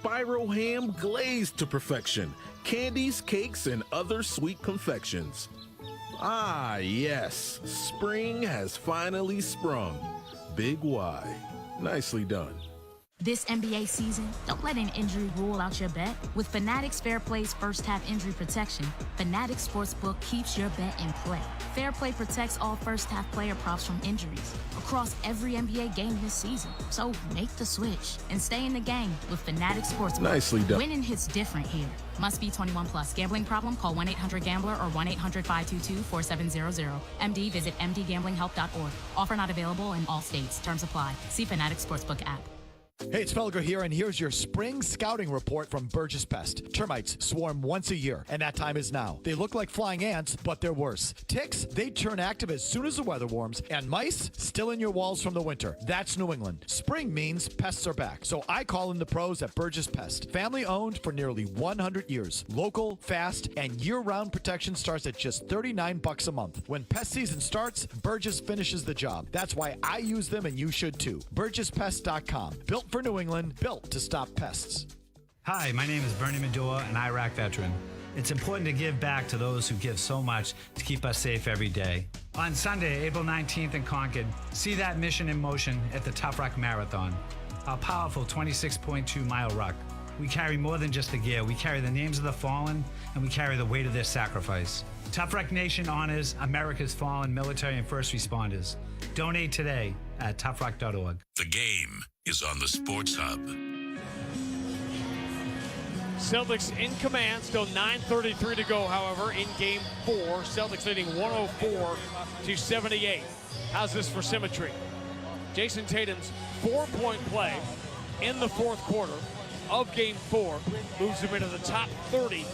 spiral ham glazed to perfection, candies, cakes, and other sweet confections. Ah, yes, spring has finally sprung. Big Y. Nicely done. This NBA season, don't let an injury rule out your bet. With Fanatics Fair Play's first half injury protection, Fanatics Sportsbook keeps your bet in play. Fair Play protects all first half player props from injuries across every NBA game this season. So make the switch and stay in the game with Fanatics Sportsbook. Nicely done. Winning hits different here. Must be 21 plus. Gambling problem? Call 1-800-GAMBLER or 1-800-522-4700. MD, visit mdgamblinghelp.org. Offer not available in all states. Terms apply. See Fanatics Sportsbook app. Hey, it's Felger here, and here's your spring scouting report from Burgess Pest. Termites swarm once a year, and that time is now. They look like flying ants, but they're worse. Ticks, they turn active as soon as the weather warms, and mice, still in your walls from the winter. That's New England. Spring means pests are back, so I call in the pros at Burgess Pest. Family owned for nearly 100 years. Local, fast, and year-round protection starts at just $39 a month. When pest season starts, Burgess finishes the job. That's why I use them, and you should too. BurgessPest.com. Built for New England, built to stop pests. Hi, my name is Bernie Medua, an Iraq veteran. It's important to give back to those who give so much to keep us safe every day. On Sunday, April 19th in Concord, see that mission in motion at the Tough Ruck Marathon, our powerful 26.2-mile ruck. We carry more than just the gear. We carry the names of the fallen, and we carry the weight of their sacrifice. Tough Ruck Nation honors America's fallen military and first responders. Donate today at toughruck.org. The game is on the Sports Hub. Celtics in command, still 9:33 to go, however, in game 4. Celtics leading 104-78. How's this for symmetry? Jason Tatum's 4-point play in the fourth quarter of game 4 moves him into the top 30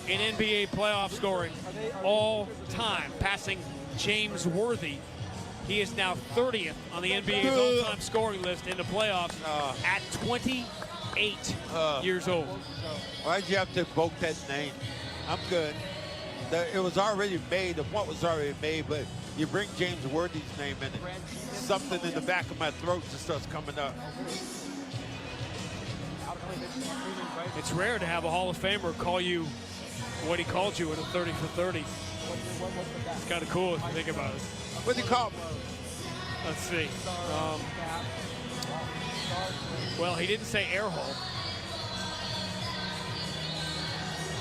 in NBA playoff scoring all time, passing James Worthy. He is now 30th on the NBA's all-time scoring list in the playoffs at 28 years old. Why'd you have to invoke that name? I'm good. It was already made. The point was already made, but you bring James Worthy's name in it. Something in the back of my throat just starts coming up. It's rare to have a Hall of Famer call you what he called you in a 30 for 30. It's kind of cool if you think about it. What did he call me? Let's see. Well, he didn't say air hole.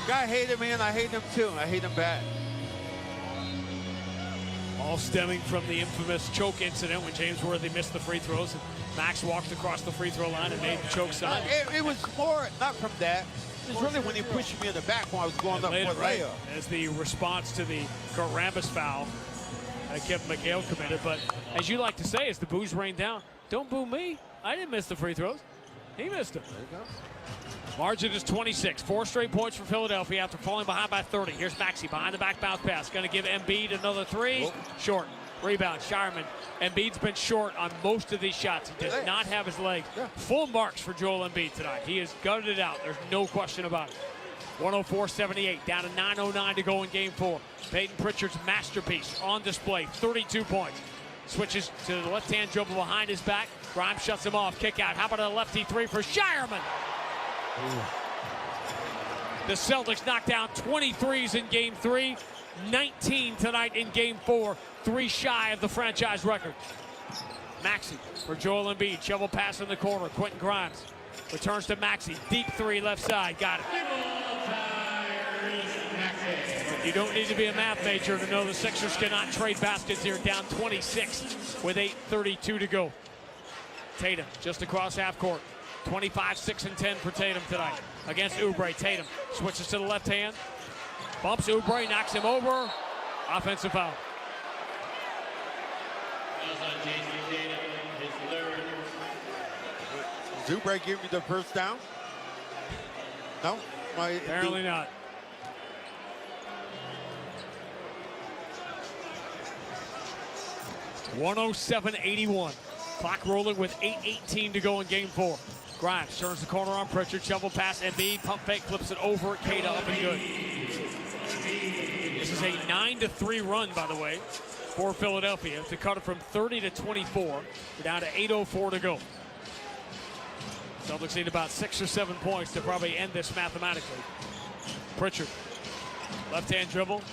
Guy hated me, and I hate him too. I hate him bad. All stemming from the infamous choke incident when James Worthy missed the free throws and Max walked across the free throw line and made the choke sign. It was more, not from that. It was really when he pushed me in the back when I was going up for a layup. As the response to the Rambis foul that kept McHale committed. But as you like to say, as the boos rain down, don't boo me. I didn't miss the free throws. He missed them. There you go. Margin is 26. 4 straight points for Philadelphia after falling behind by 30. Here's Maxey behind the back bounce pass. Going to give Embiid another 3. Whoa. Short. Rebound. Shireman. Embiid's been short on most of these shots. He does not have his legs. Full marks for Joel Embiid tonight. He has gutted it out. There's no question about it. 104-78. Down to 9:09 to go in game 4. Peyton Pritchard's masterpiece on display. 32 points. Switches to the left-hand dribble behind his back. Grimes shuts him off. Kick out. How about a lefty 3 for Shireman? Ooh. The Celtics knocked down 23s in game 3, 19 tonight in game 4, 3 shy of the franchise record. Maxey for Joel Embiid, shovel pass in the corner. Quentin Grimes returns to Maxey, deep 3 left side, got it. You don't need to be a math major to know the Sixers cannot trade baskets here, down 26 with 8:32 to go. Tatum just across half court. 25, 6, and 10 for Tatum tonight against Oubre. Tatum switches to the left hand, bumps Oubre, knocks him over. Offensive foul. Does Oubre give me the first down? No? Apparently not. (107-81). Clock rolling with 8:18 to go in game 4. Grimes turns the corner on Pritchard, shovel pass, Embiid, pump fake, flips it over, Queta up and good. This is a 9-3 run, by the way, for Philadelphia to cut it from 30 to 24. We're down to 8:04 to go. Celtics need about 6 or 7 points to probably end this mathematically. Pritchard, left-hand dribble,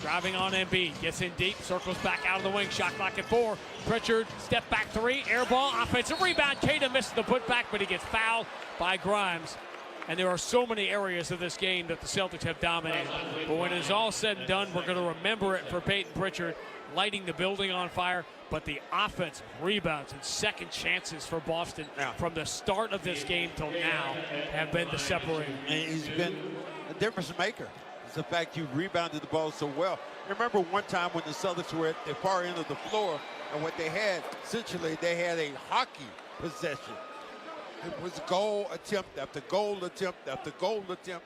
driving on Embiid, gets in deep, circles back out of the wing, shot clock at 4. Pritchard, step back 3, air ball, offensive rebound. Tatum misses the putback, but he gets fouled by Grimes. And there are so many areas of this game that the Celtics have dominated. But when it's all said and done, we're going to remember it for Peyton Pritchard lighting the building on fire. But the offensive rebounds and second chances for Boston from the start of this game till now have been the separator. And he's been a difference maker. It's the fact you rebounded the ball so well. I remember one time when the Celtics were at the far end of the floor, and what they had, essentially, they had a hockey possession. It was goal attempt after goal attempt after goal attempt.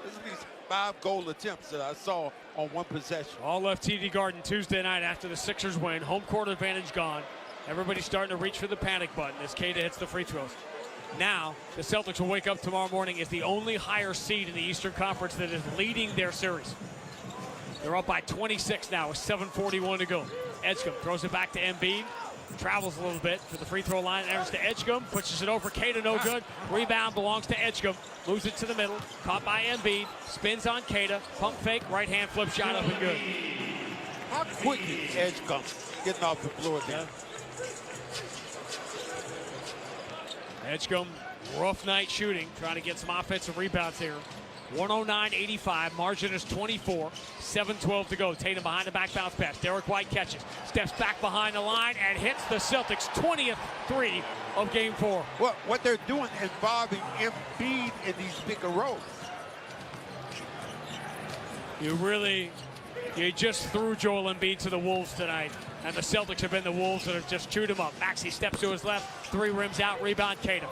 There's at least 5 goal attempts that I saw on one possession. All left TD Garden Tuesday night after the Sixers win. Home court advantage gone. Everybody's starting to reach for the panic button as Keita hits the free throws. Now, the Celtics will wake up tomorrow morning as the only higher seed in the Eastern Conference that is leading their series. They're up by 26 now with 7:41 to go. Edgecombe throws it back to Embiid. Travels a little bit to the free throw line, enters to Edgecombe, pushes it over Keita, no good. Rebound belongs to Edgecombe, moves it to the middle, caught by Embiid, spins on Keita, pump fake, right hand flip shot up and good. How quick is Edgecombe getting off the floor there? Edgecombe, rough night shooting, trying to get some offensive rebounds here. 109-85, margin is 24, 7:12 to go. Tatum behind the back bounce pass. Derek White catches, steps back behind the line, and hits the Celtics' 20th three of Game 4. What they're doing is involving Embiid in these pick and rolls. You just threw Joel Embiid to the Wolves tonight, and the Celtics have been the Wolves that have just chewed him up. Maxey steps to his left, 3 rims out, rebound Tatum.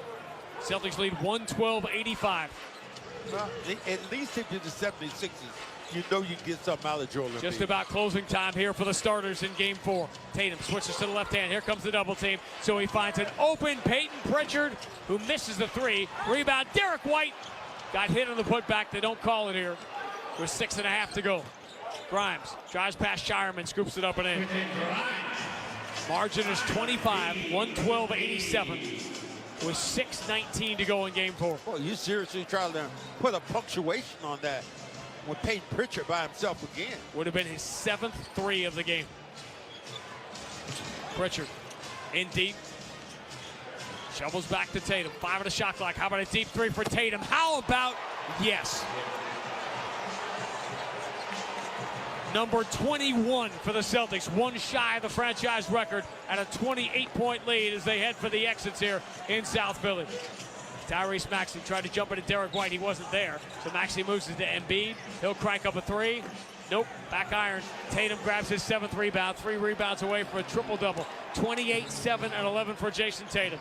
Celtics lead 112-85. Well, at least if you're the 76ers, you know you can get something out of Joel Embiid. Just about closing time here for the starters in Game 4. Tatum switches to the left hand. Here comes the double team. So he finds an open Peyton Pritchard, who misses the 3. Rebound, Derek White. Got hit on the putback. They don't call it here. With 6.5 to go. Grimes drives past Shireman, scoops it up and in. Margin is 25, 112-87. With 6:19 to go in Game 4. Well, you seriously try to put a punctuation on that with Peyton Pritchard by himself again. Would have been his 7th 3 of the game. Pritchard in deep. Shovels back to Tatum. 5 on the shot clock. How about a deep 3 for Tatum? How about yes? Number 21 for the Celtics, 1 shy of the franchise record at a 28-point lead as they head for the exits here in South Philly. Tyrese Maxey tried to jump into Derek White. He wasn't there. So Maxey moves it to Embiid. He'll crank up a 3. Nope, back iron. Tatum grabs his 7th rebound. 3 rebounds away for a triple-double. 28, 7, and 11 for Jason Tatum.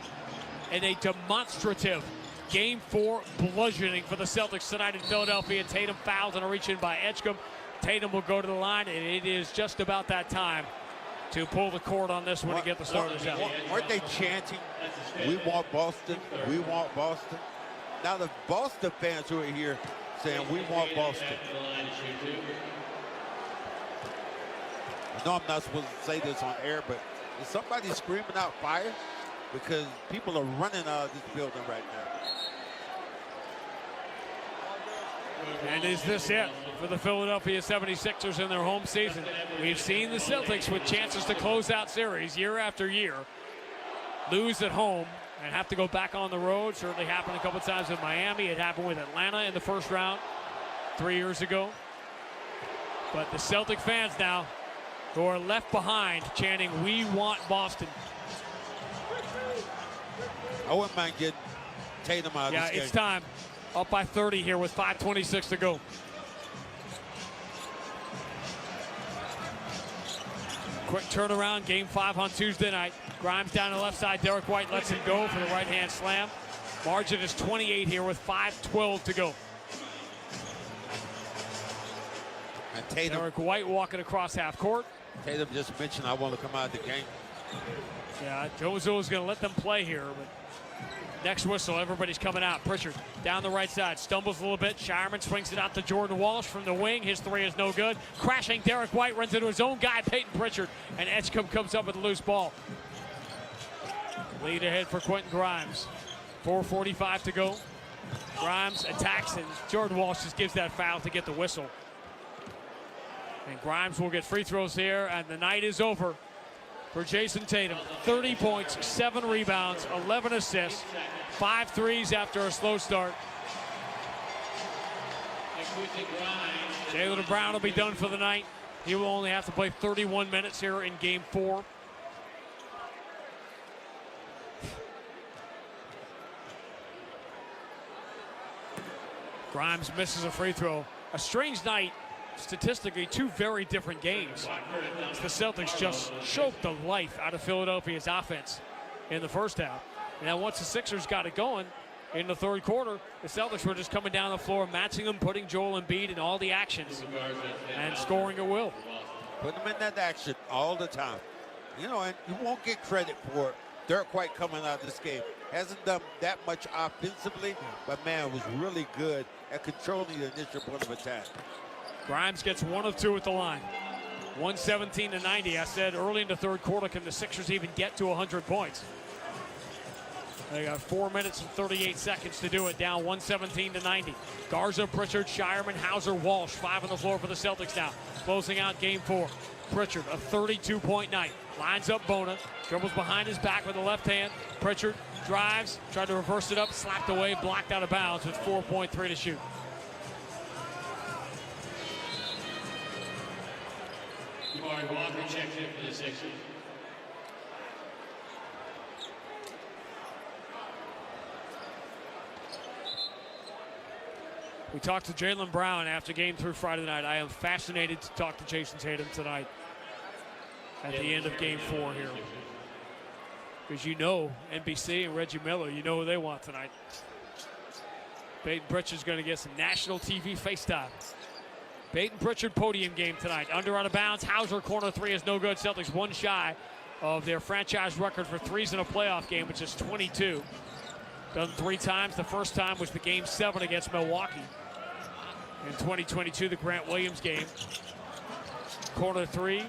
And a demonstrative Game 4 bludgeoning for the Celtics tonight in Philadelphia. Tatum fouls on a reach-in by Edgecombe. Tatum will go to the line, and it is just about that time to pull the cord on this one to get the starters out. Weren't they chanting, "We want Boston, we want Boston"? Now the Boston fans who are here saying, "We want Boston." I know I'm not supposed to say this on air, but is somebody screaming out fire? Because people are running out of this building right now. And is this it for the Philadelphia 76ers in their home season? We've seen the Celtics with chances to close out series year after year, lose at home and have to go back on the road. Certainly happened a couple times in Miami. It happened with Atlanta in the first round 3 years ago. But the Celtic fans now who are left behind chanting, "We want Boston." I wouldn't mind getting Tatum out of this game. It's time. Up by 30 here with 5:26 to go. Quick turnaround, Game 5 on Tuesday night. Grimes down the left side. Derek White lets him go for the right-hand slam. Margin is 28 here with 5:12 to go. And Tatum, Derek White walking across half court. Tatum just mentioned, "I want to come out of the game." Yeah, Joe Mazzulla's going to let them play here, but next whistle, everybody's coming out. Pritchard down the right side, stumbles a little bit. Shireman swings it out to Jordan Walsh from the wing. His 3 is no good. Crashing Derek White, runs into his own guy, Peyton Pritchard, and Edgecombe comes up with a loose ball. Lead ahead for Quentin Grimes. 4:45 to go. Grimes attacks, and Jordan Walsh just gives that foul to get the whistle. And Grimes will get free throws here, and the night is over for Jason Tatum. 30 points, 7 rebounds, 11 assists, 5 threes after a slow start. Jaylen Brown will be done for the night. He will only have to play 31 minutes here in Game 4. Grimes misses a free throw. A strange night, statistically, 2 very different games. The Celtics just choked the life out of Philadelphia's offense in the first half. And then once the Sixers got it going in the third quarter, the Celtics were just coming down the floor, matching them, putting Joel Embiid in all the actions, and scoring at will. Put them in that action all the time. You know, and you won't get credit for it. Dirk White coming out of this game hasn't done that much offensively, but man, was really good at controlling the initial point of attack. Grimes gets 1 of 2 at the line. 117-90. I said early in the third quarter, can the Sixers even get to 100 points? They got 4 minutes and 38 seconds to do it, down 117-90. Garza, Pritchard, Shireman, Hauser, Walsh, 5 on the floor for the Celtics now. Closing out Game 4. Pritchard, a 32-point night. Lines up Bona, dribbles behind his back with the left hand. Pritchard drives, tried to reverse it up, slapped away, blocked out of bounds with 4.3 to shoot. Walker checks in for the Sixers. We talked to Jaylen Brown after Game 3 Friday night. I am fascinated to talk to Jason Tatum tonight at the end of Game 4 here. Because you know NBC and Reggie Miller, you know who they want tonight. Peyton Pritchard's going to get some national TV face time. Peyton Pritchard podium game tonight. Under out of bounds. Hauser corner 3 is no good. Celtics 1 shy of their franchise record for threes in a playoff game, which is 22. Done 3 times. The first time was the Game 7 against Milwaukee. In 2022, the Grant Williams game. Corner 3.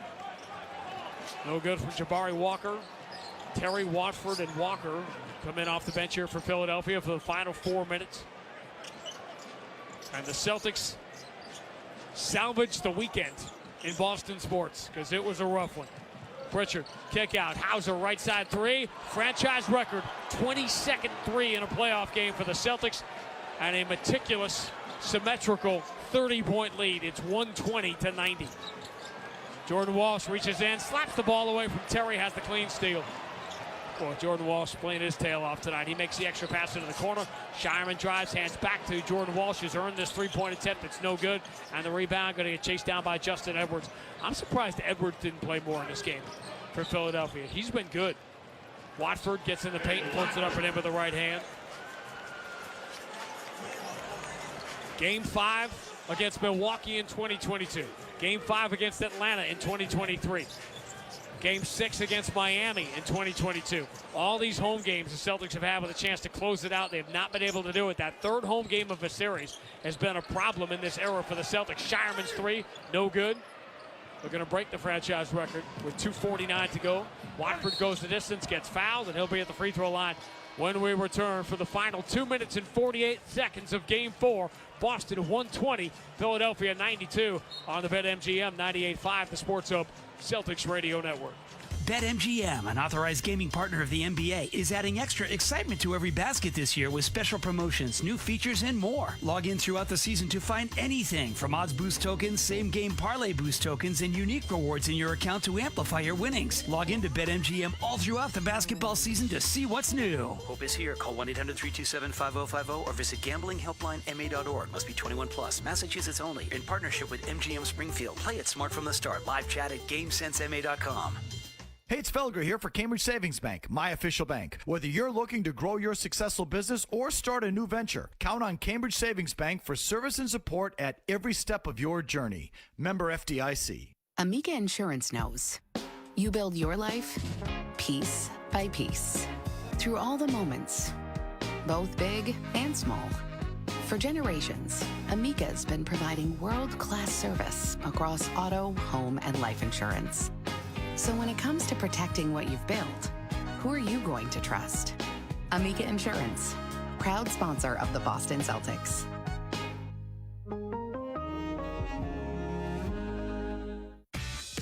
No good from Jabari Walker. Terry, Watford, and Walker come in off the bench here for Philadelphia for the final 4 minutes. And the Celtics salvaged the weekend in Boston sports because it was a rough one. Pritchard, kick out. Hauser, right side 3. Franchise record, 22nd 3 in a playoff game for the Celtics. And a meticulous, symmetrical 30-point lead. It's 120-90. Jordan Walsh reaches in, slaps the ball away from Terry, has the clean steal. Boy, Jordan Walsh playing his tail off tonight. He makes the extra pass into the corner. Shireman drives, hands back to Jordan Walsh, who's earned this 3-point attempt. It's no good. And the rebound going to get chased down by Justin Edwards. I'm surprised Edwards didn't play more in this game for Philadelphia. He's been good. Watford gets in the paint and floats it up and in with the right hand. Game 5 against Milwaukee in 2022. Game 5 against Atlanta in 2023. Game 6 against Miami in 2022. All these home games the Celtics have had with a chance to close it out. They have not been able to do it. That third home game of a series has been a problem in this era for the Celtics. Shireman's 3, no good. They're going to break the franchise record with 2:49 to go. Watford goes the distance, gets fouled, and he'll be at the free throw line when we return for the final 2 minutes and 48 seconds of Game 4. Boston 120, Philadelphia 92 on the BetMGM 98.5, the Sports Hub Celtics Radio Network. BetMGM, an authorized gaming partner of the NBA, is adding extra excitement to every basket this year with special promotions, new features, and more. Log in throughout the season to find anything from odds boost tokens, same-game parlay boost tokens, and unique rewards in your account to amplify your winnings. Log in to BetMGM all throughout the basketball season to see what's new. Hope is here. Call 1-800-327-5050 or visit gamblinghelplinema.org. Must be 21 plus. Massachusetts only. In partnership with MGM Springfield. Play it smart from the start. Live chat at GameSenseMA.com. Hey, it's Felger here for Cambridge Savings Bank, my official bank. Whether you're looking to grow your successful business or start a new venture, count on Cambridge Savings Bank for service and support at every step of your journey. Member FDIC. Amica Insurance knows. You build your life piece by piece through all the moments, both big and small. For generations, Amica's been providing world-class service across auto, home, and life insurance. So when it comes to protecting what you've built, who are you going to trust? Amica Insurance. proud sponsor of the Boston Celtics.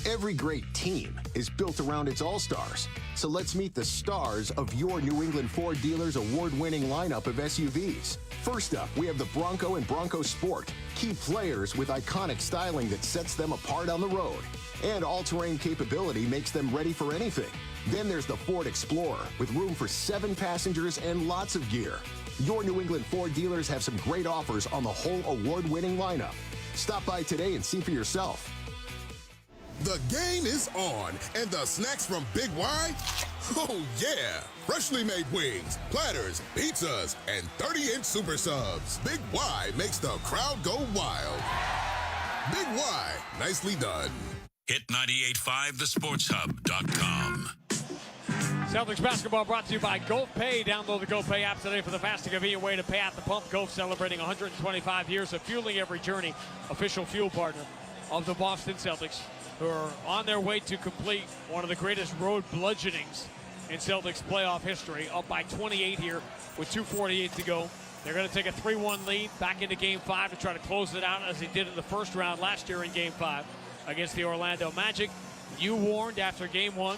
Every great team is built around its all-stars. So let's meet the stars of your New England Ford dealers' award-winning lineup of SUVs. First up, we have the Bronco and Bronco Sport. Key players with iconic styling that sets them apart on the road. And all-terrain capability makes them ready for anything. Then there's the Ford Explorer with room for 7 passengers and lots of gear. Your New England Ford dealers have some great offers on the whole award-winning lineup. Stop by today and see for yourself. The game is on, and the snacks from Big Y? Oh, yeah! Freshly made wings, platters, pizzas, and 30-inch super subs. Big Y makes the crowd go wild. Big Y, nicely done. Hit 985thesportshub.com. Celtics basketball brought to you by GolfPay. Download the GolfPay app today for the fast and convenient way to pay at the pump. Golf celebrating 125 years of fueling every journey. Official fuel partner of the Boston Celtics, who are on their way to complete one of the greatest road bludgeonings in Celtics playoff history. Up by 28 here with 2:48 to go. They're going to take a 3-1 lead back into Game 5 to try to close it out as they did in the first round last year in Game 5 against the Orlando Magic. You warned after Game 1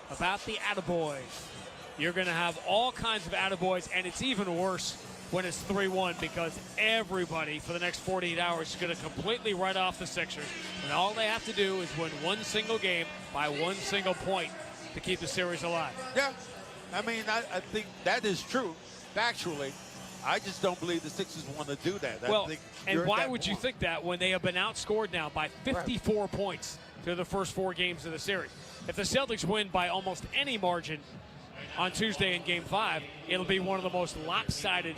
about the attaboys. You're going to have all kinds of attaboys, and it's even worse when it's 3-1 because everybody for the next 48 hours is going to completely write off the Sixers. And all they have to do is win one single game by one single point to keep the series alive. Yeah, I mean, I think that is true, factually. I just don't believe the Sixers want to do that. Well, and why would you think that when they have been outscored now by 54 points through the first 4 games of the series? If the Celtics win by almost any margin on Tuesday in Game 5, it'll be one of the most lopsided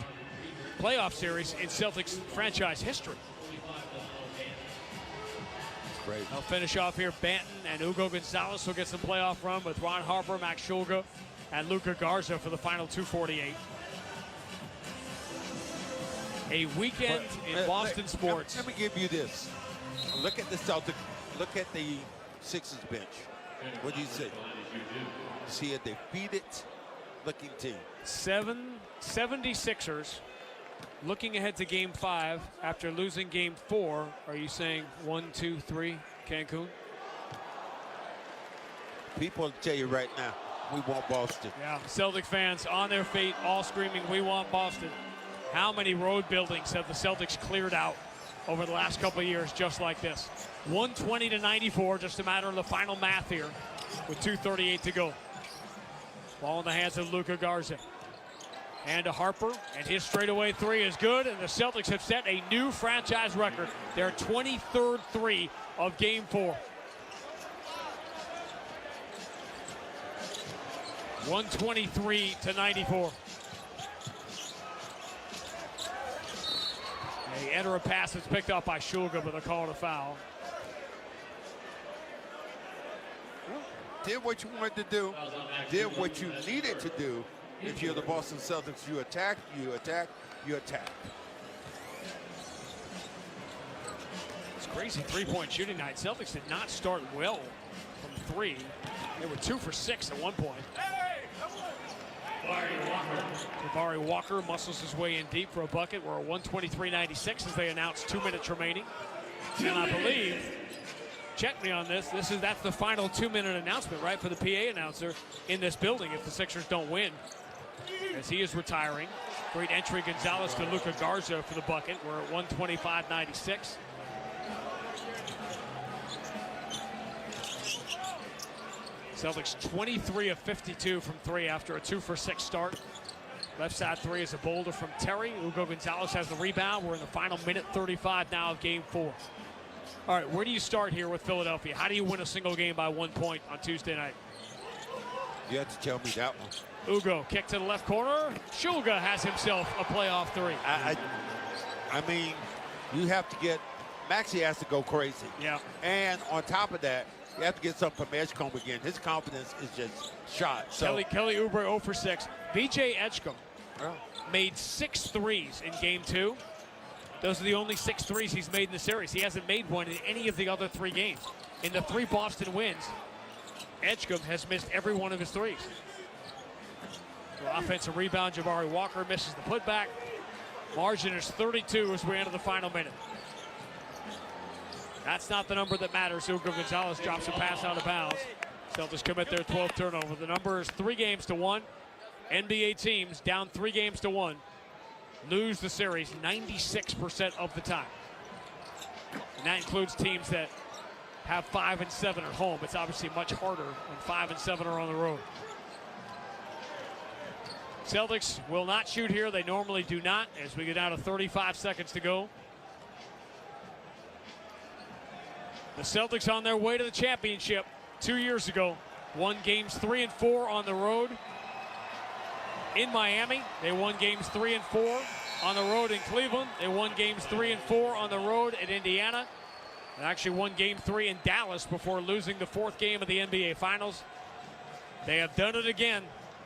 playoff series in Celtics franchise history. Great. They'll finish off here. Banton and Hugo Gonzalez will get some playoff run with Ron Harper, Max Shulga, and Luka Garza for the final 2:48. A weekend in Boston sports. Let me give you this. Look at the Celtics. Look at the Sixers bench. What do you see? See a defeated looking team. 76ers looking ahead to Game 5 after losing Game 4. Are you saying 1, 2, 3 Cancun? People tell you right now, we want Boston. Yeah, Celtic fans on their feet, all screaming, we want Boston. How many road buildings have the Celtics cleared out over the last couple of years just like this? 120-94, just a matter of the final math here with 2:38 to go. Ball in the hands of Luka Garza. And to Harper, and his straightaway 3 is good, and the Celtics have set a new franchise record. Their 23rd 3 of Game 4. 123-94. They enter a pass that's picked up by Shulga, but they're calling a foul. Did what you wanted to do, did what you needed to do. If you're the Boston Celtics, you attack, you attack, you attack. It's crazy three-point shooting night. Celtics did not start well from 3. They were 2 for 6 at one point. Jabari Walker muscles his way in deep for a bucket. We're at 123-96 as they announce 2 minutes remaining. And I believe, check me on this, that's the final 2-minute announcement, right, for the PA announcer in this building if the Sixers don't win. As he is retiring. Great entry, Gonzalez to Luka Garza for the bucket. We're at 125-96. Celtics 23 of 52 from 3 after a 2 for 6 start. Left side 3 is a boulder from Terry. Hugo Gonzalez has the rebound. We're in the final minute 35 now of Game 4. All right, where do you start here with Philadelphia? How do you win a single game by 1 point on Tuesday night? You have to tell me that one. Hugo, kick to the left corner. Shulga has himself a playoff 3. I mean, you have to get, Maxey has to go crazy. Yeah. And on top of that, you have to get something from Edgecombe again. His confidence is just shot. So Kelly Oubre 0 for 6. VJ Edgecombe made 6 threes in Game 2. Those are the only 6 threes he's made in the series. He hasn't made one in any of the other 3 games. In the 3 Boston wins, Edgecombe has missed every one of his threes. So offensive rebound, Jabari Walker misses the putback. Margin is 32 as we enter the final minute. That's not the number that matters. Hugo Gonzalez drops a pass out of bounds. Celtics commit their 12th turnover. The number is 3-1. NBA teams down 3-1 lose the series 96% of the time. And that includes teams that have 5 and 7 at home. It's obviously much harder when 5 and 7 are on the road. Celtics will not shoot here. They normally do not as we get down to 35 seconds to go. The Celtics on their way to the championship 2 years ago. Won games 3 and 4 on the road in Miami. They won games 3 and 4 on the road in Cleveland. They won games 3 and 4 on the road at Indiana. They actually won game 3 in Dallas before losing the 4th game of the NBA Finals. They have done it again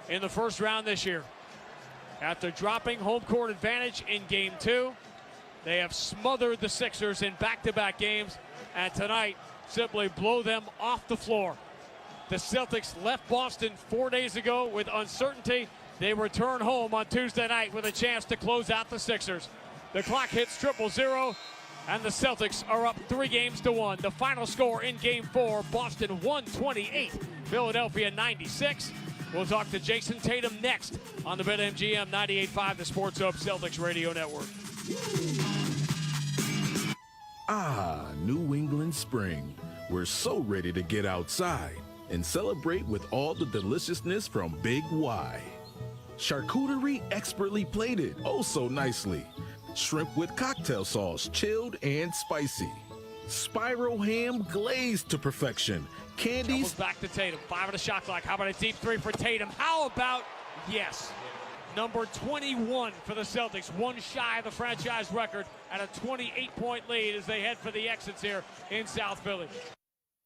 in the first round this year. After dropping home court advantage in game 2, they have smothered the Sixers in back-to-back games, and tonight simply blow them off the floor. The Celtics left Boston 4 days ago with uncertainty. They return home on Tuesday night with a chance to close out the Sixers. The clock hits 000, and the Celtics are up 3-1. The final score in game 4, Boston 128, Philadelphia 96. We'll talk to Jason Tatum next on the BetMGM 98.5, the Sports Hub Celtics Radio Network. Ah, New England spring. We're so ready to get outside and celebrate with all the deliciousness from Big Y. Charcuterie expertly plated, oh so nicely. Shrimp with cocktail sauce, chilled and spicy. Spiral ham glazed to perfection. Candies. Doubles back to Tatum. 5 on the shot clock. How about a deep 3 for Tatum? How about, yes, number 21 for the Celtics. One shy of the franchise record at a 28-point lead as they head for the exits here in South Philly.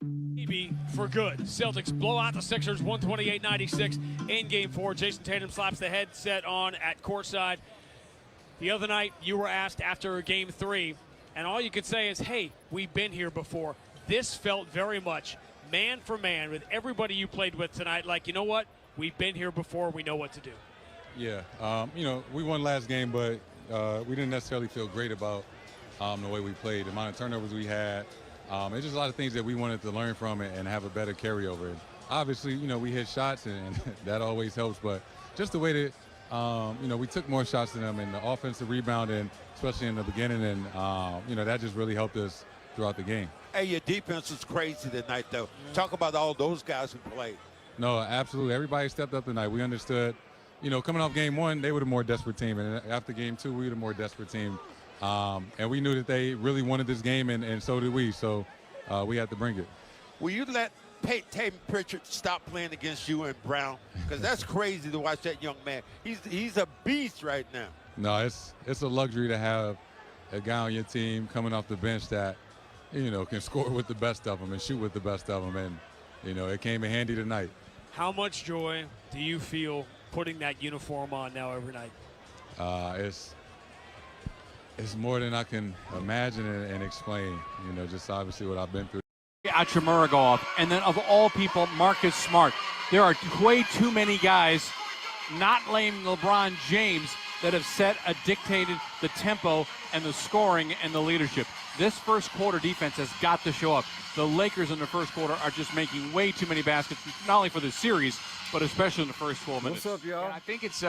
Maybe for good. Celtics blow out the Sixers 128-96 in game 4. Jason Tatum slaps the headset on at courtside. The other night you were asked after game 3, and all you could say is, hey, we've been here before. This felt very much man for man with everybody you played with tonight. Like, you know what? We've been here before. We know what to do. Yeah, we won last game, but we didn't necessarily feel great about the way we played, the amount of turnovers we had. It's just a lot of things that we wanted to learn from it and have a better carryover. And obviously, we hit shots, and that always helps. But just the way that, we took more shots than them, and the offensive rebounding, especially in the beginning, and, that just really helped us throughout the game. Hey, your defense was crazy tonight, though. Talk about all those guys who played. No, absolutely. Everybody stepped up tonight. We understood, coming off game 1, they were the more desperate team. And after game 2, we were the more desperate team. And we knew that they really wanted this game, and so did we. So we had to bring it. Will you let Tatum Pritchard stop playing against you and Brown? Because that's crazy to watch that young man. He's a beast right now. No, it's a luxury to have a guy on your team coming off the bench that, can score with the best of them and shoot with the best of them. And, it came in handy tonight. How much joy do you feel putting that uniform on now every night? It's more than I can imagine and explain, just obviously what I've been through. Achimuragov, and then of all people, Marcus Smart. There are way too many guys, not named LeBron James, that have dictated the tempo and the scoring and the leadership. This first quarter defense has got to show up. The Lakers in the first quarter are just making way too many baskets, not only for the series, but especially in the first 12 minutes. What's up, y'all? I think it's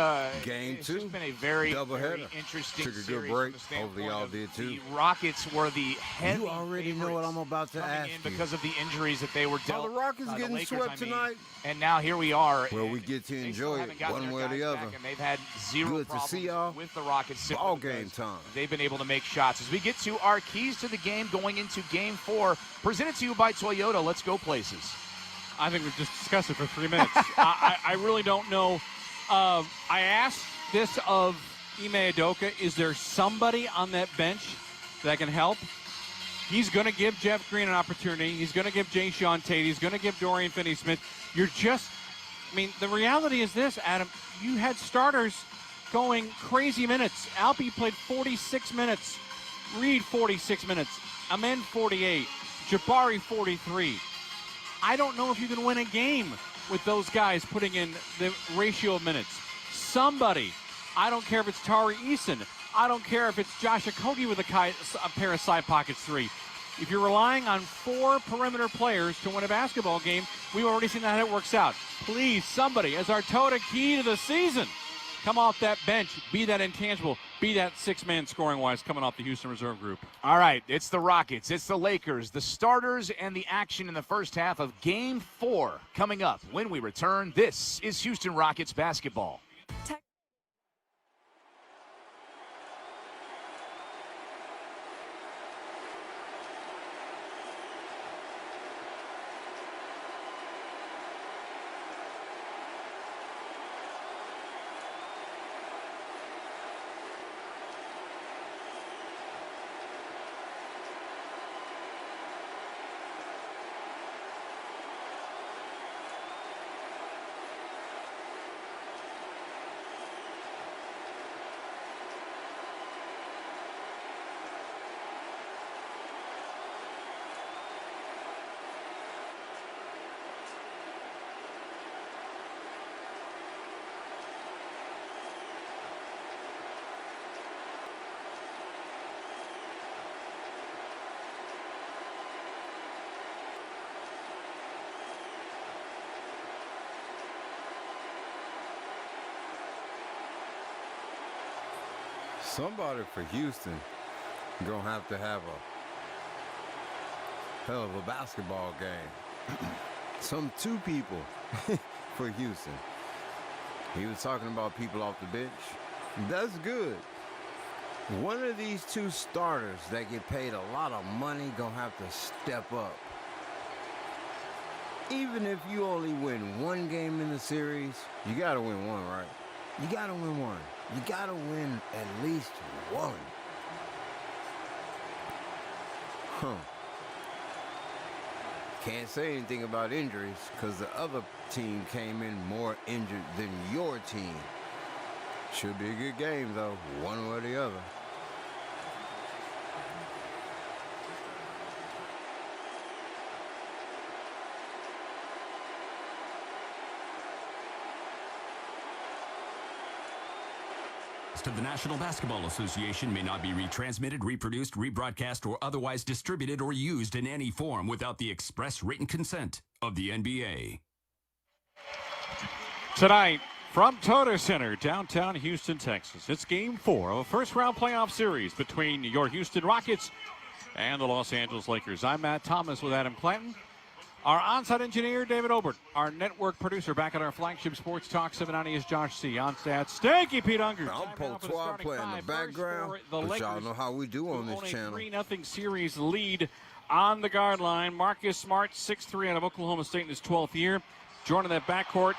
game 2. It's been a very Took interesting a good series. break. Hopefully y'all did too. The Rockets were the heavy You already know what I'm about to ask you. because of the injuries that they were dealt. The Rockets getting the Lakers, swept tonight. And now here we are. Well, we get to enjoy it one way or the other. And they've had zero Good to problems see y'all. with the Rockets. Ball game time. They've been able to make shots. As we get to our keys to the game going into game 4, presented to you by Toyota. Let's go places. I think we've just discussed it for 3 minutes. I really don't know. I asked this of Ime Udoka, is there somebody on that bench that can help? He's going to give Jeff Green an opportunity. He's going to give Jayshawn Tate. He's going to give Dorian Finney-Smith. The reality is this, Adam. You had starters going crazy minutes. Alpi played 46 minutes. Reed, 46 minutes. Amen, 48. Jabari, 43. I don't know if you can win a game with those guys putting in the ratio of minutes. Somebody. I don't care if it's Tari Eason. I don't care if it's Josh Okogie with a pair of side pockets 3. If you're relying on 4 perimeter players to win a basketball game, we've already seen how it works out. Please, somebody, as our total key to the season, come off that bench, be that intangible, be that 6-man scoring-wise coming off the Houston Reserve Group. All right, it's the Rockets, it's the Lakers, the starters, and the action in the first half of Game 4 coming up when we return. This is Houston Rockets basketball. Somebody for Houston gonna have to have a hell of a basketball game. 2 people for Houston. He was talking about people off the bench. That's good. One of these 2 starters that get paid a lot of money gonna have to step up. Even if you only win 1 game in the series, you gotta win 1, right? You gotta win 1. You gotta win at least 1. Can't say anything about injuries because the other team came in more injured than your team. Should be a good game, though, one way or the other. Of the National Basketball Association may not be retransmitted, reproduced, rebroadcast, or otherwise distributed or used in any form without the express written consent of the NBA. Tonight, from Toyota Center, downtown Houston, Texas, it's Game 4 of a first-round playoff series between your Houston Rockets and the Los Angeles Lakers. I'm Matt Thomas with Adam Clanton. Our on-site engineer, David Obert. Our network producer back at our flagship Sports Talk 790 is Josh C. On stat, Stanky Pete Unger. I'm Potoi playing in the background, but y'all know how we do on this channel. 3-0 series lead on the guard line. Marcus Smart, 6'3", out of Oklahoma State in his 12th year. Joined in that backcourt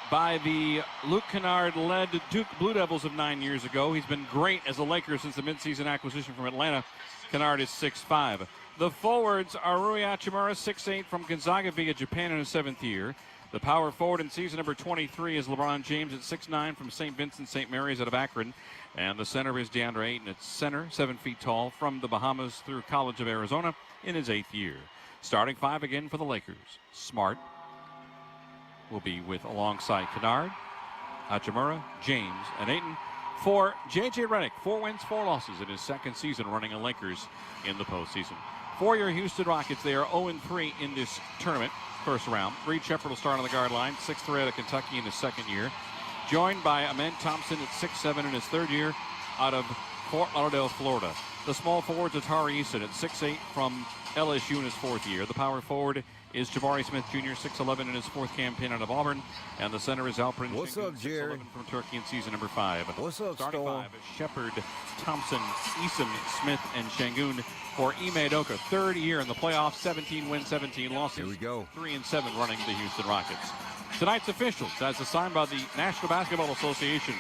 by the Luke Kennard-led Duke Blue Devils of 9 years ago. He's been great as a Laker since the midseason acquisition from Atlanta. Kennard is 6'5". The forwards are Rui Hachimura, 6'8", from Gonzaga via Japan in his 7th year. The power forward in season number 23 is LeBron James at 6'9", from St. Vincent St. Mary's out of Akron. And the center is DeAndre Ayton at center, 7 feet tall, from the Bahamas through College of Arizona in his 8th year. Starting 5 again for the Lakers. Smart will be with alongside Kennard, Hachimura, James, and Ayton. For J.J. Redick, 4 wins, 4 losses in his 2nd season running the Lakers in the postseason. For your Houston Rockets, they are 0-3 in this tournament, first round. Reed Shepherd will start on the guard line, 6'3" out of Kentucky in his 2nd year. Joined by Amen Thompson at 6'7" in his 3rd year out of Fort Lauderdale, Florida. The small forwards are Tari Eason at 6'8" from LSU in his 4th year. The power forward is Jabari Smith Jr., 6'11" in his 4th campaign out of Auburn. And the center is Alperen Şengün, What's up, Jerry? 6'11" from Turkey in season number 5. What's up, Starting Storm? 5, Shepherd, Thompson, Eason, Smith, and Şengün. For Ime Udoka, 3rd year in the playoffs, 17 wins, 17 losses. Here we go. 3-7 running the Houston Rockets. Tonight's officials, as assigned by the National Basketball Association.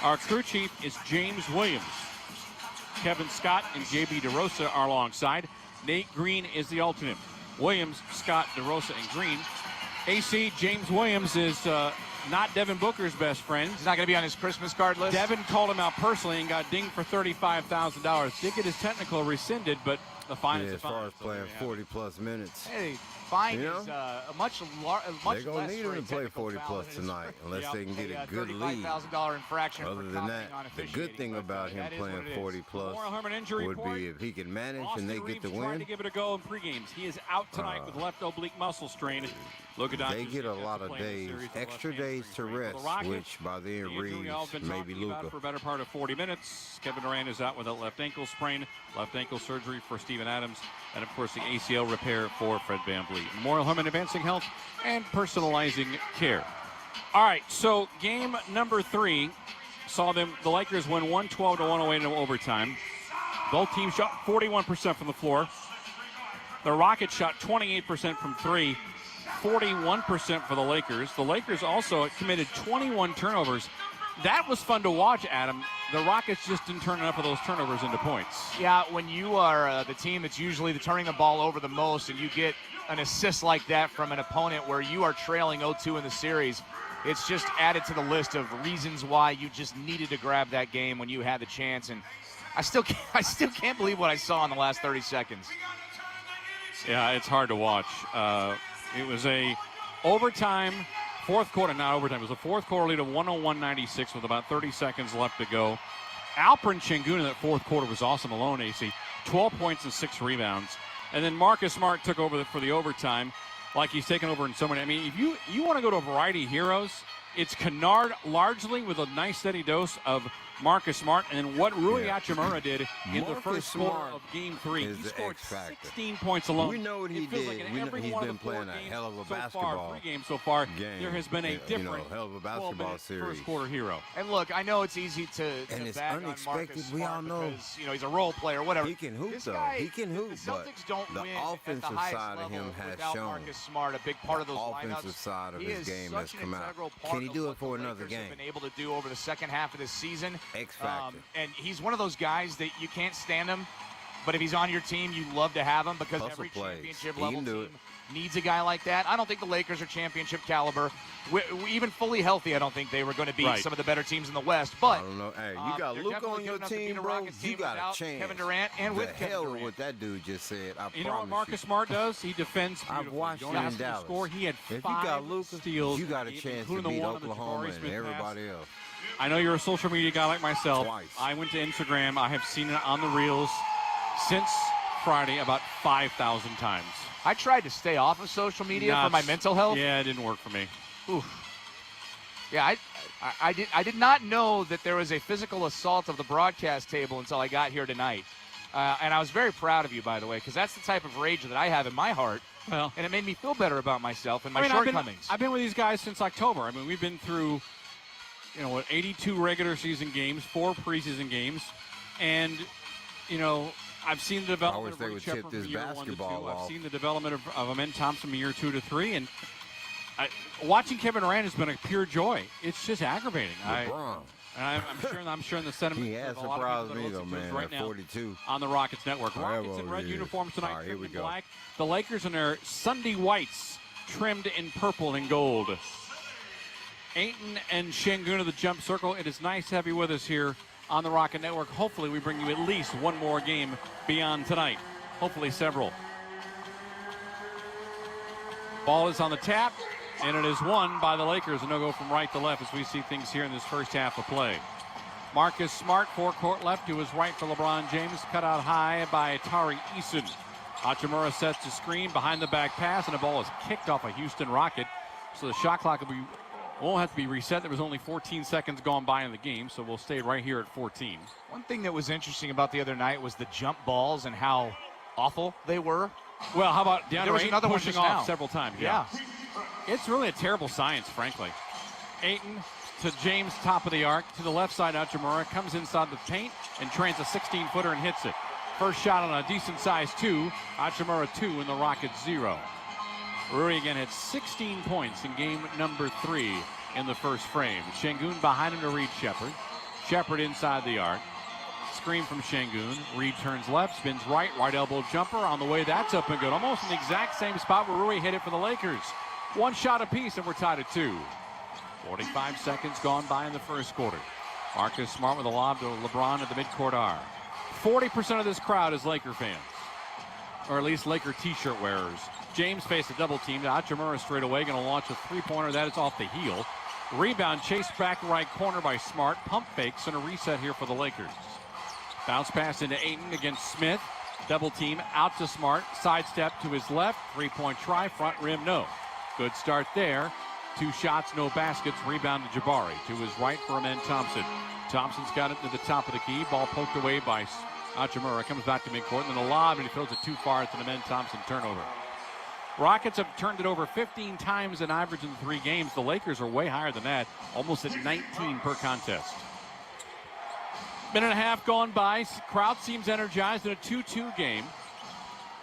Our crew chief is James Williams. Kevin Scott and J.B. DeRosa are alongside. Nate Green is the alternate. Williams, Scott, DeRosa, and Green. AC James Williams is not Devin Booker's best friend. He's not going to be on his Christmas card list? Devin called him out personally and got dinged for $35,000. Did get his technical rescinded, but the fine is a fine. As far as playing 40-plus minutes. Hey, fine is a much They're going to need him to play 40-plus tonight unless they can get a good lead. $35,000 infraction. Other than that, the good thing about him playing 40-plus would be if he can manage and they get the win. Tried to give it a go in pre-games. He is out tonight with left oblique muscle strain. They get a lot of days, extra days to rest, which by then reads maybe Luka. For a better part of 40 minutes. Kevin Durant is out with a left ankle sprain, left ankle surgery for Steven Adams, and of course the ACL repair for Fred VanVleet. Memorial Hermann Advancing Health and Personalizing Care. All right, so game number 3 saw the Lakers win 112-108 in overtime. Both teams shot 41% from the floor. The Rockets shot 28% from 3. 41% for the Lakers. The Lakers also committed 21 turnovers. That was fun to watch, Adam. The Rockets just didn't turn enough of those turnovers into points. Yeah, when you are the team that's usually turning the ball over the most and you get an assist like that from an opponent where you are trailing 0-2 in the series, it's just added to the list of reasons why you just needed to grab that game when you had the chance. And I still can't believe what I saw in the last 30 seconds. Yeah, it's hard to watch. It was a overtime, fourth quarter, not overtime. It was a fourth quarter lead of 101-96 with about 30 seconds left to go. Alperen Şengün in that fourth quarter was awesome alone, AC. 12 points and 6 rebounds. And then Marcus Smart took over for the overtime like he's taken over in so many. I mean, if you want to go to a variety of heroes, it's Kennard largely with a nice steady dose of Marcus Smart, and then what Rui Hachimura did in the first quarter of Game 3. He scored 16 points alone. We know what he did. He's been playing a hell of a basketball game so far. There has been a different hell of a basketball series. First quarter hero. And look, I know it's easy to it's bag unexpected. on Marcus We Smart all know because, he's a role player, whatever. He can hoop, this though. guy, He can hoop, the but Celtics don't the win offensive at the highest side of him level has without shown. Marcus Smart, a big part of those offensive lineups. side of his game has come out. Can he do it for another game? Been able to do over the second half of this season. X factor. And he's one of those guys that you can't stand him, but if he's on your team, you love to have him because every championship level team needs a guy like that. I don't think the Lakers are championship caliber. Even fully healthy, I don't think they were going to beat some of the better teams in the West. But I don't know. Hey, you got Luka on your team, bro. You got a chance. Kevin Durant and with Kevin Durant. What that dude just said. You know what Marcus Smart does? He defends beautifully. I've watched him in Dallas. Score. He had 5 if you got Luka, steals. you got a chance to beat Oklahoma and everybody else. I know you're a social media guy like myself. Twice. I went to Instagram. I have seen it on the reels since Friday about 5,000 times. I tried to stay off of social media for my mental health. Yeah, it didn't work for me. Oof. Yeah, I did not know that there was a physical assault of the broadcast table until I got here tonight. And I was very proud of you, by the way, because that's the type of rage that I have in my heart. Well, and it made me feel better about myself and my shortcomings. I've been with these guys since October. I mean, we've been through, 82 regular season games, 4 preseason games, and, I've seen the development of Ray Shepard from year 1 to 2. I've seen the development of Amen Thompson from year 2 to 3, and watching Kevin Durant has been a pure joy. It's just aggravating. I'm sure in the sentiment he has of a lot of surprised me, though, man, right at 42. On the Rockets Network. Rockets in red uniforms tonight, trimmed in black. The Lakers in their Sunday whites, trimmed in purple and gold. Ayton and Şengün to the jump circle. It is nice to have you with us here on the Rocket Network. Hopefully we bring you at least one more game beyond tonight. Hopefully several. Ball is on the tap, and it is won by the Lakers. And they'll go from right to left as we see things here in this first half of play. Marcus Smart, forecourt left to his right for LeBron James. Cut out high by Tari Eason. Hachimura sets the screen, behind the back pass, and the ball is kicked off a Houston Rocket. So the shot clock won't have to be reset. There was only 14 seconds gone by in the game, so we'll stay right here at 14. One thing that was interesting about the other night was the jump balls and how awful they were. Well, how about there was another pushing one off several times? Yeah. It's really a terrible science, frankly. Ayton to James, top of the arc. To the left side, Hachimura comes inside the paint and trains a 16-footer and hits it. First shot on a decent-sized 2. Hachimura 2 and the Rockets 0. Rui again had 16 points in game number 3 in the first frame. Şengün behind him to Reed Shepard. Shepard inside the arc. Screen from Şengün. Reed turns left, spins right, right elbow jumper on the way. That's up and good. Almost in the exact same spot where Rui hit it for the Lakers. One shot apiece, and we're tied at 2. 45 seconds gone by in the first quarter. Marcus Smart with a lob to LeBron at the midcourt arc. 40% of this crowd is Laker fans, or at least Laker t-shirt wearers. James faced a double team. Hachimura straight away, going to launch a three-pointer. That is off the heel. Rebound chased back right corner by Smart. Pump fakes and a reset here for the Lakers. Bounce pass into Ayton against Smith. Double team out to Smart. Sidestep to his left. Three-point try. Front rim, no. Good start there. 2 shots, no baskets. Rebound to Jabari. To his right for Amen Thompson. Thompson's got it to the top of the key. Ball poked away by Hachimura. Comes back to midcourt. And then a lob, and he throws it too far. It's an Amen Thompson turnover. Rockets have turned it over 15 times in average in 3 games. The Lakers are way higher than that, almost at 19 per contest. Minute and a half gone by. Crowd seems energized in a 2-2 game.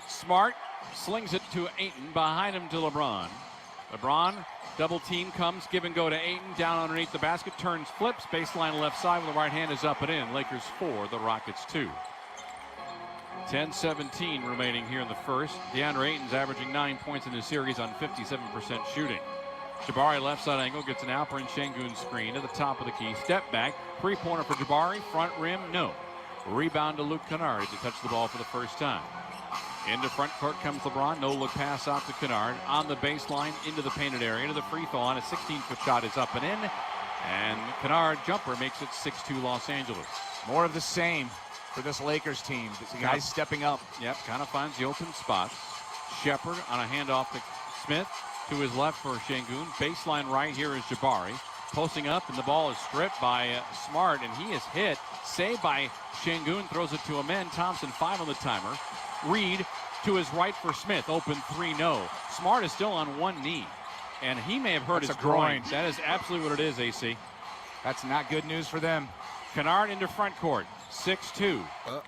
Smart slings it to Ayton. Behind him to LeBron. LeBron, double team comes, give and go to Ayton. Down underneath the basket, turns, flips. Baseline left side with the right hand is up and in. Lakers 4, the Rockets 2. 10-17 remaining here in the first. DeAndre Ayton's averaging 9 points in the series on 57% shooting. Jabari left side angle gets an Alperen Şengün screen to the top of the key. Step back, three-pointer for Jabari. Front rim, no. Rebound to Luke Kennard to touch the ball for the first time. Into front court comes LeBron. No look pass out to Kennard. On the baseline, into the painted area, into the free throw line. A 16-foot shot is up and in. And Kennard jumper makes it 6-2 Los Angeles. More of the same for this Lakers team. The guys stepping up. Yep, kind of finds the open spots. Shepard on a handoff to Smith. To his left for Şengün. Baseline right here is Jabari. Posting up, and the ball is stripped by Smart, and he is hit. Saved by Şengün. Throws it to Amen Thompson. 5 on the timer. Reed to his right for Smith. Open 3, no. Smart is still on one knee, and he may have hurt his groin. That is absolutely what it is, AC. That's not good news for them. Kennard into front court. 6-2.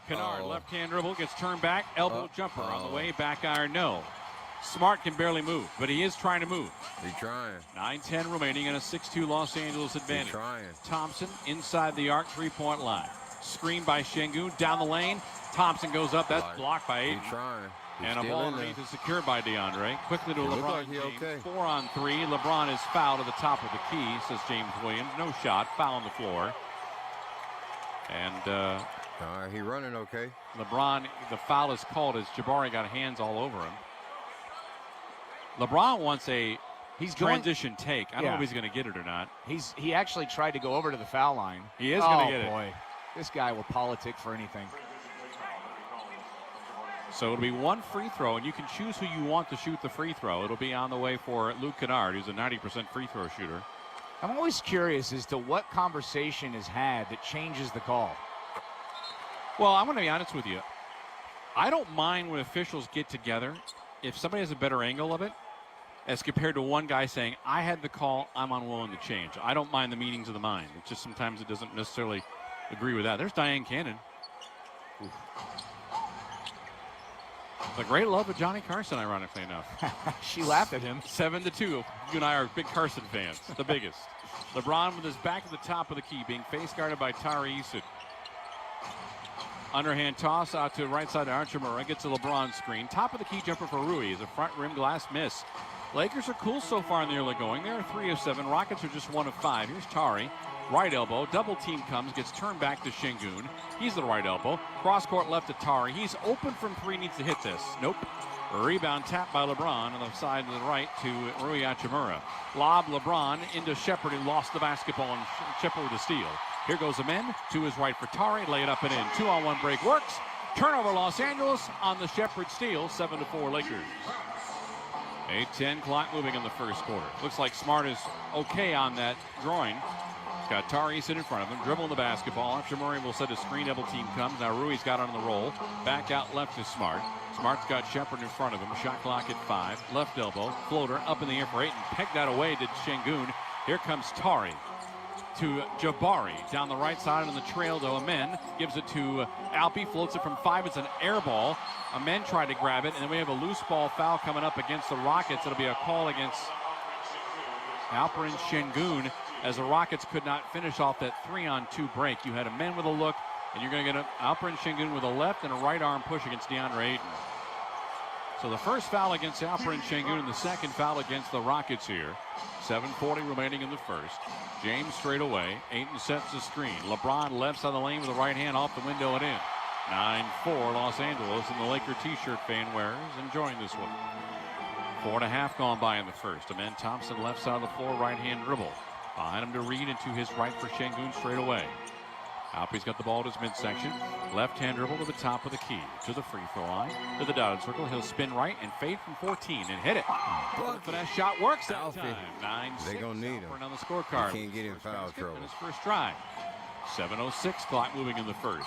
Kennard, left-hand dribble, gets turned back. Elbow jumper on the way. Back iron, no. Smart can barely move, but he is trying to move. He's trying. 9-10 remaining and a 6-2 Los Angeles advantage. He's trying. Thompson inside the arc, three-point line. Screen by Şengün down the lane. Thompson goes up. That's blocked by Ayton. He's trying. And a ball underneath is secured by DeAndre. Quickly to LeBron like James. okay. 4 on 3. LeBron is fouled at the top of the key, says James Williams. No shot. Foul on the floor. And all right, he running okay. LeBron, the foul is called as Jabari got hands all over him. LeBron wants a transition take. I don't know if he's going to get it or not. He actually tried to go over to the foul line. He is going to get it. Oh, boy. This guy will politic for anything. So it'll be 1 free throw, and you can choose who you want to shoot the free throw. It'll be on the way for Luke Kennard, who's a 90% free throw shooter. I'm always curious as to what conversation is had that changes the call. Well, I'm going to be honest with you. I don't mind when officials get together if somebody has a better angle of it, as compared to one guy saying, I had the call, I'm unwilling to change. I don't mind the meetings of the mind. It's just sometimes it doesn't necessarily agree with that. There's Diane Cannon. Oof. The great love of Johnny Carson, ironically enough. She laughed at him. 7-2. You and I are big Carson fans, the biggest. LeBron with his back at the top of the key, being face guarded by Tari Eason. Underhand toss out to right side to Hachimura. Gets a LeBron screen. Top of the key jumper for Rui is a front rim glass miss. Lakers are cool so far in the early going. They're 3 of 7. Rockets are just 1 of 5. Here's Tari. Right elbow. Double team comes. Gets turned back to Şengün. He's the right elbow. Cross court left to Tari. He's open from 3. Needs to hit this. Nope. Rebound tap by LeBron on the side to the right to Rui Hachimura. Lob LeBron into Shepard, who lost the basketball, and Shepard with a steal. Here goes Amen to his right for Tari. Lay it up and in. 2-on-1 break works. Turnover Los Angeles on the Shepard steal. 7-4 Lakers. 8-10 clock moving in the first quarter. Looks like Smart is okay on that groin. He's got Tari sitting in front of him, dribbling the basketball. Hachimura will set a screen, double team comes. Now Rui's got on the roll. Back out left to Smart. Smart's got Shepard in front of him. Shot clock at 5. Left elbow. Floater up in the air for 8 and pegged that away to Şengün. Here comes Tari to Jabari down the right side on the trail to Amen. Gives it to Alpi. Floats it from 5. It's an air ball. Amen tried to grab it, and then we have a loose ball foul coming up against the Rockets. It'll be a call against Alperen Şengün, as the Rockets could not finish off that 3-on-2 break. You had Amen with a look, and you're going to get Alperen Şengün with a left and a right arm push against DeAndre Ayton. So the first foul against Alperen Şengün and the second foul against the Rockets here. 7:40 remaining in the first. James straight away. Ayton sets the screen. LeBron left side of the lane with the right hand off the window and in. 9-4 Los Angeles, and the Laker t-shirt fan wearers enjoying this one. 4.5 gone by in the first. Amen Thompson left side of the floor, right hand dribble. Behind him to Reed and to his right for Şengün straight away. Alpe's got the ball at his midsection. Left-hand dribble to the top of the key. To the free throw line. To the dotted circle. He'll spin right and fade from 14 and hit it. But that shot works that time. 9-6. They're going to need him. On the scorecard. He can't get in foul trouble. His first try. 7:06 clock moving in the first.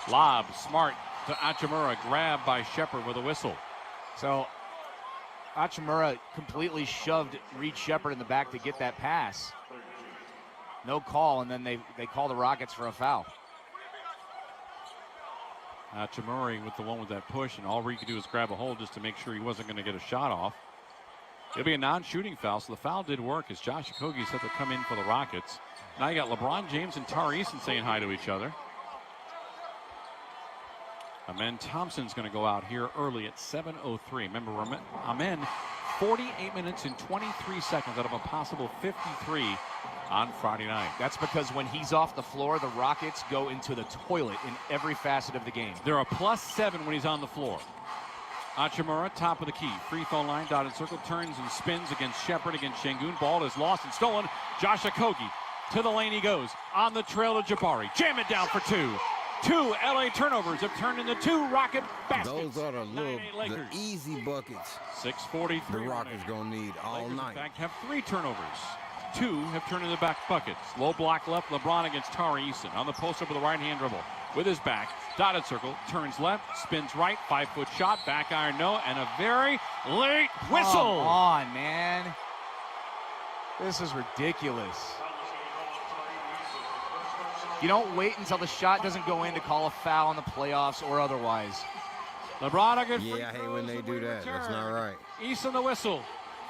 Lob, Smart to Hachimura. Grabbed by Shepard with a whistle. So Hachimura completely shoved Reed Shepard in the back to get that pass. No call, and then they call the Rockets for a foul. Hachimura with the one with that push, and all Reed could do is grab a hold just to make sure he wasn't going to get a shot off. It'll be a non-shooting foul, so the foul did work as Josh Okogie set to come in for the Rockets. Now you got LeBron James and Tari Eason saying hi to each other. Amen Thompson's going to go out here early at 7:03. Remember, Amen 48 minutes and 23 seconds out of a possible 53 on Friday night. That's because when he's off the floor, the Rockets go into the toilet in every facet of the game. They're a +7 when he's on the floor. Hachimura, top of the key. Free throw line, dotted circle, turns and spins against Shepard, against Şengün. Ball is lost and stolen. Josh Okogie to the lane he goes. On the trail to Jabari. Jam it down for two. 2 LA turnovers have turned into 2 Rocket baskets. Those are the easy buckets. 6:43. The Rockets gonna need all Lakers, night. In fact, have 3 turnovers. 2 have turned into back buckets. Low block left, LeBron against Tari Eason. On the post up with a right-hand dribble. With his back, dotted circle, turns left, spins right, 5-foot shot, back iron no, and a very late whistle. Come on, man. This is ridiculous. You don't wait until the shot doesn't go in to call a foul in the playoffs or otherwise. LeBron a good free Yeah, I hate when they do that. That's not right. Eason the whistle.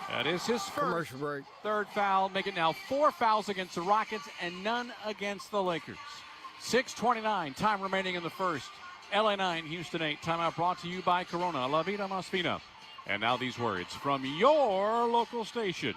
That is his first. Commercial break. 3rd foul. Make it now 4 fouls against the Rockets and none against the Lakers. 6:29 time remaining in the first. LA 9, Houston 8. Timeout brought to you by Corona. La Vida Más Fina. And now these words from your local station.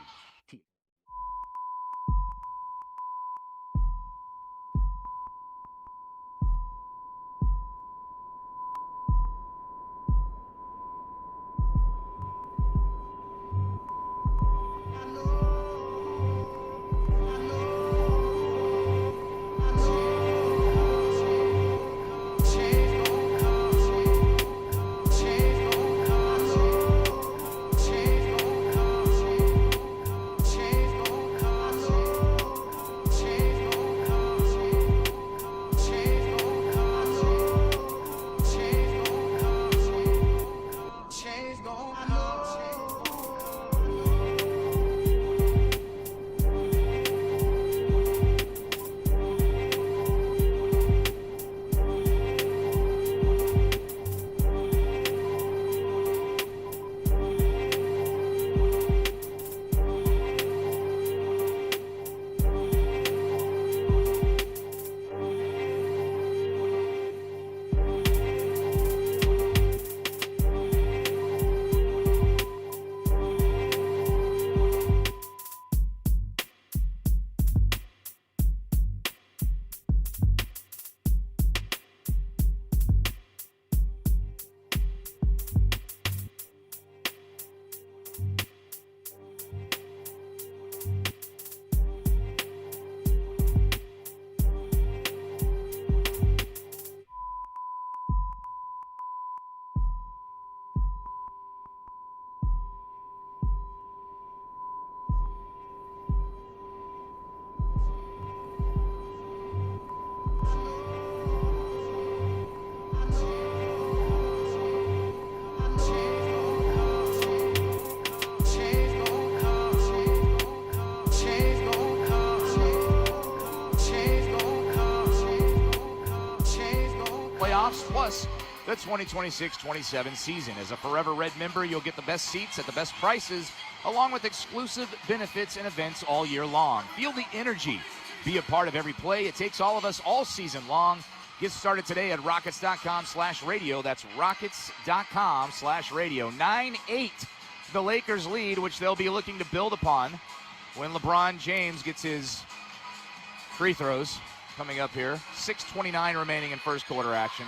Plus, the 2026-27 season. As a Forever Red member, you'll get the best seats at the best prices, along with exclusive benefits and events all year long. Feel the energy. Be a part of every play. It takes all of us all season long. Get started today at rockets.com/radio. That's rockets.com/radio. 9-8, the Lakers lead, which they'll be looking to build upon when LeBron James gets his free throws coming up here. 6:29 remaining in first quarter action.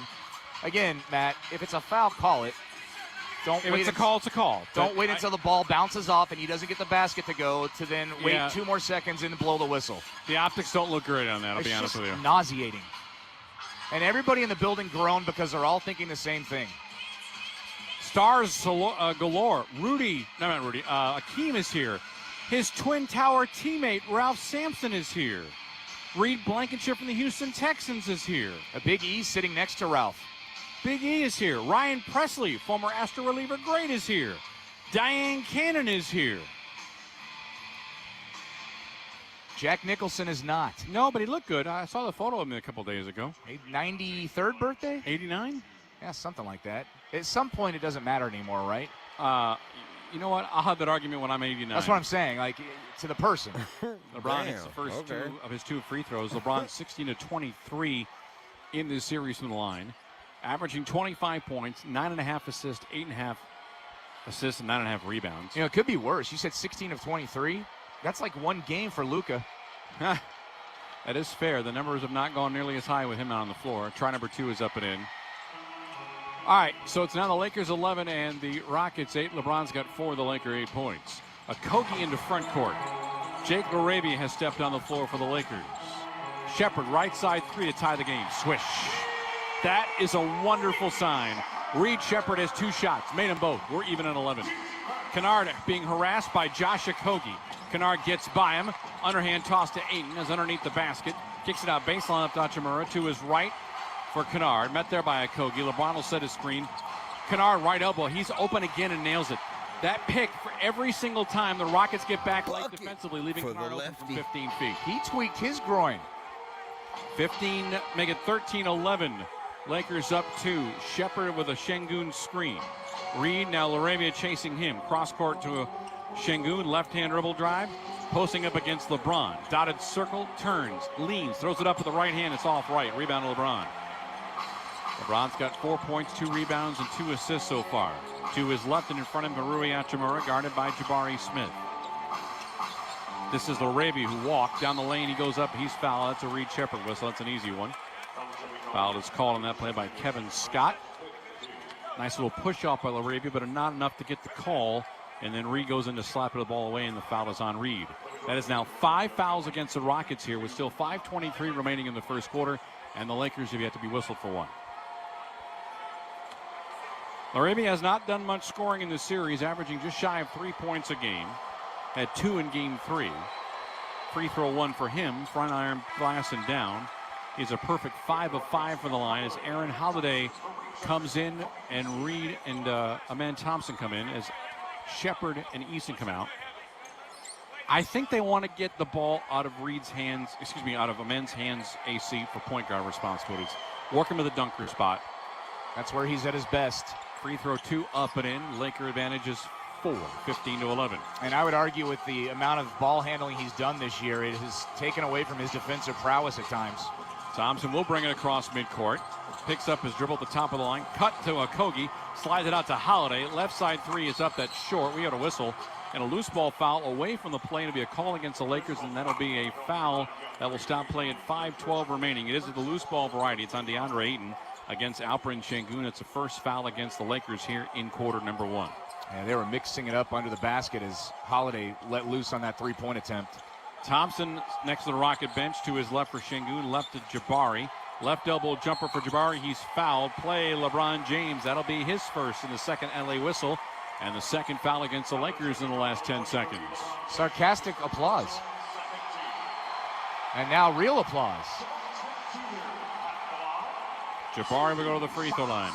Again, Matt, if it's a foul, call it. If it's a call, it's a call. Don't wait until the ball bounces off and he doesn't get the basket to go to then wait 2 more seconds and blow the whistle. The optics don't look great on that, I'll be honest with you. It's nauseating. And everybody in the building groaned because they're all thinking the same thing. Stars galore. Akeem is here. His Twin Tower teammate, Ralph Sampson, is here. Reed Blankenship from the Houston Texans is here. A Big E sitting next to Ralph. Big E is here. Ryan Presley, former Astro reliever great, is here. Diane Cannon is here. Jack Nicholson is not. No, but he looked good. I saw the photo of him a couple days ago. 93rd birthday? 89? Yeah, something like that. At some point, it doesn't matter anymore, right? You know what? I'll have that argument when I'm 89. That's what I'm saying, like, to the person. LeBron hits the first 2 of his 2 free throws. LeBron 16-23 in this series from the line. Averaging 25 points, 9.5 assists, 8.5 assists, and 9.5 rebounds. You know, it could be worse. You said 16 of 23. That's like 1 game for Luka. That is fair. The numbers have not gone nearly as high with him out on the floor. Try number 2 is up and in. All right, so it's now the Lakers 11 and the Rockets 8. LeBron's got 4, the Laker 8 points. Okogie into front court. Jake LaRavia has stepped on the floor for the Lakers. Shepard, right side 3 to tie the game. Swish. That is a wonderful sign. Reed Shepard has 2 shots, made them both. We're even at 11. Kennard being harassed by Josh Okogie. Kennard gets by him. Underhand toss to Ayton is underneath the basket. Kicks it out baseline up to Hachimura to his right for Kennard. Met there by Okogie. LeBron will set his screen. Kennard right elbow. He's open again and nails it. That pick for every single time the Rockets get back late defensively, leaving Kennard open from 15 feet. He tweaked his groin. 15, make it 13-11. Lakers up 2. Shepard with a Şengün screen. Reed, now LaRavia chasing him. Cross court to Şengün, left-hand dribble drive. Posting up against LeBron. Dotted circle, turns, leans, throws it up with the right hand. It's off right. Rebound to LeBron. LeBron's got 4 points, 2 rebounds, and 2 assists so far. To his left and in front of him, Rui Hachimura, guarded by Jabari Smith. This is LaRavia who walked down the lane. He goes up. He's fouled. That's a Reed Shepard whistle. That's an easy one. Foul is called on that play by Kevin Scott. Nice little push off by LaRavia, but not enough to get the call. And then Reed goes in to slap the ball away, and the foul is on Reed. That is now 5 fouls against the Rockets here with still 5:23 remaining in the first quarter, and the Lakers have yet to be whistled for 1. LaRavia has not done much scoring in this series, averaging just shy of 3 points a game. Had 2 in game 3. Free throw 1 for him, front iron glass and down. He's a perfect 5 of 5 for the line as Aaron Holiday comes in and Reed and Amen Thompson come in as Shepard and Eason come out. I think they want to get the ball out of Reed's hands, out of Amen's hands, AC, for point guard responsibilities. Work him to the dunker spot. That's where he's at his best. Free throw 2 up and in. Laker advantage is 4, 15-11. And I would argue with the amount of ball handling he's done this year, it has taken away from his defensive prowess at times. Thompson will bring it across midcourt. Picks up his dribble at the top of the line. Cut to Okogie. Slides it out to Holiday. Left side 3 is up. That's short. We had a whistle. And a loose ball foul away from the play. It'll be a call against the Lakers, and that'll be a foul that will stop play at 5:12 remaining. It is the loose ball variety. It's on DeAndre Ayton against Alperen Şengün. It's the first foul against the Lakers here in quarter number 1. And they were mixing it up under the basket as Holiday let loose on that 3-point attempt. Thompson next to the Rocket bench, to his left for Şengün, left to Jabari. Left elbow jumper for Jabari. He's fouled. Play LeBron James. That'll be his first in the second LA whistle. And the second foul against the Lakers in the last 10 seconds. Sarcastic applause. And now real applause. Jabari will go to the free throw line.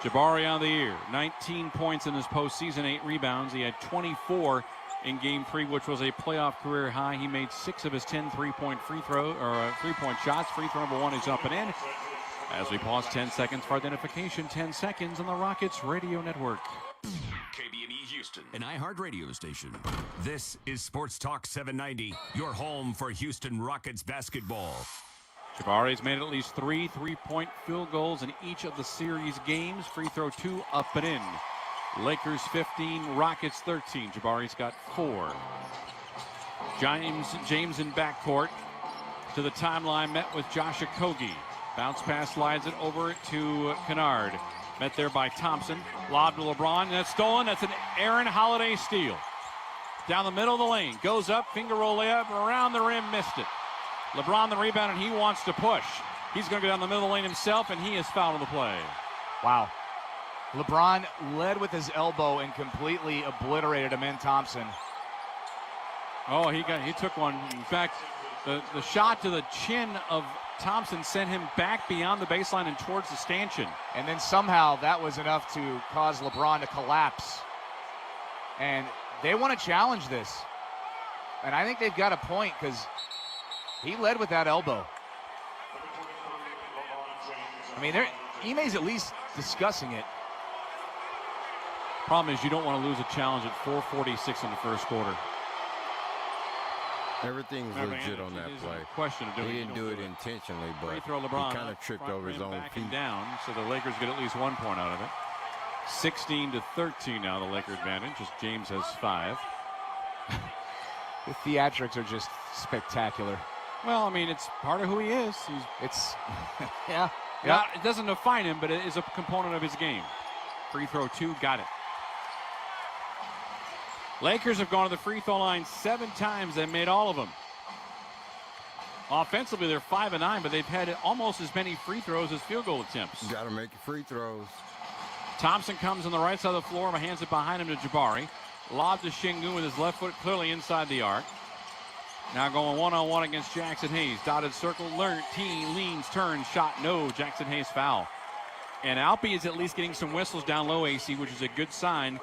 Jabari on the year. 19 points in his postseason, 8 rebounds. He had 24 in game 3, which was a playoff career high. He made 6 of his 10 three-point shots. Free throw number 1 is up and in. As we pause 10 seconds for identification, 10 seconds on the Rockets Radio Network. KBME Houston, an iHeart radio station. This is Sports Talk 790, your home for Houston Rockets basketball. Jabari's made at least 3 3-point field goals in each of the series games. Free throw 2 up and in. Lakers 15, Rockets 13. Jabari's got 4. James in backcourt to the timeline, met with Josh Okogie. Bounce pass slides it over to Kennard. Met there by Thompson. Lob to LeBron, and that's stolen. That's an Aaron Holiday steal. Down the middle of the lane, goes up, finger roll layup, around the rim, missed it. LeBron the rebound, and he wants to push. He's going to go down the middle of the lane himself, and he is fouled on the play. Wow. LeBron led with his elbow and completely obliterated Amen Thompson. Oh, he took one. In fact, the shot to the chin of Thompson sent him back beyond the baseline and towards the stanchion. And then somehow that was enough to cause LeBron to collapse. And they want to challenge this. And I think they've got a point because he led with that elbow. I mean, Ime's at least discussing it. Problem is you don't want to lose a challenge at 4:46 in the first quarter. Everything's legit on that play. Question of doing he didn't do it intentionally, but free throw LeBron he kind of tripped over his own feet. Down, so the Lakers get at least 1 point out of it. 16-13 now, the Laker advantage, as James has 5. The theatrics are just spectacular. Well, I mean, it's part of who he is. Yeah. It doesn't define him, but it is a component of his game. Free throw 2, got it. Lakers have gone to the free throw line 7 times. They've made all of them. Offensively, they're 5-9, but they've had almost as many free throws as field goal attempts. Got to make your free throws. Thompson comes on the right side of the floor, but hands it behind him to Jabari. Lob to Şengün with his left foot clearly inside the arc. Now going one-on-one against Jackson Hayes. Dotted circle, leans, turns, shot, no. Jackson Hayes foul. And Alpi is at least getting some whistles down low, AC, which is a good sign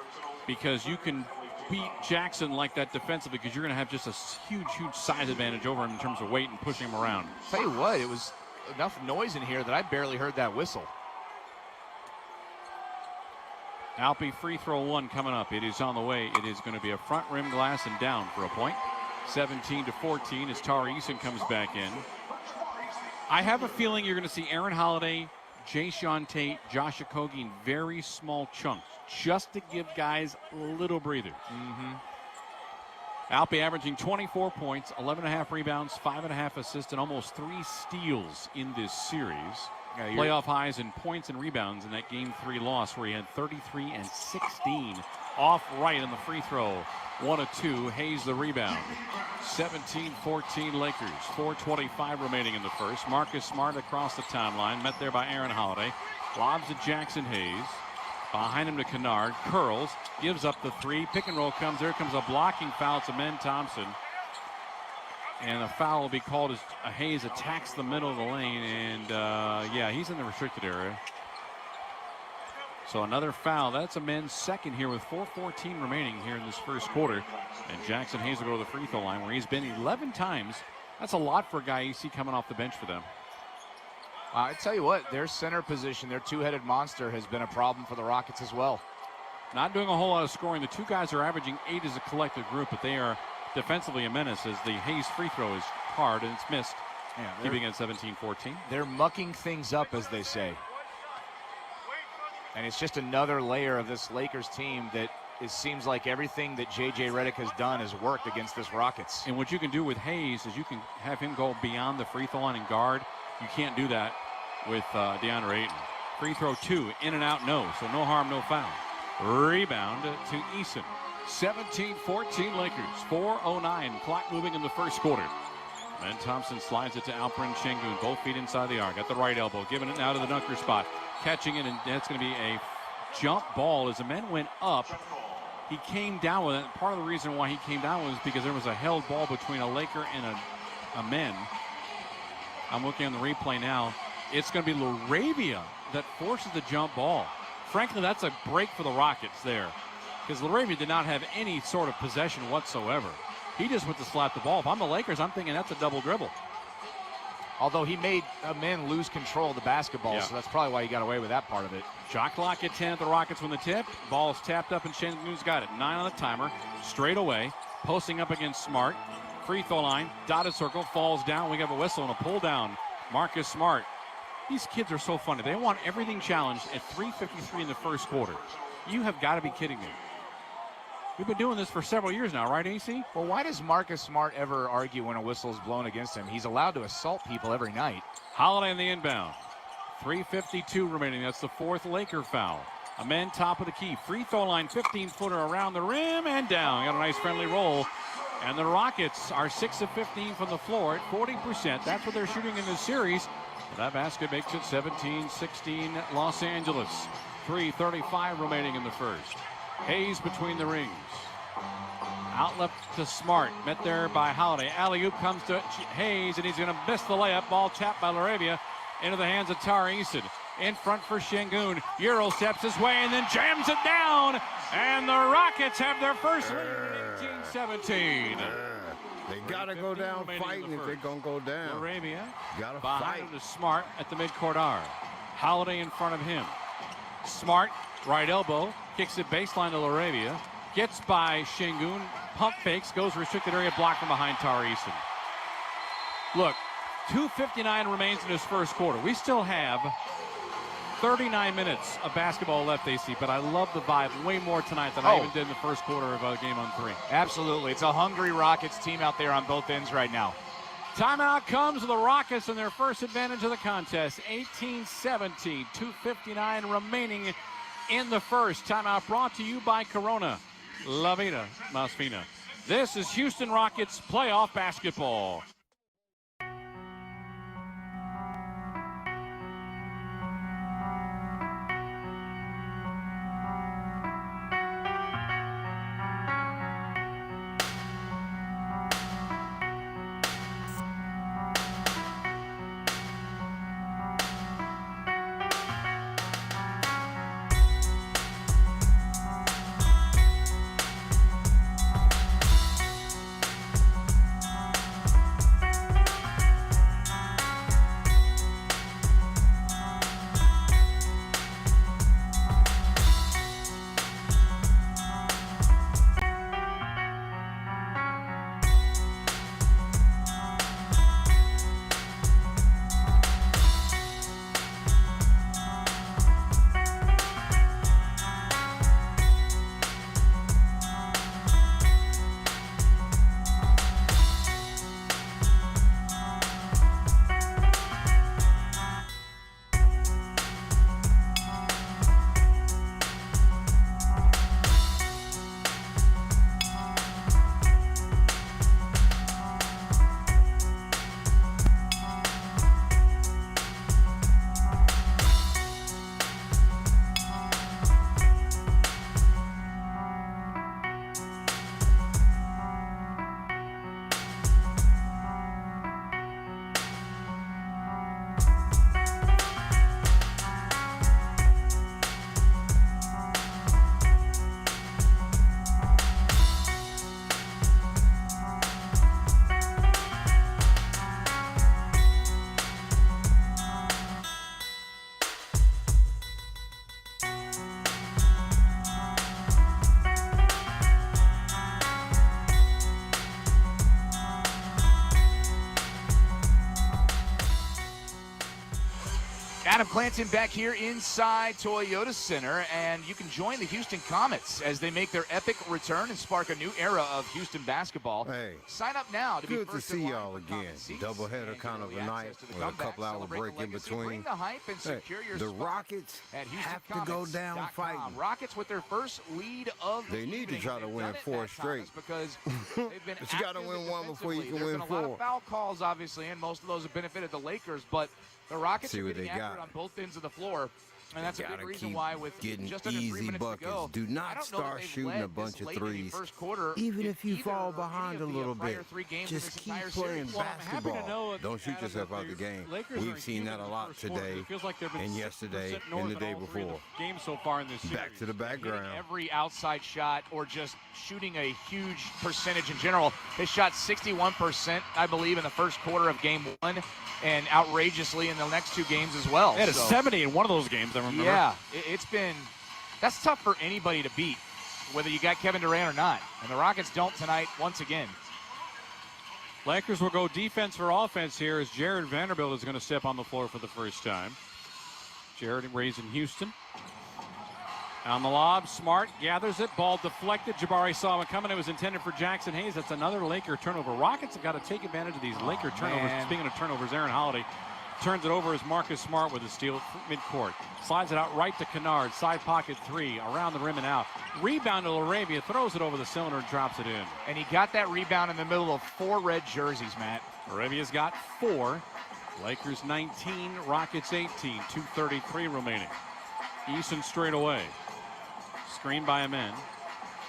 because you can beat Jackson like that defensively because you're going to have just a huge size advantage over him in terms of weight and pushing him around. Tell you what, it was enough noise in here that I barely heard that whistle. Alpi free throw 1 coming up. It is on the way. It is going to be a front rim glass and down for a point. 17-14 as Tari Eason comes back in. I have a feeling you're going to see Aaron Holiday, Jae'Sean Tate, Josh Okogie in very small chunks, just to give guys a little breather. Alpi averaging 24 points, 11.5 rebounds, 5.5 assists, and almost 3 steals in this series. Playoff highs in points and rebounds in that Game 3 loss where he had 33 and 16 off right on the free throw. 1 of 2, Hayes the rebound. 17-14 Lakers, 4:25 remaining in the first. Marcus Smart across the timeline, met there by Aaron Holiday. Lobs to Jackson Hayes. Behind him to Kennard, curls, gives up the 3. Pick and roll comes, there comes a blocking foul to Amen Thompson. And a foul will be called as Hayes attacks the middle of the lane, and he's in the restricted area. So another foul. That's Amen's second here with 4:14 remaining here in this first quarter. And Jackson Hayes will go to the free throw line where he's been 11 times. That's a lot for a guy you see coming off the bench for them. I tell you what, their center position, their two-headed monster, has been a problem for the Rockets as well. Not doing a whole lot of scoring. The two guys are averaging 8 as a collective group, but they are defensively a menace as the Hayes free throw is hard and it's missed, keeping it 17-14. They're mucking things up, as they say. And it's just another layer of this Lakers team that it seems like everything that J.J. Redick has done has worked against this Rockets. And what you can do with Hayes is you can have him go beyond the free throw line and guard. You can't do that with DeAndre Ayton. Free throw 2, in and out, no. So no harm, no foul. Rebound to Eason. 17-14 Lakers. 4:09, clock moving in the first quarter. Amen Thompson slides it to Alperen Şengün. Both feet inside the arc at the right elbow. Giving it now to the dunker spot. Catching it, and that's going to be a jump ball. As Amen went up, he came down with it. Part of the reason why he came down was because there was a held ball between a Laker and a Amen. I'm looking on the replay now. It's going to be LaRavia that forces the jump ball. Frankly, that's a break for the Rockets there, because LaRavia did not have any sort of possession whatsoever. He just went to slap the ball. If I'm the Lakers, I'm thinking that's a double dribble. Although he made Amen lose control of the basketball, so that's probably why he got away with that part of it. Shot clock at 10 at the Rockets when the tip. Ball is tapped up and Şengün's got it. 9 on the timer. Straight away. Posting up against Smart. Free throw line. Dotted circle. Falls down. We have a whistle and a pull down Marcus Smart. These kids are so funny. They want everything challenged at 3:53 in the first quarter. You have got to be kidding me. We've been doing this for several years now, right, AC? Well, why does Marcus Smart ever argue when a whistle is blown against him? He's allowed to assault people every night. Holiday in the inbound. 3:52 remaining. That's the fourth Laker foul. Amen, top of the key. Free throw line, 15-footer around the rim and down. Got a nice friendly roll. And the Rockets are 6 of 15 from the floor at 40%. That's what they're shooting in this series. That basket makes it 17-16 Los Angeles. 3:35 remaining in the first. Hayes between the rings. Outlet to Smart. Met there by Holiday. Alley-oop comes to Hayes, and he's going to miss the layup. Ball tapped by LaRavia into the hands of Tari Eason. In front for Şengün. Euro steps his way and then jams it down. And the Rockets have their first lead in 18-17. They got to go down fighting if they're going to go down. LaRavia got to behind fight. him to Smart at the midcourt arc. Holiday in front of him. Smart, right elbow, kicks it baseline to LaRavia. Gets by Şengün, pump fakes, goes restricted area, blocked from behind Tari Eason. Look, 2:59 remains in this first quarter. We still have 39 minutes of basketball left, AC, but I love the vibe way more tonight than I even did in the first quarter of game on 3. Absolutely. It's a hungry Rockets team out there on both ends right now. Timeout comes to the Rockets and their first advantage of the contest. 18-17, 2:59 remaining in the first. Timeout brought to you by Corona. La Vida Más Fina. This is Houston Rockets playoff basketball. Adam Clanton back here inside Toyota Center, and you can join the Houston Comets as they make their epic return and spark a new era of Houston basketball. Hey, sign up now to be good to first see in y'all line for again. Doubleheader kind of a night with a couple-hour break in between. Bring the hype and secure your The spot Rockets at have to go down fighting. Rockets with their first lead of the They need to evening. try to They've win done it 4 at straight. times because they've been But you got to active win one before you can defensively. win There's been a lot 4. of foul calls, obviously, and most of those have benefited the Lakers, but the Rockets See are what getting they accurate got. on both ends of the floor. And that's a Gotta big reason keep why with getting just under 3 easy minutes buckets. to go, Do I not don't know start that they've shooting led a bunch this of late in the threes. first quarter, Even if you either fall or behind any a of the little prior bit, 3 games in just this keep entire playing series. Well, I'm happy to basketball. know that Don't shoot Adam, yourself out the the game. Lakers are We've seen that a in the lot first quarter. today It feels like they've been and 6% yesterday north and the in day all 3 of before. the games so far in this series. Back to the background. Every outside shot or just shooting a huge percentage in general. They shot 61%, I believe, in the first quarter of game 1 and outrageously in the next 2 games as well. They had a 70 in one of those games, I remember. Yeah, it's been – that's tough for anybody to beat, whether you got Kevin Durant or not. And the Rockets don't tonight once again. Lakers will go defense for offense here as Jared Vanderbilt is going to step on the floor for the first time. Jared raised in Houston. On the lob, Smart gathers it. Ball deflected. Jabari saw it coming. It was intended for Jackson Hayes. That's another Laker turnover. Rockets have got to take advantage of these Laker turnovers. Man. Speaking of turnovers, Aaron Holiday turns it over as Marcus Smart with a steal midcourt. Slides it out right to Kennard. Side pocket three. Around the rim and out. Rebound to LaRavia. Throws it over the cylinder and drops it in. And he got that rebound in the middle of 4 red jerseys, Matt. LaRavia's got 4. Lakers 19, Rockets 18. 2:33 remaining. Eason straight away. Screen by Amen.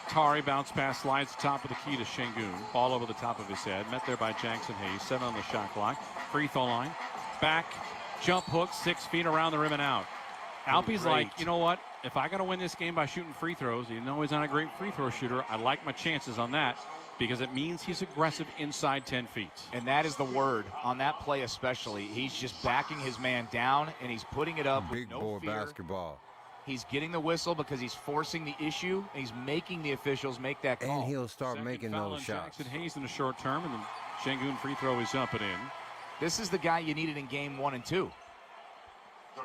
Tari bounce pass, slides top of the key to Şengün. Ball over the top of his head. Met there by Jackson Hayes. 7 on the shot clock. Free throw line. Back. Jump hook. 6 feet around the rim and out. Alpe's like, you know what? If I got to win this game by shooting free throws, even though he's not a great free throw shooter, I like my chances on that because it means he's aggressive inside 10 feet. And that is the word on that play especially. He's just backing his man down, and he's putting it up with no fear. Basketball. He's getting the whistle because he's forcing the issue, and he's making the officials make that call. And he'll start making those shots. Jackson Hayes in the short term, and then Şengün free throw is up and in. This is the guy you needed in game 1 and 2.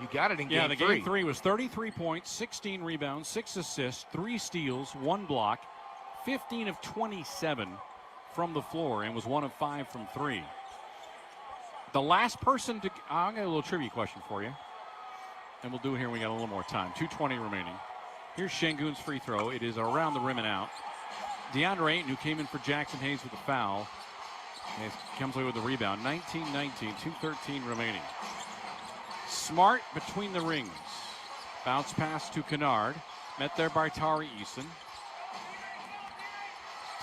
You got it in game 3. Yeah, the game 3 was 33 points, 16 rebounds, 6 assists, 3 steals, 1 block, 15 of 27 from the floor, and was 1 of 5 from 3. The last person to... I'll get a little trivia question for you. And we'll do it here when we got a little more time. 2:20 remaining. Here's Şengün's free throw. It is around the rim and out. DeAndre Ayton, who came in for Jackson Hayes with a foul, comes away with the rebound. 19-19, 2:13 remaining. Smart between the rings. Bounce pass to Kennard. Met there by Tari Eason.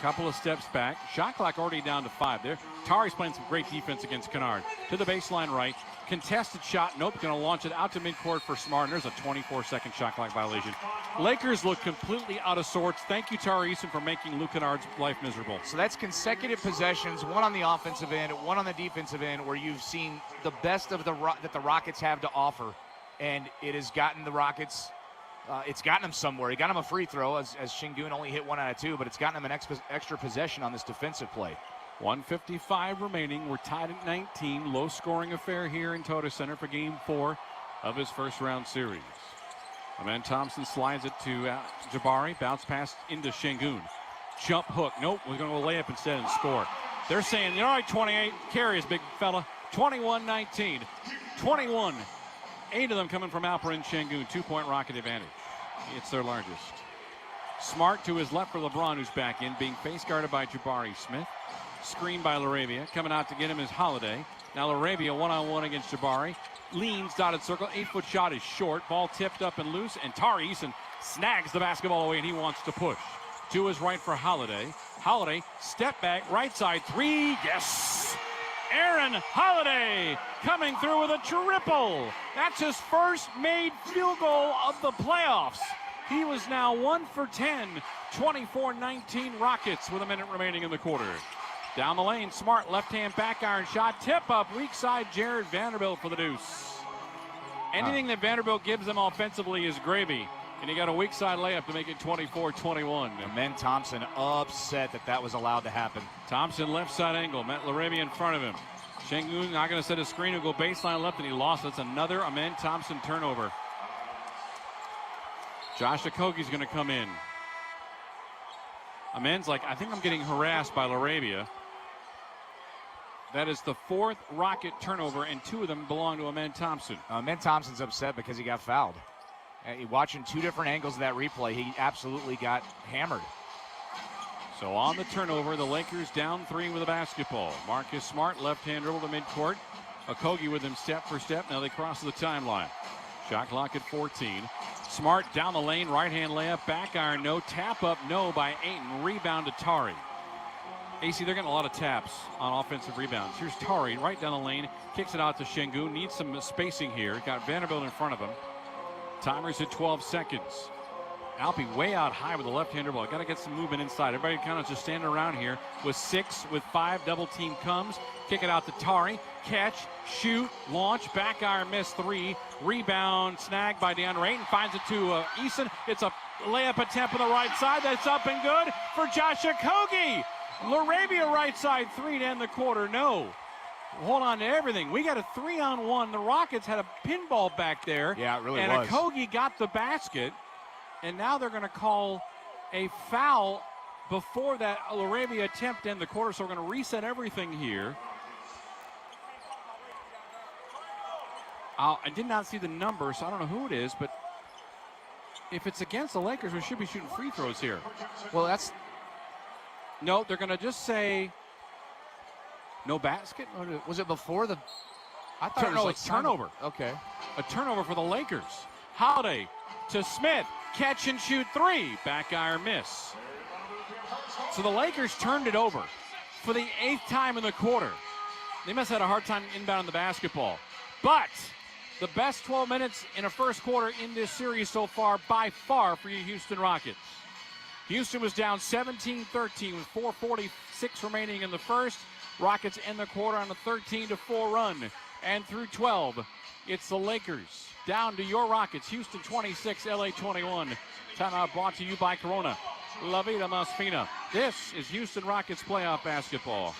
Couple of steps back. Shot clock already down to 5 there. Tari's playing some great defense against Kennard. To the baseline right. Contested shot. Nope. Going to launch it out to midcourt for Smart. And there's a 24-second shot clock violation. Lakers look completely out of sorts. Thank you, Tari Eason, for making Luke Kennard's life miserable. So that's consecutive possessions, one on the offensive end, one on the defensive end, where you've seen the best of that the Rockets have to offer. And it has gotten the Rockets... it's gotten him somewhere. He got him a free throw as Şengün only hit 1 out of 2, but it's gotten him an extra possession on this defensive play. 1:55 remaining. We're tied at 19. Low-scoring affair here in Toyota Center for Game 4 of his first-round series. Amen Thompson slides it to Jabari. Bounce pass into Şengün. Jump hook. Nope. We're going to go layup instead and score. They're saying, all right, 28. Carries, big fella. 21-19. 21. 8 of them coming from Alperen Şengün. 2-point Rocket advantage. It's their largest. Smart to his left for LeBron, who's back in, being face guarded by Jabari Smith. Screen by LaRavia. Coming out to get him is Holiday. Now LaRavia one-on-one against Jabari. Leans, dotted circle. 8-foot shot is short. Ball tipped up and loose. And Tari Eason snags the basketball away, and he wants to push. To his right for Holiday. Holiday, step back, right side, 3. Yes! Aaron Holiday coming through with a triple. That's his first made field goal of the playoffs. He was now 1 for 10. 24-19 Rockets with a minute remaining in the quarter. Down the lane, Smart left-hand back iron shot. Tip up, weak side, Jared Vanderbilt for the deuce. Anything that Vanderbilt gives them offensively is gravy. And he got a weak side layup to make it 24-21. Amen Thompson upset that was allowed to happen. Thompson left side angle, met LaRavia in front of him. Şengün not going to set a screen, he'll go baseline left, and he lost. That's another Amen Thompson turnover. Josh Okogie's going to come in. Amen's like, I think I'm getting harassed by LaRavia. That is the 4th Rocket turnover, and 2 of them belong to Amen Thompson. Amen Thompson's upset because he got fouled. Watching 2 different angles of that replay, he absolutely got hammered. So on the turnover, the Lakers down 3 with a basketball. Marcus Smart, left-hand dribble to midcourt. Okogie with him step for step. Now they cross the timeline. Shot clock at 14. Smart down the lane, right-hand layup, back iron, no. Tap up, no by Ayton. Rebound to Tari. AC, they're getting a lot of taps on offensive rebounds. Here's Tari right down the lane, kicks it out to Şengün. Needs some spacing here. Got Vanderbilt in front of him. Timer's at 12 seconds. Alpe way out high with the left-hander ball. Got to get some movement inside. Everybody kind of just standing around here with 6, with 5. Double team comes. Kick it out to Tari. Catch, shoot, launch, back iron, miss 3. Rebound, snag by DeAndre Ayton. Finds it to Eason. It's a layup attempt on the right side. That's up and good for Josh Okogie. LaRavia right side three to end the quarter. No. Hold on to everything. We got a 3-on-1. The Rockets had a pinball back there. Yeah, it really and was. And Okogie got the basket. And now they're going to call a foul before that LaRavia attempt to end the quarter. So we're going to reset everything here. I did not see the number, so I don't know who it is, but if it's against the Lakers, we should be shooting free throws here. Well, that's... No, they're going to just say no basket. Was it before the... I thought it was it's turnover. Okay. A turnover for the Lakers. Holiday to Smith. Catch and shoot three. Back iron miss. So the Lakers turned it over for the 8th time in the quarter. They must have had a hard time inbounding the basketball. But the best 12 minutes in a first quarter in this series so far, by far, for you Houston Rockets. Houston was down 17-13 with 4:46 remaining in the first. Rockets end the quarter on a 13-4 run. And through 12, it's the Lakers down to your Rockets. Houston 26, LA 21. Timeout brought to you by Corona. La Vida Más Fina. This is Houston Rockets playoff basketball.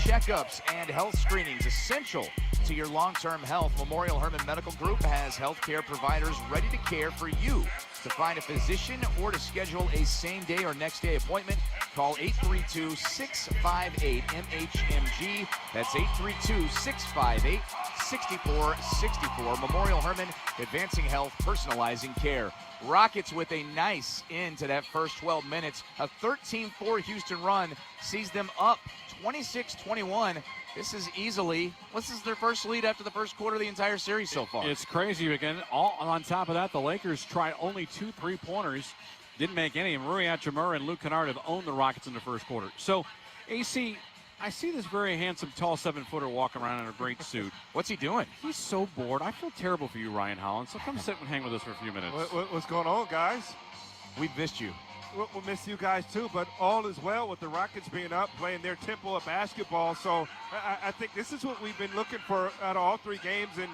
Checkups and health screenings essential to your long-term health. Memorial Hermann Medical Group has healthcare providers ready to care for you. To find a physician or to schedule a same-day or next-day appointment, call 832-658-MHMG. That's 832-658-6464. Memorial Hermann, advancing health, personalizing care. Rockets with a nice end to that first 12 minutes. A 13-4 Houston run sees them up 26-21. This is their first lead after the first quarter of the entire series so far. It's crazy again. All on top of that, the Lakers tried only 2 3-pointers, didn't make any. Rui Hachimura and Luke Kennard have owned the Rockets in the first quarter. So, AC, I see this very handsome, tall 7-footer walking around in a great suit. What's he doing? He's so bored. I feel terrible for you, Ryan Holland. So come sit and hang with us for a few minutes. What's going on, guys? We've missed you. We'll miss you guys too, but all is well with the Rockets being up, playing their tempo of basketball. So I think this is what we've been looking for out of all 3 games. And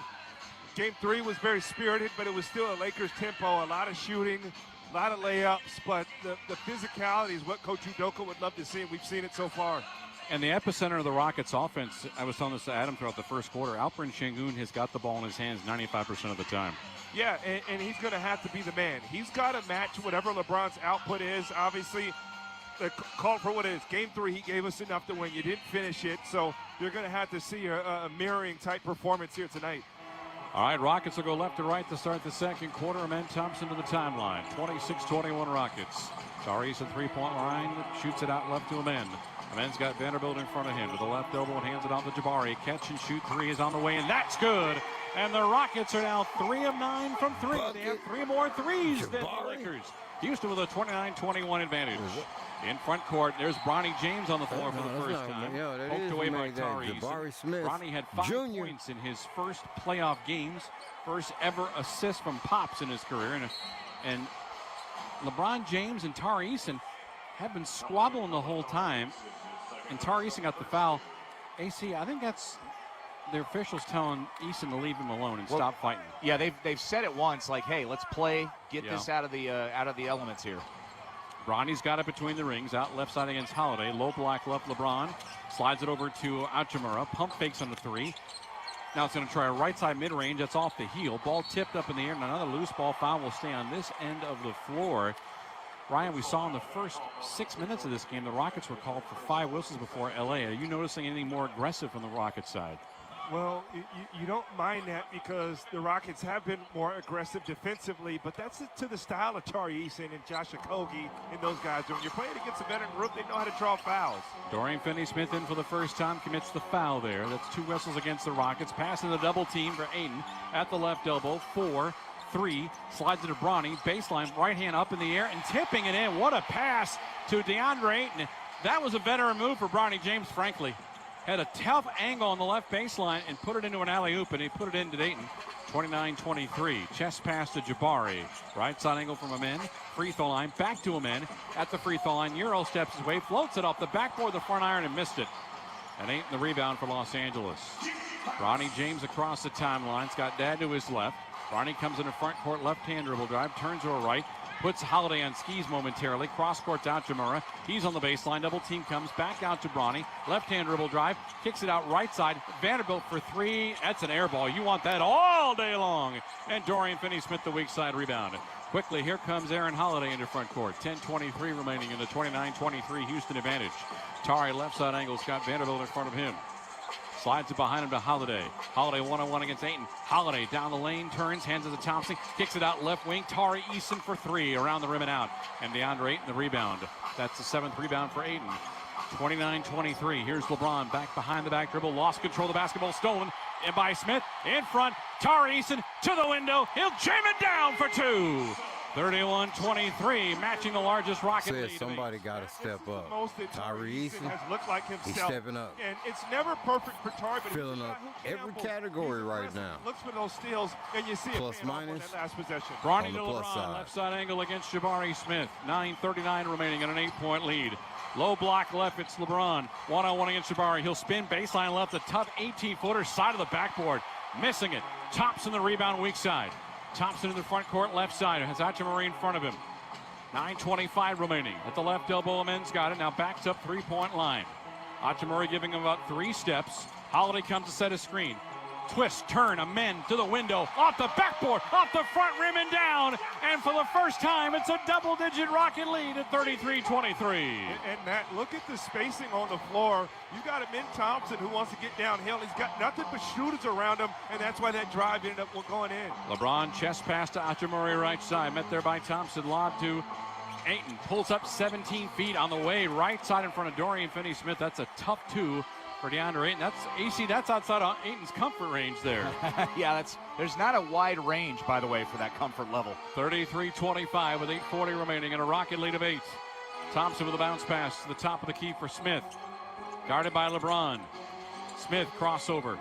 Game 3 was very spirited, but it was still a Lakers tempo, a lot of shooting, a lot of layups. But the physicality is what Coach Udoka would love to see, and we've seen it so far. And the epicenter of the Rockets offense, I was telling this to Adam throughout the first quarter, Alperen Sengun has got the ball in his hands 95% of the time. Yeah, and he's going to have to be the man. He's got to match whatever LeBron's output is. Obviously, call for what it is. Game 3, he gave us enough to win. You didn't finish it, so you're going to have to see a mirroring type performance here tonight. All right, Rockets will go left to right to start the second quarter. Amen Thompson to the timeline. 26-21 Rockets. Tari's a 3-point line, shoots it out left to Amen. Amen's got Vanderbilt in front of him with the left elbow and hands it off to Jabari. Catch and shoot 3 is on the way, and that's good. And the Rockets are now 3 of 9 from 3. They have 3 more threes than the Lakers. Houston with a 29-21 advantage. In front court, there's Bronny James on the floor for the first time. Poked away by Tari Eason. Bronny had 5 points in his first playoff games. First ever assist from Pops in his career. And LeBron James and Tari Eason have been squabbling the whole time. And Tari Eason got the foul. AC, I think that's the officials telling Eason to leave him alone and stop fighting. Yeah, they've said it once, like, hey, let's play, get this out of the elements here. Bronny's got it between the rings, out left side against Holiday. Low block left LeBron. Slides it over to Hachimura. Pump fakes on the 3. Now it's going to try a right side mid-range. That's off the heel. Ball tipped up in the air, and another loose ball foul will stay on this end of the floor. Ryan, we saw in the first 6 minutes of this game, the Rockets were called for 5 whistles before LA. Are you noticing anything more aggressive from the Rockets side? Well, you don't mind that because the Rockets have been more aggressive defensively, but that's to the style of Tari Eason and Josh Okogie and those guys. When you're playing against a veteran group, they know how to draw fouls. Dorian Finney-Smith in for the first time, commits the foul there. That's 2 whistles against the Rockets. Passing the double team for Ayton at the left elbow. 4-3, slides it to Bronny. Baseline, right hand up in the air and tipping it in. What a pass to DeAndre Ayton. That was a veteran move for Bronny James, frankly. Had a tough angle on the left baseline and put it into an alley-oop, and he put it into Dayton. 29-23. Chest pass to Jabari. Right side angle from Amen. Free throw line. Back to Amen. At the free throw line. Euro steps his way. Floats it off the backboard, the front iron, and missed it. And Ayton the rebound for Los Angeles. Bronny James across the timeline. Scott Dad to his left. Bronny comes in the front court. Left-hand dribble drive. Turns to her right. Puts Holiday on skis momentarily. Cross court out to Murrah. He's on the baseline. Double team comes back out to Bronny. Left-hand dribble drive. Kicks it out right side. Vanderbilt for 3. That's an air ball. You want that all day long. And Dorian Finney-Smith the weak side rebound. Quickly, here comes Aaron Holiday into front court. 10:23 remaining in the 29-23 Houston advantage. Tari left side angle. Scott Vanderbilt in front of him. Slides it behind him to Holiday. Holiday one-on-one against Ayton. Holiday down the lane, turns, hands it to Thompson. Kicks it out left wing. Tari Eason for 3 around the rim and out. And DeAndre Ayton the rebound. That's the 7th rebound for Ayton. 29-23. Here's LeBron back behind the back dribble. Lost control of the basketball. Stolen and by Smith. In front. Tari Eason to the window. He'll jam it down for 2. 31-23, matching the largest Rocket lead. Somebody got to step up. Tari Eason has looked like himself. He's stepping up. And it's never perfect for Tari, but filling up every category right now. Looks for those steals, and you see plus it minus on that last possession. Bronny to LeBron, left side angle against Jabari Smith. 9:39 remaining and an 8-point lead. Low block left, it's LeBron. One-on-one against Jabari. He'll spin baseline left, a tough 18-footer, side of the backboard. Missing it. Thompson the rebound, weak side. Thompson in the front court, left side. Has Hachimura in front of him. 9:25 remaining. At the left elbow, Amen's got it. Now backs up 3-point line. Hachimura giving him about 3 steps. Holiday comes to set a screen. Twist, turn, Amen to the window. Off the backboard, off the front rim and down. And for the first time, it's a double-digit Rocket lead at 33-23. And Matt, look at the spacing on the floor. You got Amen Thompson who wants to get downhill. He's got nothing but shooters around him, and that's why that drive ended up going in. LeBron chest pass to Hachimura right side. Met there by Thompson. Lob to Ayton. Pulls up 17 feet on the way. Right side in front of Dorian Finney-Smith. That's a tough 2 for DeAndre Ayton. That's AC. That's outside of Ayton's comfort range there. Yeah, there's not a wide range, by the way, for that comfort level. 33-25 with 8:40 remaining and a Rocket lead of 8. Thompson with a bounce pass to the top of the key for Smith. Guarded by LeBron. Smith crossover.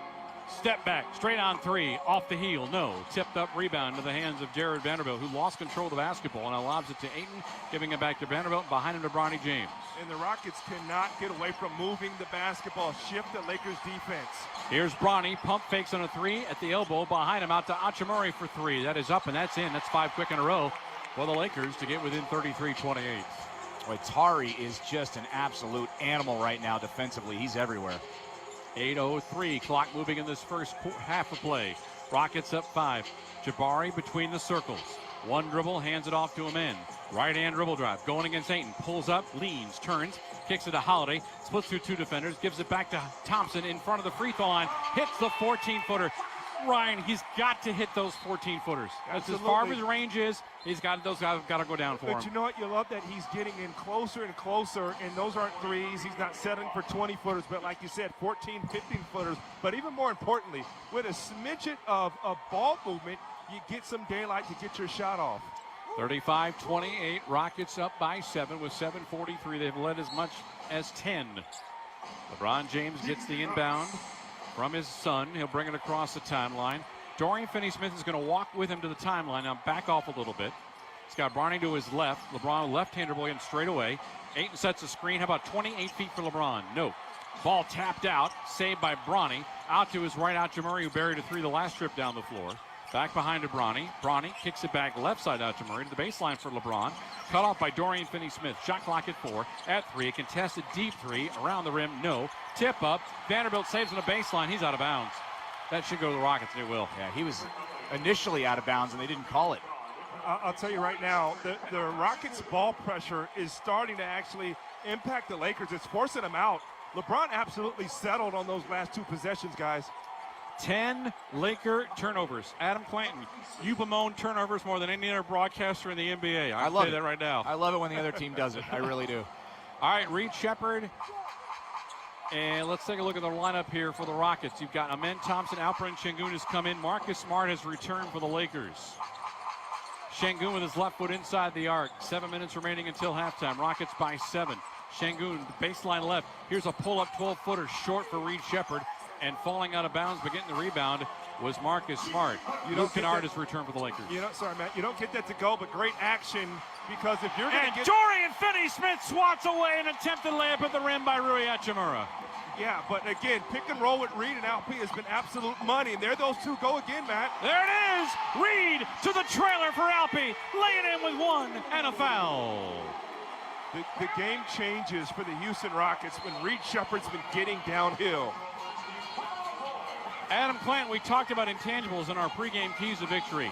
Step back, straight on 3, off the heel, no. Tipped up rebound to the hands of Jared Vanderbilt, who lost control of the basketball and allows it to Ayton, giving it back to Vanderbilt, behind him to Bronny James. And the Rockets cannot get away from moving the basketball, shift the Lakers defense. Here's Bronny, pump fakes on a 3 at the elbow, behind him out to Hachimura for 3. That is up and that's in. That's 5 quick in a row for the Lakers to get within 33-28. Boy, Tari is just an absolute animal right now defensively. He's everywhere. 8:03, clock moving in this first half of play. Rockets up 5. Jabari between the circles. One dribble, hands it off to Amen. Right hand dribble drive, going against Ayton. Pulls up, leans, turns, kicks it to Holiday. Splits through 2 defenders, gives it back to Thompson in front of the free throw line. Hits the 14-footer. Ryan, he's got to hit those 14-footers. That's as far as his range is. He's got those guys got to go down for him. But you know what? You love that he's getting in closer and closer, and those aren't threes. He's not settling for 20-footers, but like you said, 14, 15-footers. But even more importantly, with a smidget of ball movement, you get some daylight to get your shot off. 35-28, Rockets up by 7 with 7:43. They've led as much as 10. LeBron James gets the inbound from his son. He'll bring it across the timeline. Dorian Finney-Smith is going to walk with him to the timeline. Now back off a little bit. He's got Bronny to his left. LeBron left-hander boy and straight away. Ayton sets a screen. How about 28 feet for LeBron? No. Ball tapped out. Saved by Bronny. Out to his right, out to Murray, who buried a 3 the last trip down the floor. Back behind to Bronny. Bronny kicks it back left side out to Murray to the baseline for LeBron. Cut off by Dorian Finney-Smith. Shot clock at 4. At 3, a contested deep 3. Around the rim, no. Tip up. Vanderbilt saves on the baseline. He's out of bounds. That should go to the Rockets, and it will. Yeah, he was initially out of bounds, and they didn't call it. I'll tell you right now, the Rockets' ball pressure is starting to actually impact the Lakers. It's forcing them out. LeBron absolutely settled on those last 2 possessions, guys. 10 Laker turnovers. Adam Clanton, you bemoan turnovers more than any other broadcaster in the NBA. I love that right now. I love it when the other team does it. I really do. All right, Reed Shepherd. And let's take a look at the lineup here for the Rockets. You've got Amen Thompson, Alperen Sengun has come in. Marcus Smart has returned for the Lakers. Sengun with his left foot inside the arc. 7 minutes remaining until halftime. Rockets by 7. Sengun, baseline left. Here's a pull-up 12-footer short for Reed Shepherd. And falling out of bounds, but getting the rebound was Marcus Smart. Luke Kennard has returned for the Lakers. Sorry, Matt. You don't get that to go, but great action, because if you're going to get... Dorian Finney-Smith swats away an attempted layup at the rim by Rui Hachimura. Yeah, but again, pick and roll with Reed and Alp has been absolute money, and there those two go again, Matt. There it is! Reed to the trailer for Alpi, laying in with 1 and a foul. The game changes for the Houston Rockets when Reed Shepherd's been getting downhill. Adam Clanton, we talked about intangibles in our pregame keys of victory.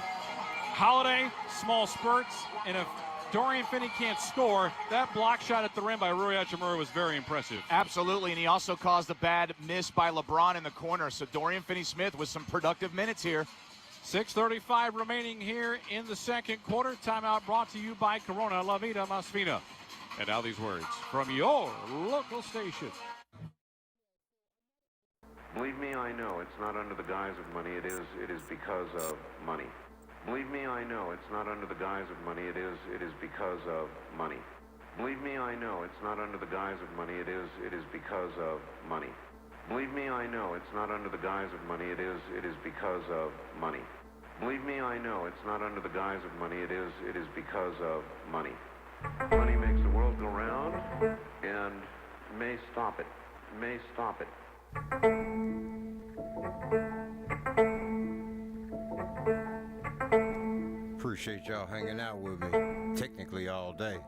Holiday, small spurts, and if Dorian Finney can't score, that block shot at the rim by Rui Hachimura was very impressive. Absolutely, and he also caused a bad miss by LeBron in the corner, so Dorian Finney-Smith with some productive minutes here. 6:35 remaining here in the second quarter. Timeout brought to you by Corona La Vida Más Fina. And now these words from your local station. Believe me, I know it's not under the guise of money. It is because of money. Believe me, I know it's not under the guise of money. It is because of money. Believe me, I know it's not under the guise of money. It is because of money. Believe me, I know it's not under the guise of money. It is because of money. Believe me, I know it's not under the guise of money. It is because of money. Money makes the world go round and may stop it. May stop it. Appreciate y'all hanging out with me, technically all day.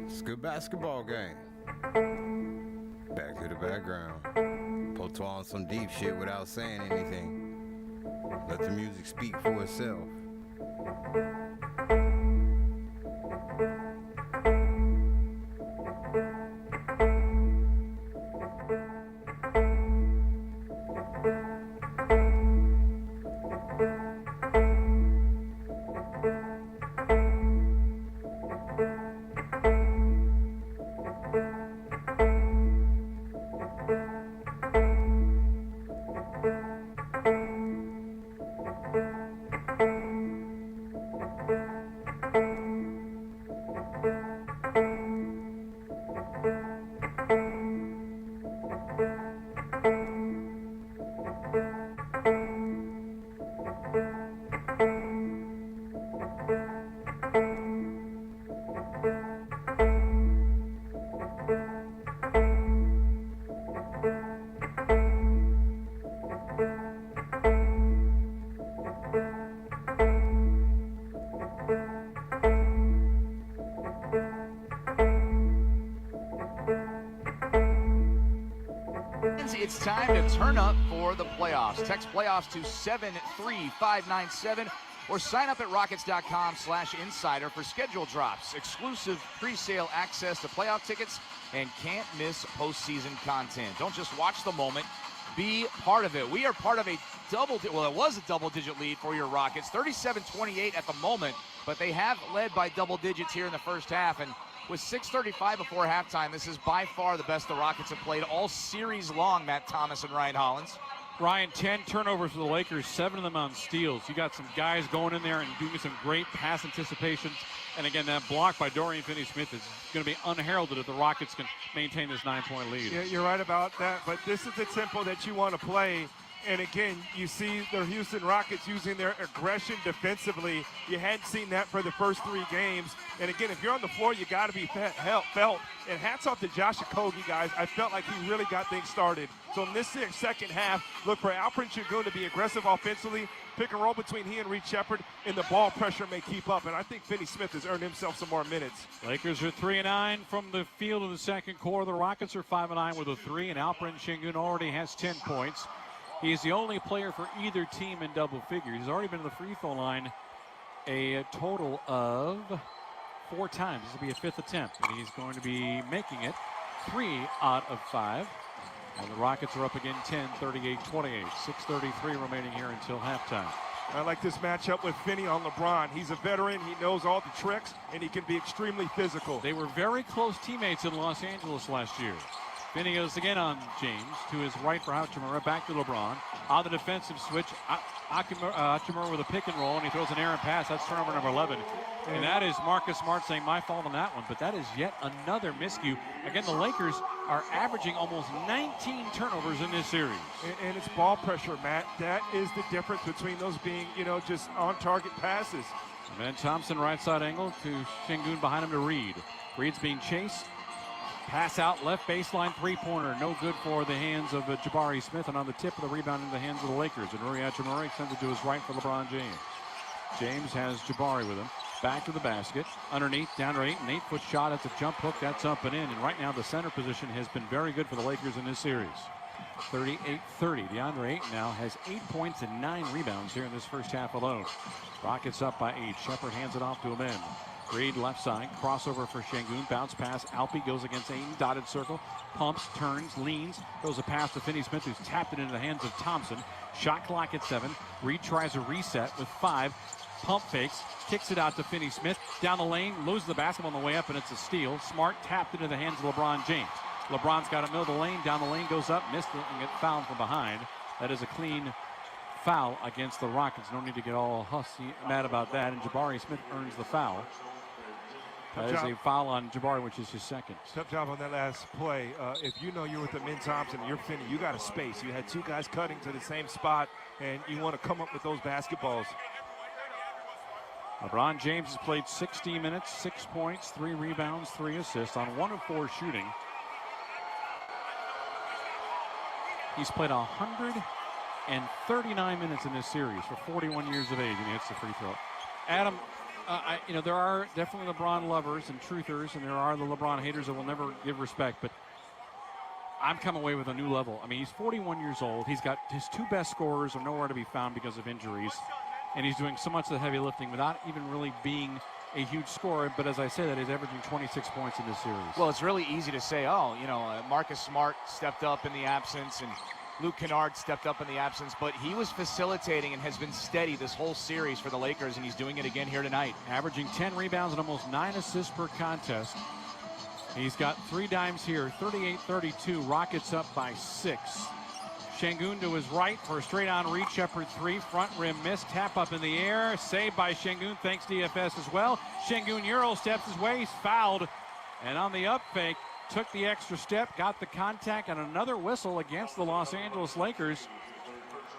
It's a good basketball game. Back to the background. Potoi on some deep shit without saying anything. Let the music speak for itself. It's time to turn up for the playoffs. Text playoffs to 73597 or sign up at rockets.com/insider for schedule drops, exclusive pre-sale access to playoff tickets, and can't miss postseason content. Don't just watch the moment, be part of it. We are part of a it was a double-digit lead for your Rockets, 37-28 at the moment, but they have led by double digits here in the first half, and with 6:35 before halftime, this is by far the best the Rockets have played all series long, Matt Thomas and Ryan Hollins. Ryan, 10 turnovers for the Lakers, 7 of them on steals. You got some guys going in there and doing some great pass anticipations. And again, that block by Dorian Finney-Smith is going to be unheralded if the Rockets can maintain this 9-point lead. Yeah, you're right about that, but this is the tempo that you want to play. And again, you see the Houston Rockets using their aggression defensively. You hadn't seen that for the first 3 games. And again, if you're on the floor, you got to be felt. And hats off to Josh Okogie, guys. I felt like he really got things started. So in this second half, look for Alperen Sengun to be aggressive offensively, pick and roll between he and Reed Shepherd, and the ball pressure may keep up. And I think Finney-Smith has earned himself some more minutes. Lakers are 3-9 from the field in the second quarter. The Rockets are 5-9 with a 3, and Alperen Sengun already has 10 points. He is the only player for either team in double figures. He's already been to the free throw line a total of 4 times. This will be a 5th attempt, and he's going to be making it 3 out of 5. And the Rockets are up again 10, 38-28. 6:33 remaining here until halftime. I like this matchup with Finney on LeBron. He's a veteran. He knows all the tricks, and he can be extremely physical. They were very close teammates in Los Angeles last year. Finney goes again on James, to his right for Hachimura, back to LeBron. On the defensive switch, Hachimura with a pick and roll, and he throws an errant pass. That's turnover number 11. And that is Marcus Smart saying, my fault on that one, but that is yet another miscue. Again, the Lakers are averaging almost 19 turnovers in this series. And it's ball pressure, Matt. That is the difference between those being, just on-target passes. And then Thompson right side angle to Sengun behind him to Reed. Reed's being chased. Pass out, left baseline, 3-pointer. No good for the hands of Jabari Smith, and on the tip of the rebound in the hands of the Lakers. And Rui Hachimura sends it to his right for LeBron James. James has Jabari with him. Back to the basket. Underneath, down to 8. An 8-foot shot. That's a jump hook. That's up and in. And right now the center position has been very good for the Lakers in this series. 38-30. DeAndre Ayton now has 8 points and 9 rebounds here in this first half alone. Rockets up by 8. Shepherd hands it off to him in. Reed left side, crossover for Sengun, bounce pass, Alpi goes against Ayton, dotted circle, pumps, turns, leans, throws a pass to Finney-Smith, who's tapped it into the hands of Thompson. Shot clock at 7, Reed tries a reset with 5, pump fakes, kicks it out to Finney-Smith, down the lane, loses the basketball on the way up, and it's a steal. Smart tapped into the hands of LeBron James. LeBron's got it middle of the lane, down the lane, goes up, missed it, and gets fouled from behind. That is a clean foul against the Rockets. No need to get all mad about that, and Jabari Smith earns the foul. That is a foul on Jabari, which is his second. Tough job on that last play. If you know you're with the Min Thompson and you're Finney, you got a space. You had 2 guys cutting to the same spot, and you want to come up with those basketballs. LeBron James has played 60 minutes, 6 points, 3 rebounds, 3 assists on 1 of 4 shooting. He's played 139 minutes in this series for 41 years of age, and he hits the free throw. Adam, there are definitely LeBron lovers and truthers, and there are the LeBron haters that will never give respect, but I'm coming away with a new level. I mean, he's 41 years old. He's got his 2 best scorers are nowhere to be found because of injuries, and he's doing so much of the heavy lifting without even really being a huge scorer. But as I say, that he's averaging 26 points in this series. Well, it's really easy to say, Marcus Smart stepped up in the absence, and Luke Kennard stepped up in the absence, but he was facilitating and has been steady this whole series for the Lakers, and he's doing it again here tonight. Averaging 10 rebounds and almost 9 assists per contest. He's got 3 dimes here, 38-32, Rockets up by 6. Sengun to his right for a straight-on read, Shepherd 3, front rim miss, tap up in the air, saved by Sengun, thanks DFS as well. Sengun Euro steps his way, he's fouled, and on the up fake, took the extra step, got the contact, and another whistle against the Los Angeles Lakers.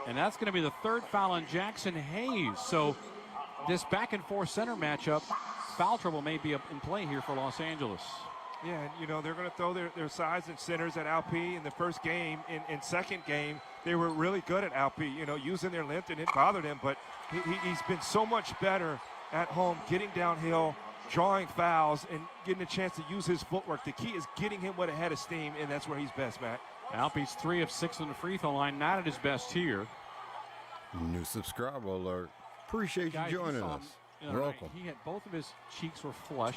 And that's going to be the 3rd foul on Jackson Hayes. So this back-and-forth center matchup, foul trouble may be in play here for Los Angeles. Yeah, and they're going to throw their size and centers at Alpi in the first game. In second game, they were really good at Alpi, using their length, and it bothered him. But he's been so much better at home, getting downhill, drawing fouls, and getting a chance to use his footwork. The key is getting him with a head of steam, and that's where he's best, Matt. Alpi's 3 of 6 on the free throw line, not at his best here. New subscriber alert. Appreciate you joining us. Welcome. He had both of his cheeks were flush,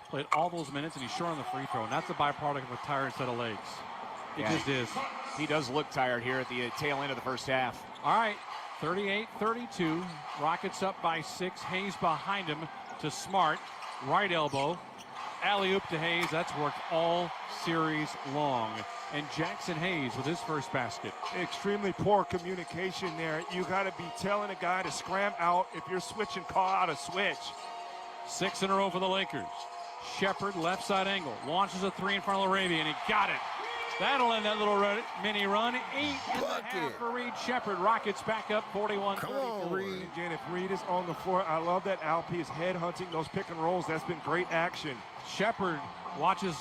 played all those minutes, and he's short on the free throw, and that's a byproduct of a tired set of legs. It just is. He does look tired here at the tail end of the first half. All right, 38-32. Rockets up by 6. Hayes behind him to Smart. Right elbow. alley-oop to Hayes. That's worked all series long. And Jackson Hayes with his first basket. Extremely poor communication there. You got to be telling a guy to scram out. If you're switching, call out a switch. 6 in a row for the Lakers. Shepard, left side angle, launches a 3 in front of Laravia, and he got it. That'll end that little mini run. 8.5 for Reed Shepard. Rockets back up 41-34. Come on, Reed. Again, if Reed is on the floor, I love that Alpi is head hunting those pick and rolls. That's been great action. Shepard watches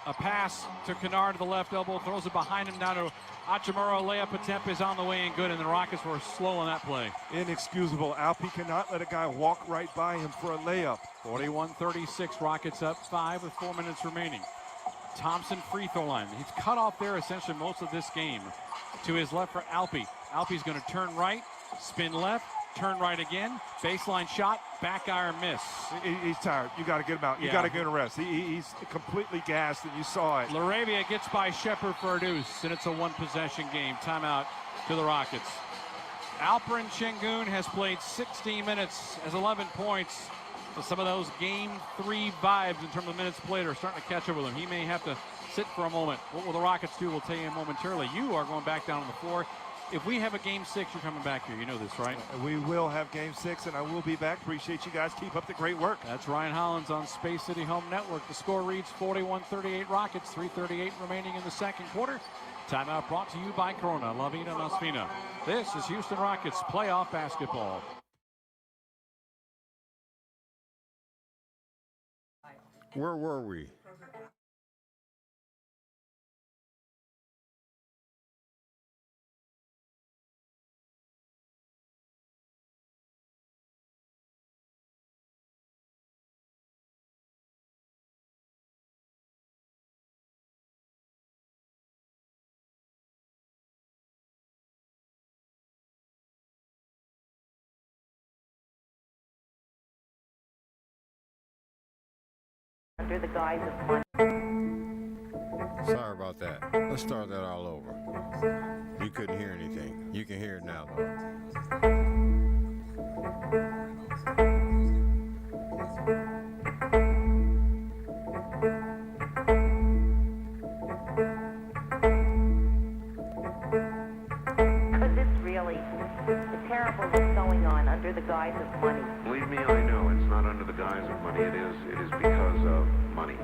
a pass to Kennard to the left elbow, throws it behind him down to Hachimura. Layup attempt is on the way and good, and the Rockets were slow on that play. Inexcusable. Alpi cannot let a guy walk right by him for a layup. 41-36, Rockets up 5 with 4 minutes remaining. Thompson free throw line. He's cut off there essentially most of this game. To his left for Alpi. Alpi's going to turn right, spin left, turn right again. Baseline shot, back iron miss. He's tired. You got to get him out. You got to get him a rest. He's completely gassed, and you saw it. Laravia gets by Shepard for a deuce, and it's a one-possession game. Timeout to the Rockets. Alperen Şengün has played 16 minutes, has 11 points. So some of those game 3 vibes in terms of minutes played are starting to catch up with him. He may have to sit for a moment. What will the Rockets do? We'll tell you momentarily. You are going back down on the floor. If we have a game 6, you're coming back here. You know this, right? We will have game 6, and I will be back. Appreciate you guys. Keep up the great work. That's Ryan Hollins on Space City Home Network. The score reads 41-38 Rockets, 3:38 remaining in the second quarter. Timeout brought to you by Corona, La Vida Nos Fina. This is Houston Rockets playoff basketball. Where were we? Under the guise of money. Sorry about that. Let's start that all over. You couldn't hear anything. You can hear it now, though. Because it's really terrible what's going on under the guise of money. Believe me, I know it's not under the guise of money. It is because of money.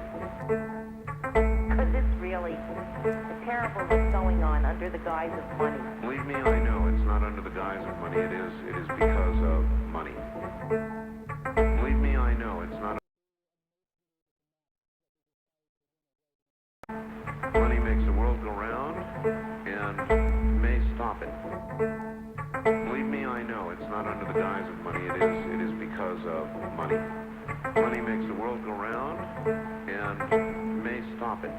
Because it's really terrible what's going on under the guise of money. Believe me, I know it's not under the guise of money. It is because of money. Believe me, I know it's not. Money makes the world go round and may stop it. Believe me, I know it's not under the guise of money. It is because of money. Money makes the world go round and may stop it.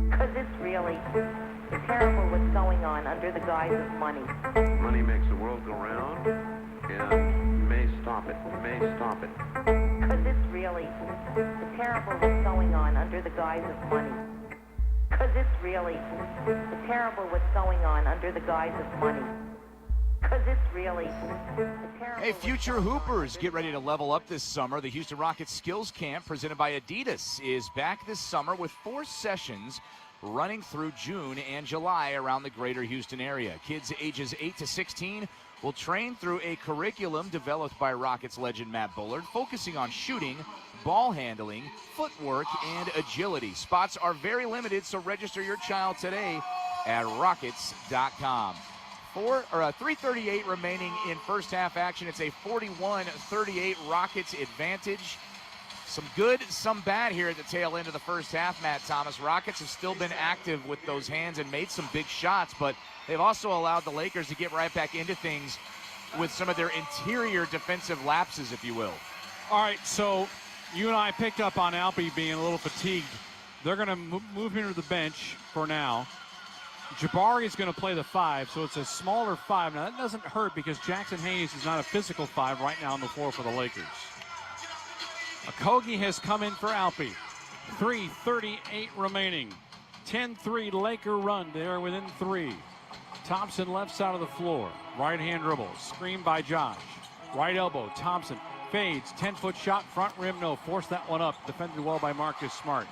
Because it's really terrible what's going on under the guise of money. Money makes the world go round and may stop it. May stop it. Because it's really terrible what's going on under the guise of money. Because it's really terrible what's going on under the guise of money. Because it's really terrible. Hey, future Hoopers, get ready to level up this summer. The Houston Rockets Skills Camp, presented by Adidas, is back this summer with 4 sessions running through June and July around the greater Houston area. Kids ages 8 to 16 will train through a curriculum developed by Rockets legend Matt Bullard, focusing on shooting, ball handling, footwork, and agility. Spots are very limited, so register your child today at rockets.com. 3:38 remaining in first half action. It's a 41-38 Rockets advantage. Some good, some bad here at the tail end of the first half, Matt Thomas. Rockets have still been active with those hands and made some big shots, but they've also allowed the Lakers to get right back into things with some of their interior defensive lapses, if you will. All right, so you and I picked up on Alpi being a little fatigued. They're going to move him to the bench for now. Jabari is going to play the 5, so it's a smaller 5. Now, that doesn't hurt because Jackson Hayes is not a physical 5 right now on the floor for the Lakers. Okogie has come in for Alpi. 3:38 remaining. 10-3 Laker run. They are within 3. Thompson left side of the floor. Right hand dribble. Screen by Josh. Right elbow. Thompson Fades, 10-foot shot, front rim, no. Forced that one up. Defended well by Marcus Smart.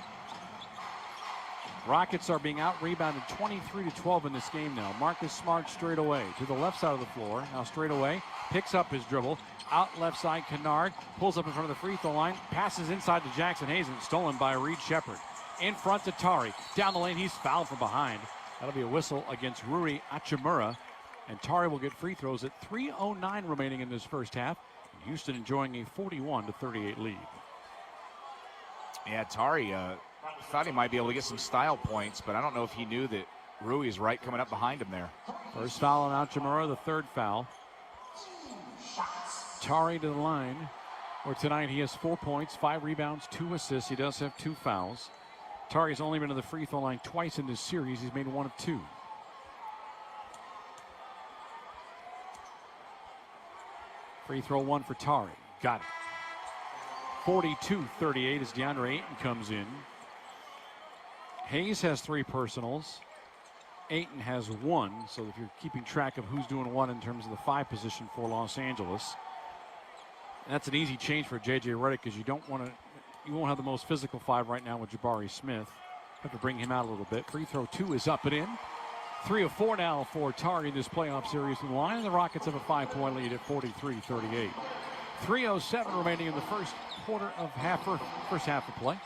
Rockets are being out-rebounded 23-12 in this game now. Marcus Smart straight away to the left side of the floor. Now straight away, picks up his dribble. Out left side, Kennard pulls up in front of the free throw line. Passes inside to Jackson Hayes and stolen by Reed Shepard. In front to Tari. Down the lane, he's fouled from behind. That'll be a whistle against Rui Hachimura. And Tari will get free throws at 3:09 remaining in this first half. Houston enjoying a 41-38 lead. Yeah, Tari thought he might be able to get some style points, but I don't know if he knew that Rui is right coming up behind him there. First foul on Hachimura, the third foul. Tari to the line, where tonight he has 4 points, 5 rebounds, 2 assists. He does have 2 fouls. Tari's only been to the free throw line twice in this series. He's made 1 of 2. Free throw 1 for Tari. Got it. 42-38 as DeAndre Ayton comes in. Hayes has 3 personals. Ayton has 1, so if you're keeping track of who's doing what in terms of the 5 position for Los Angeles. And that's an easy change for J.J. Redick because you won't have the most physical 5 right now with Jabari Smith. Have to bring him out a little bit. Free throw 2 is up and in. 3 of 4 now for Tari in this playoff series in the line, and the Rockets have a 5-point lead at 43-38. 3:07 remaining in the first half of play.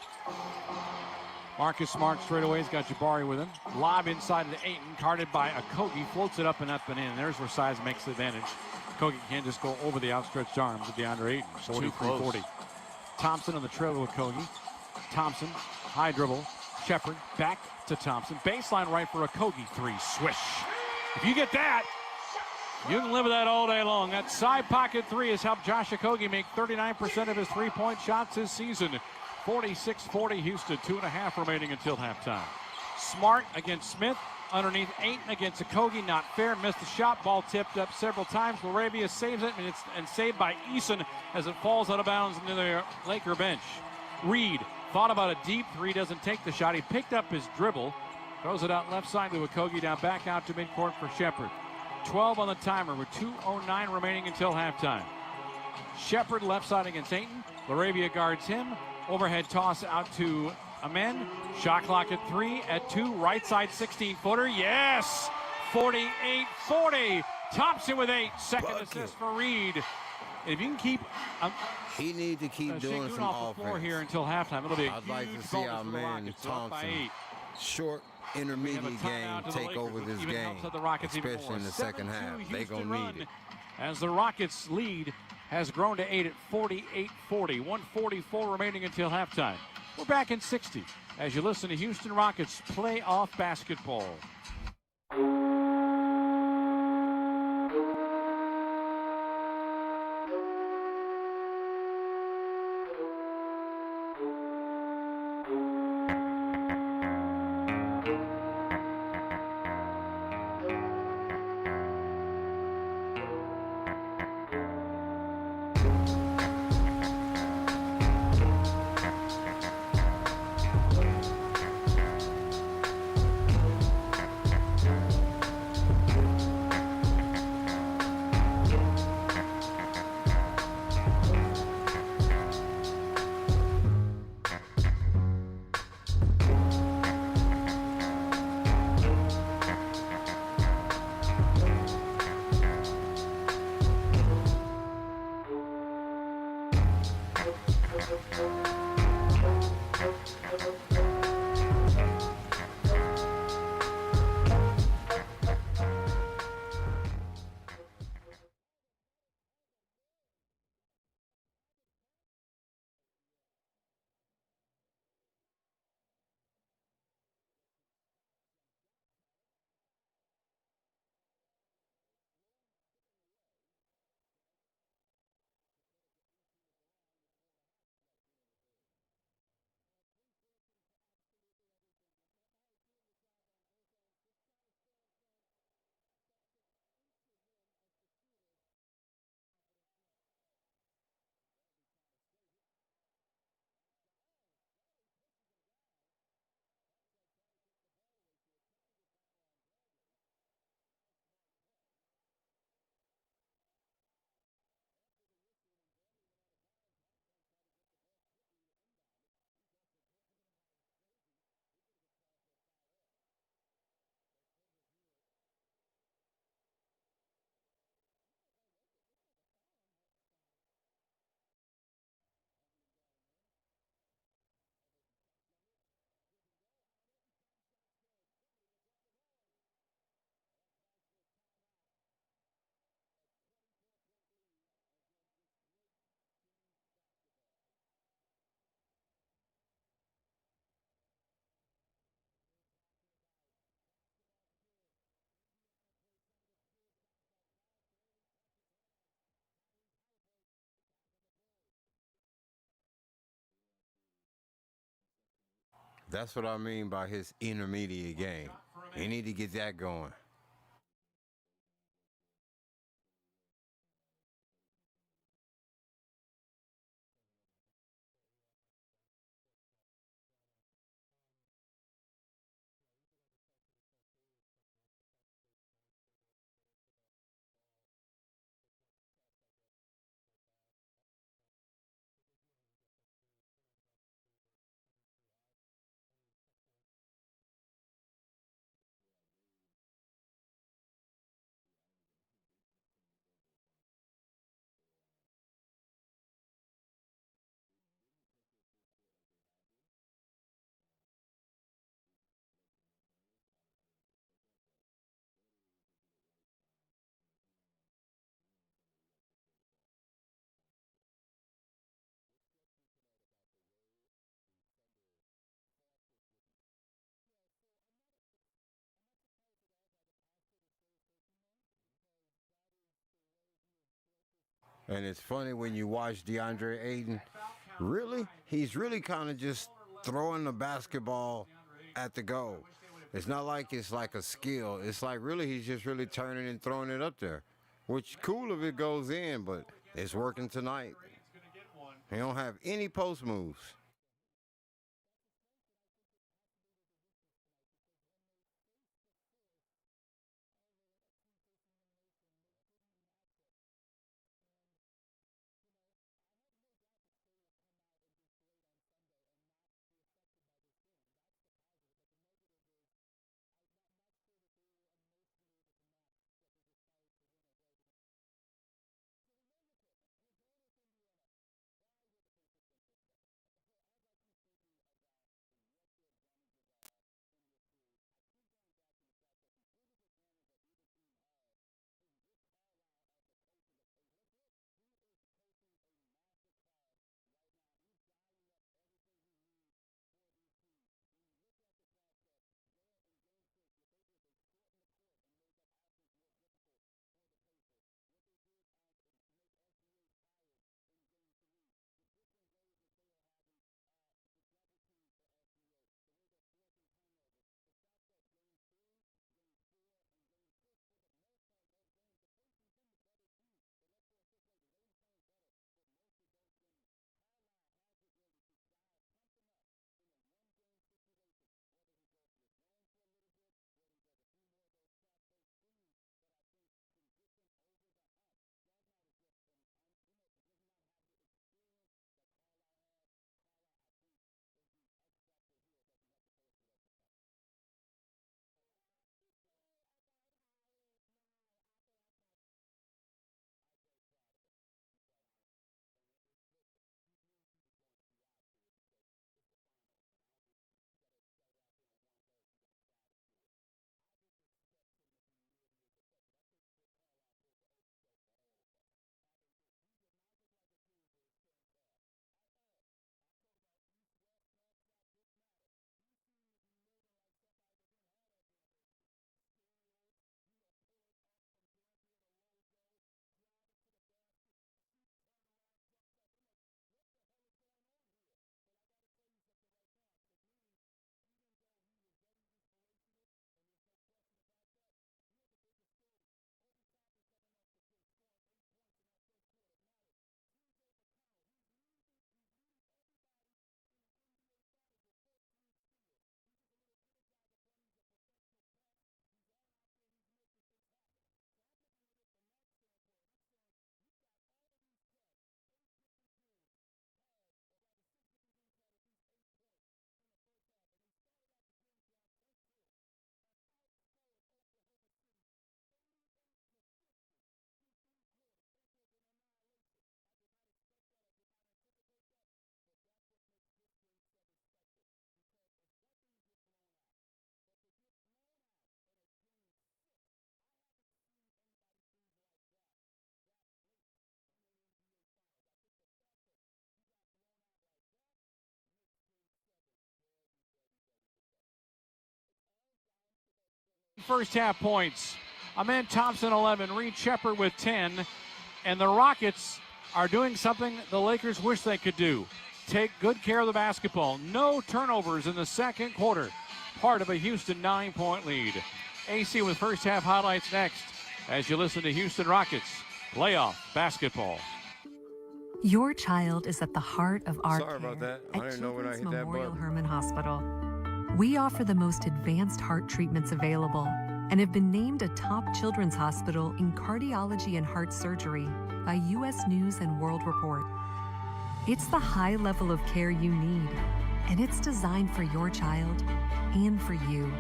Marcus Smart straight away. He's got Jabari with him. Lob inside to Ayton, guarded by Okogie. Floats it up and in. There's where size makes the advantage. Okogie can't just go over the outstretched arms of DeAndre Ayton. 43-40. Thompson on the trail with Okogie. Thompson, high dribble. Shepard back to Thompson. Baseline right for Okogie. 3. Swish. If you get that, you can live with that all day long. That side pocket 3 has helped Josh Okogie make 39% of his 3-point shots this season. 46-40 Houston. 2.5 remaining until halftime. Smart against Smith. Underneath Ayton against Okogie. Not fair. Missed the shot. Ball tipped up several times. Laravia saves it, and saved by Eason as it falls out of bounds into the Laker bench. Reed thought about a deep 3. Doesn't take the shot. He picked up his dribble. Throws it out left side to Okogie. Down back out to midcourt for Shepard. 12 on the timer with 2:09 remaining until halftime. Shepard left side against Ayton. Laravia guards him. Overhead toss out to Amen. Shot clock at 3 at 2. Right side 16-footer. Yes! 48-40. Thompson with 8. Second assist for Reed. If you can keep he need to keep doing some off the floor here until halftime. It'll be a I'd like to see our man Thompson, short intermediate game, take over this game, especially in the second half. They're going to need it. As the Rockets lead has grown to 8 at 48-40. 1:44 remaining until halftime. We're back in 60 as you listen to Houston Rockets playoff basketball. That's what I mean by his intermediate game. He need to get that going. And it's funny when you watch DeAndre Ayton, he's really kind of just throwing the basketball at the goal. It's not like it's like a skill. It's like really he's just really turning and throwing it up there, which cool if it goes in, but it's working tonight. He don't have any post moves. First half points. Amen Thompson 11, Reed Shepard with 10, and the Rockets are doing something the Lakers wish they could do. take good care of the basketball. No turnovers in the second quarter. Part of a Houston 9-point lead. AC with first half highlights next as you listen to Houston Rockets playoff basketball. Your child is at the heart of our Sorry about care that. I at didn't know when I Children's hit that Memorial button. Hermann Hospital. We offer the most advanced heart treatments available and have been named a top children's hospital in cardiology and heart surgery by U.S. News and World Report. It's the high level of care you need, and it's designed for your child and for you.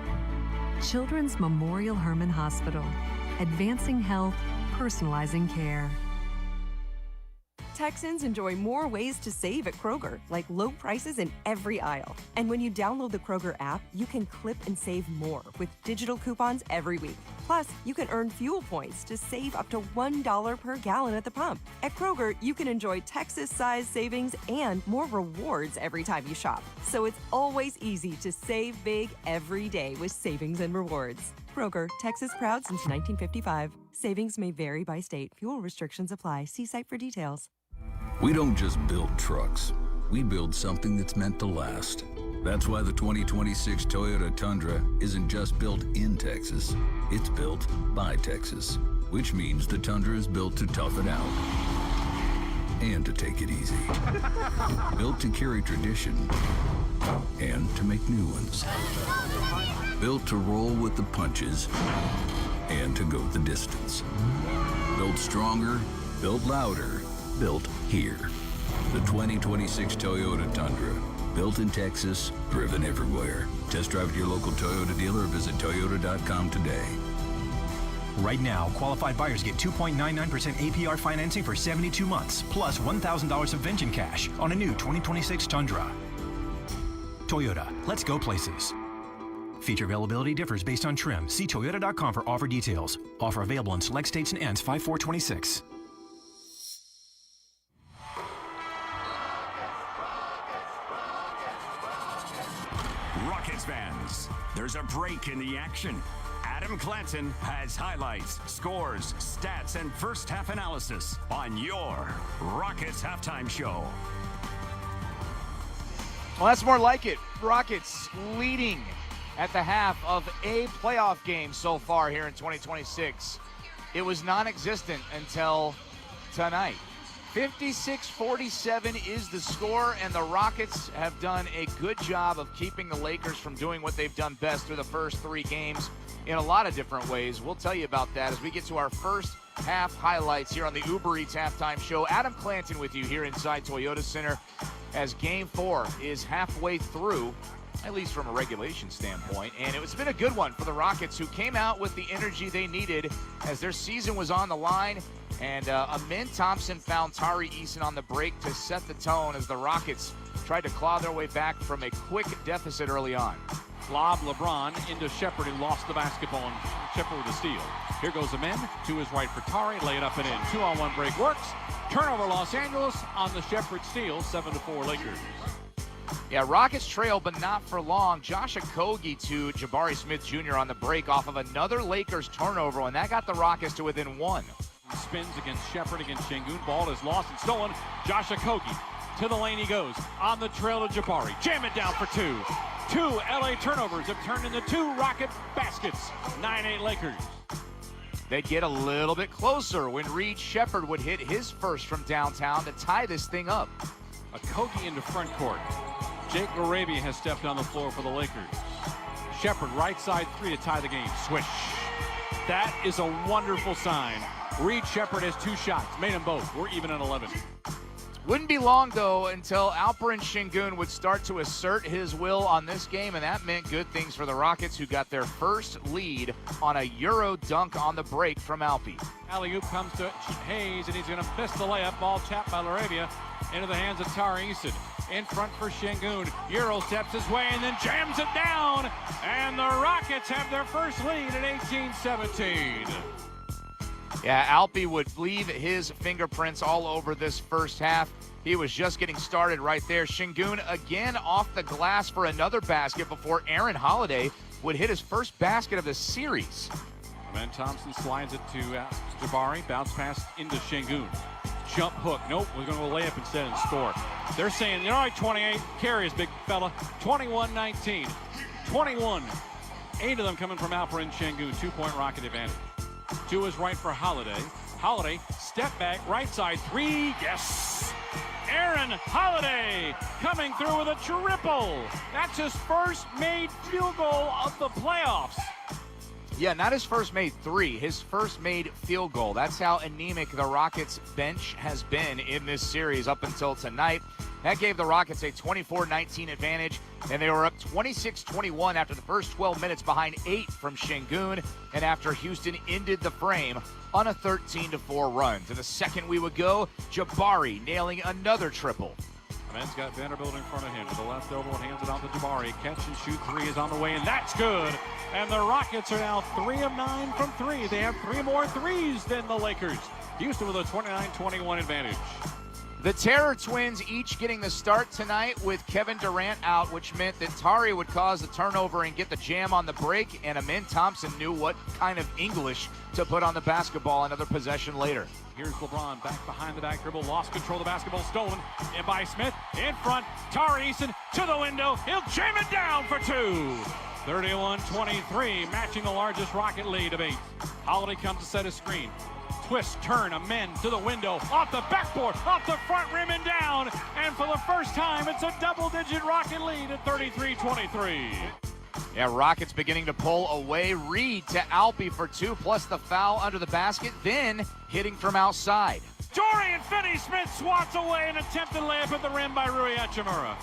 Children's Memorial Hermann Hospital, advancing health, personalizing care. Texans enjoy more ways to save at Kroger, like low prices in every aisle. And when you download the Kroger app, you can clip and save more with digital coupons every week. Plus, you can earn fuel points to save up to $1 per gallon at the pump. At Kroger, you can enjoy Texas-sized savings and more rewards every time you shop. So it's always easy to save big every day with savings and rewards. Kroger, Texas proud since 1955. Savings may vary by state. Fuel restrictions apply. See site for details. We don't just build trucks. We build something that's meant to last. That's why the 2026 Toyota Tundra isn't just built in Texas. It's built by Texas, which means the Tundra is built to tough it out and to take it easy. Built to carry tradition and to make new ones. Built to roll with the punches and to go the distance. Built stronger, built louder, built here. The 2026 Toyota Tundra. Built in Texas, driven everywhere. Test drive at your local Toyota dealer or visit Toyota.com today. Right now, qualified buyers get 2.99% APR financing for 72 months, plus $1,000 of Vengeance cash on a new 2026 Tundra. Toyota, let's go places. Feature availability differs based on trim. See Toyota.com for offer details. Offer available in select states and ends 5/4/26. Rockets fans, there's a break in the action. Adam Clanton has highlights, scores, stats, and first half analysis on your Rockets halftime show. Well, that's more like it. Rockets leading at the half of a playoff game so far here in 2026. It was non-existent until tonight. 56-47 is the score, and the Rockets have done a good job of keeping the Lakers from doing what they've done best through the first three games in a lot of different ways. We'll tell you about that as we get to our first half highlights here on the Uber Eats halftime show. Adam Clanton with you here inside Toyota Center as Game 4 is halfway through, at least from a regulation standpoint. And it's been a good one for the Rockets, who came out with the energy they needed as their season was on the line. And Amin Thompson found Tari Eason on the break to set the tone as the Rockets tried to claw their way back from a quick deficit early on. Lob LeBron into Shepard, who lost the basketball, and Shepard with a steal. Here goes Amin to his right for Tari, lay it up and in. 2-on-1 break works. Turnover Los Angeles on the Shepard steal, 7-4 Lakers. Yeah, Rockets trail, but not for long. Josh Okogie to Jabari Smith Jr. on the break off of another Lakers turnover, and that got the Rockets to within one. Spins against Shepard, against Şengün. Ball is lost and stolen. Josh Okogie to the lane he goes. On the trail to Jabari. Jam it down for two. Two LA turnovers have turned into two Rocket baskets. 9-8 Lakers. They'd get a little bit closer when Reed Shepard would hit his first from downtown to tie this thing up. Okogie into front court. Jake Garabia has stepped on the floor for the Lakers. Shepard, right side three to tie the game. Swish. That is a wonderful sign. Reed Shepard has two shots, made them both. We're even at 11. Wouldn't be long, though, until Alperen Şengün would start to assert his will on this game, and that meant good things for the Rockets, who got their first lead on a Euro dunk on the break from Alpi. Alley-oop comes to Hayes, and he's going to miss the layup. Ball tapped by LaRavia into the hands of Tari Eason. In front for Şengün. Euro steps his way and then jams it down, and the Rockets have their first lead at 18-17. Yeah, Alpi would leave his fingerprints all over this first half. He was just getting started right there. Şengün again off the glass for another basket before Aaron Holiday would hit his first basket of the series. Amin Thompson slides it to Jabari. Bounce pass into Şengün. Jump hook. Nope, we're going to lay up instead and score. They're saying, all right, 28 carries, big fella. 21-19. 21. 8 of them coming from Alperen Şengün. 2-point Rocket advantage. 2 is right for Holiday. Holiday, step back, right side, 3, yes! Aaron Holiday coming through with a triple. That's his first made field goal of the playoffs. Yeah, not his first made 3, his first made field goal. That's how anemic the Rockets bench has been in this series up until tonight. That gave the Rockets a 24-19 advantage, and they were up 26-21 after the first 12 minutes behind 8 from Şengün, and after Houston ended the frame on a 13-4 run. To the second we would go, Jabari nailing another triple. Man's got Vanderbilt in front of him. To the left elbow and hands it off to Jabari. Catch and shoot 3 is on the way, and that's good. And the Rockets are now 3 of 9 from 3. They have 3 more threes than the Lakers. Houston with a 29-21 advantage. The Terror Twins each getting the start tonight with Kevin Durant out, which meant that Tari would cause the turnover and get the jam on the break, and Amin Thompson knew what kind of English to put on the basketball another possession later. Here's LeBron back behind the back dribble, lost control of the basketball, stolen in by Smith, in front, Tari Eason to the window, he'll jam it down for 2. 31-23, matching the largest Rocket lead of 8. Holiday comes to set his screen. Twist, turn, amend to the window, off the backboard, off the front rim and down, and for the first time, it's a double-digit Rocket lead at 33-23. Yeah, Rockets beginning to pull away. Reed to Alpi for 2, plus the foul under the basket, then hitting from outside. Dorian Finney-Smith swats away an attempted layup at the rim by Rui Hachimura.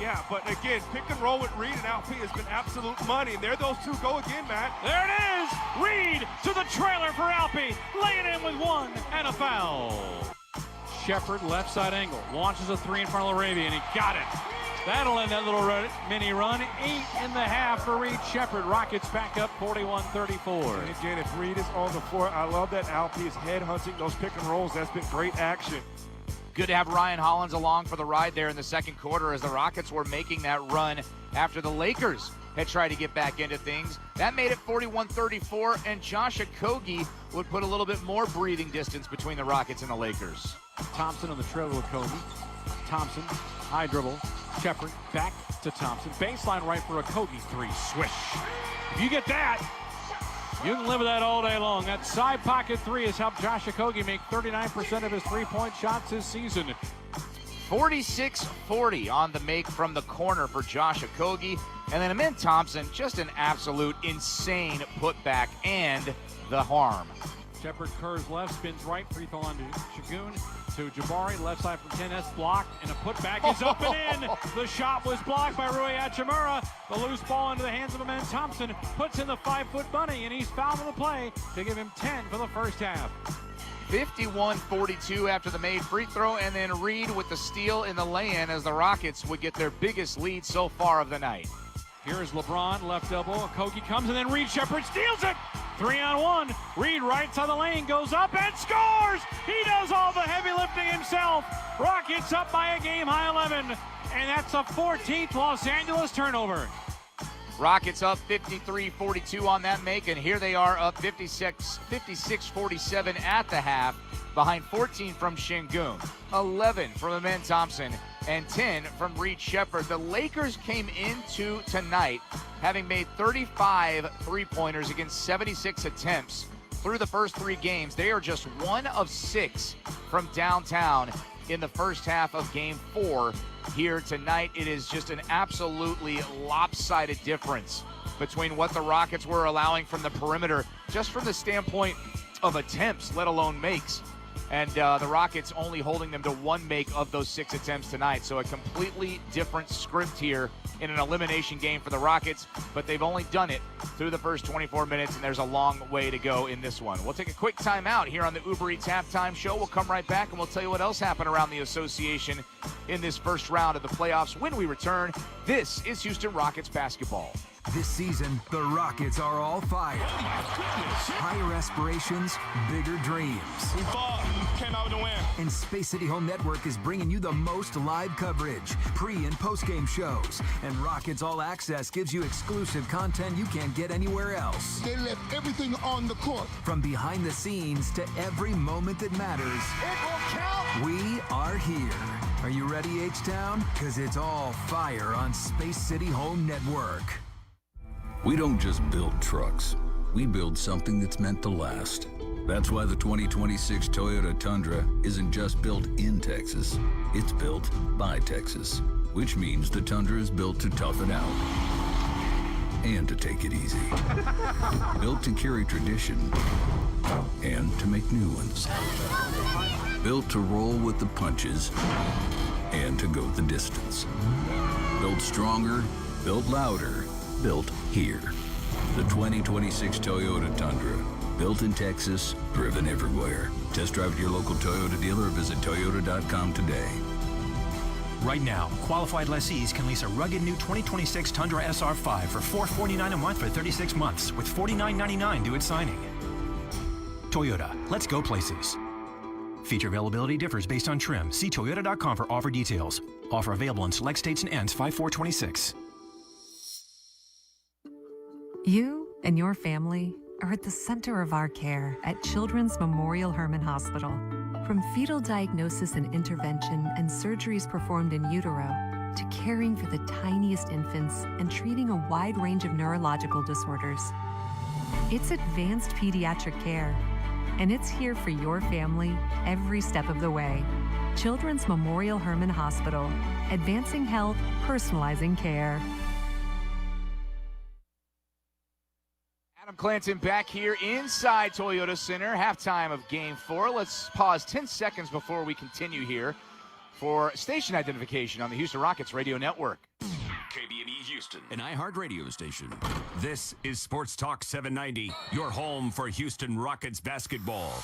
Yeah, but again, pick and roll with Reed and Alpi has been absolute money, and there those two go again, Matt. There it is! Reed to the trailer for Alpi, laying in with 1 and a foul. Shepard, left side angle, launches a 3 in front of Laravia, and he got it. That'll end that little mini run. 8.5 for Reed Shepard. Rockets back up 41-34. And again, if Reed is on the floor, I love that Alpi is head hunting those pick and rolls. That's been great action. Good to have Ryan Hollins along for the ride there in the second quarter as the Rockets were making that run after the Lakers had tried to get back into things. That made it 41-34, and Josh Okogie would put a little bit more breathing distance between the Rockets and the Lakers. Thompson on the trailer with Okogie. Thompson, high dribble. Shepard back to Thompson. Baseline right for Okogie. 3, swish. If you get that, you can live with that all day long. That side pocket 3 has helped Josh Okogie make 39% of his 3-point shots this season. 46-40 on the make from the corner for Josh Okogie. And then Amin Thompson, just an absolute insane putback and the harm. Shepard curves left, spins right, free throw on to Şengün, to Jabari, left side from 10S, blocked, and a putback is up and in. The shot was blocked by Rui Hachimura. The loose ball into the hands of Amin Thompson, puts in the 5-foot bunny, and he's fouled on the play to give him 10 for the first half. 51-42 after the made free throw, and then Reed with the steal in the lay-in as the Rockets would get their biggest lead so far of the night. Here is LeBron, left elbow. Okogie comes, and then Reed Shepard steals it. 3-on-1. Reed right side of the lane, goes up and scores. He does all the heavy lifting himself. Rockets up by a game-high 11, and that's a 14th Los Angeles turnover. Rockets up 53-42 on that make, and here they are up 56-47 at the half, behind 14 from Şengün, 11 from Amin Thompson, and 10 from Reed Shepard. The Lakers came into tonight having made 35 three-pointers against 76 attempts through the first 3 games. They are just 1 of 6 from downtown in the first half of Game 4 here tonight. It is just an absolutely lopsided difference between what the Rockets were allowing from the perimeter, just from the standpoint of attempts, let alone makes. And the Rockets only holding them to 1 make of those 6 attempts tonight. So a completely different script here in an elimination game for the Rockets, but they've only done it through the first 24 minutes, and there's a long way to go in this one. We'll take a quick timeout here on the Uber Eats Halftime Show. We'll come right back, and we'll tell you what else happened around the association in this first round of the playoffs when we return. This is Houston Rockets basketball. This season, the Rockets are all fire. Oh my goodness. Higher aspirations, bigger dreams. We fought, came out with a win. And Space City Home Network is bringing you the most live coverage, pre- and post-game shows. And Rockets All Access gives you exclusive content you can't get anywhere else. They left everything on the court. From behind the scenes to every moment that matters, it will count. we are here. Are you ready, H-Town? Because it's all fire on Space City Home Network. We don't just build trucks. We build something that's meant to last. That's why the 2026 Toyota Tundra isn't just built in Texas. It's built by Texas, which means the Tundra is built to tough it out and to take it easy. Built to carry tradition and to make new ones. Built to roll with the punches and to go the distance. Built stronger, built louder, built here. The 2026 Toyota Tundra. Built in Texas, driven everywhere. Test drive at your local Toyota dealer or visit Toyota.com today. Right now, qualified lessees can lease a rugged new 2026 Tundra SR5 for $449 a month for 36 months with $49.99 due at signing. Toyota, let's go places. Feature availability differs based on trim. See Toyota.com for offer details. Offer available in select states and ends 5/4/26. You and your family are at the center of our care at Children's Memorial Hermann Hospital. From fetal diagnosis and intervention and surgeries performed in utero to caring for the tiniest infants and treating a wide range of neurological disorders. It's advanced pediatric care, and it's here for your family every step of the way. Children's Memorial Hermann Hospital, advancing health, personalizing care. Adam Clanton back here inside Toyota Center, halftime of Game 4. Let's pause 10 seconds before we continue here for station identification on the Houston Rockets radio network. KBNE Houston, an iHeartRadio station. This is Sports Talk 790, your home for Houston Rockets basketball.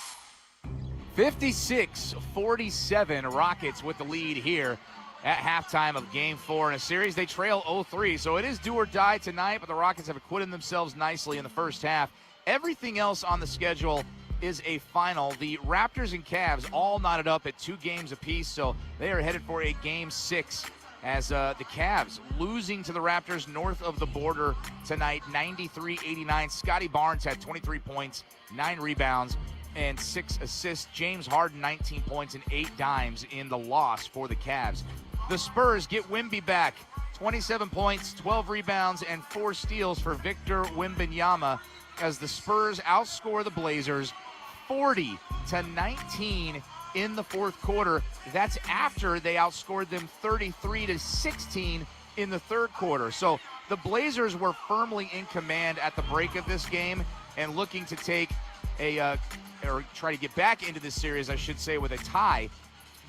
56-47, Rockets with the lead here at halftime of Game 4 in a series. They trail 0-3, so it is do or die tonight, but the Rockets have acquitted themselves nicely in the first half. Everything else on the schedule is a final. The Raptors and Cavs all knotted up at 2 games apiece, so they are headed for a Game 6 as the Cavs losing to the Raptors north of the border tonight, 93-89. Scotty Barnes had 23 points, 9 rebounds, and 6 assists. James Harden, 19 points and 8 dimes in the loss for the Cavs. The Spurs get Wemby back. 27 points, 12 rebounds, and 4 steals for Victor Wembanyama as the Spurs outscore the Blazers 40-19 in the fourth quarter. That's after they outscored them 33-16 in the third quarter. So the Blazers were firmly in command at the break of this game and looking to take or try to get back into this series, I should say, with a tie.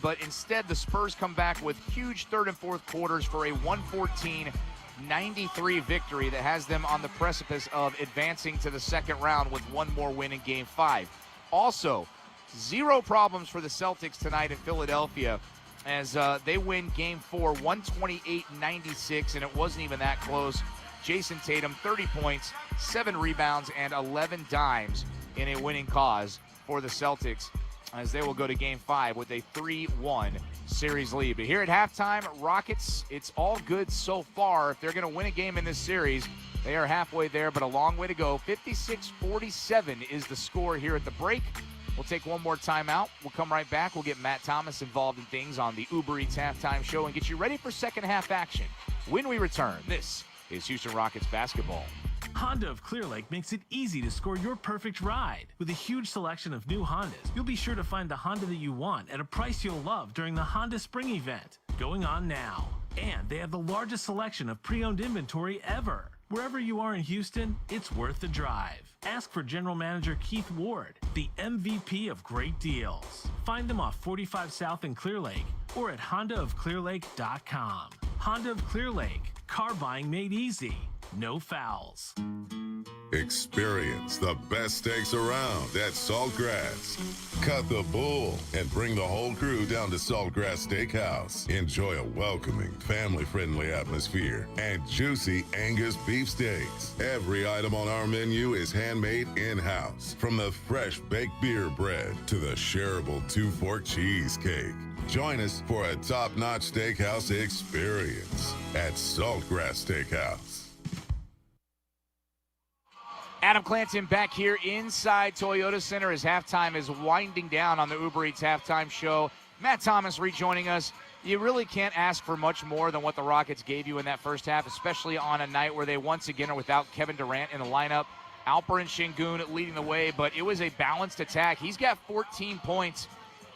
But instead, the Spurs come back with huge third and fourth quarters for a 114-93 victory that has them on the precipice of advancing to the second round with one more win in Game 5. Also, 0 problems for the Celtics tonight in Philadelphia as they win Game 4, 128-96, and it wasn't even that close. Jason Tatum, 30 points, 7 rebounds, and 11 dimes in a winning cause for the Celtics as they will go to Game 5 with a 3-1 series lead. But here at halftime, Rockets, it's all good so far. If they're going to win a game in this series, they are halfway there, but a long way to go. 56-47 is the score here at the break. We'll take one more timeout. We'll come right back. We'll get Matt Thomas involved in things on the Uber Eats halftime show and get you ready for second half action. When we return, this is Houston Rockets basketball. Honda of Clear Lake makes it easy to score your perfect ride. With a huge selection of new Hondas, you'll be sure to find the Honda that you want at a price you'll love during the Honda Spring event, going on now. And they have the largest selection of pre-owned inventory ever. Wherever you are in Houston, it's worth the drive. Ask for General Manager Keith Ward, the MVP of great deals. Find them off 45 South in Clear Lake or at HondaofClearLake.com. Honda of Clear Lake, car buying made easy. No fouls. Experience the best steaks around at Saltgrass. Cut the bull and bring the whole crew down to Saltgrass Steakhouse. Enjoy a welcoming, family-friendly atmosphere and juicy Angus beef steaks. Every item on our menu is handmade in-house, from the fresh baked beer bread to the shareable 2-fork cheesecake. Join us for a top-notch steakhouse experience at Saltgrass Steakhouse. Adam Clanton back here inside Toyota Center as halftime is winding down on the Uber Eats halftime show. Matt Thomas rejoining us You really can't ask for much more than what the Rockets gave you in that first half, especially on a night where they once again are without Kevin Durant in the lineup. Alperen Şengün leading the way, but it was a balanced attack. He's got 14 points,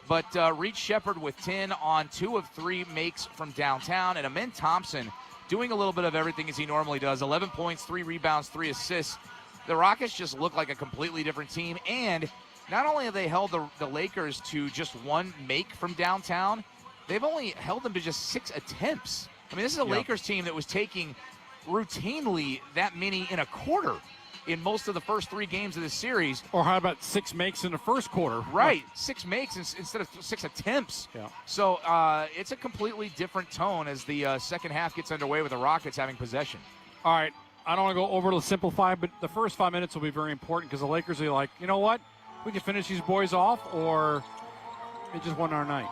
but Reed Sheppard with 10 on 2 of 3 makes from downtown, and Amen Thompson doing a little bit of everything as he normally does. 11 points, 3 rebounds, 3 assists. The Rockets just look like a completely different team, and not only have they held the Lakers to just 1 make from downtown, they've only held them to just 6 attempts. I mean, this is a Lakers team that was taking routinely that many in a quarter in most of the first 3 games of this series. Or how about 6 makes in the first quarter? Right, 6 makes instead of 6 attempts. Yeah. So it's a completely different tone as the second half gets underway with the Rockets having possession. All right, I don't want to go over to simplify, but the first 5 minutes will be very important because the Lakers are like, you know what? We can finish these boys off, or it just wasn't our night.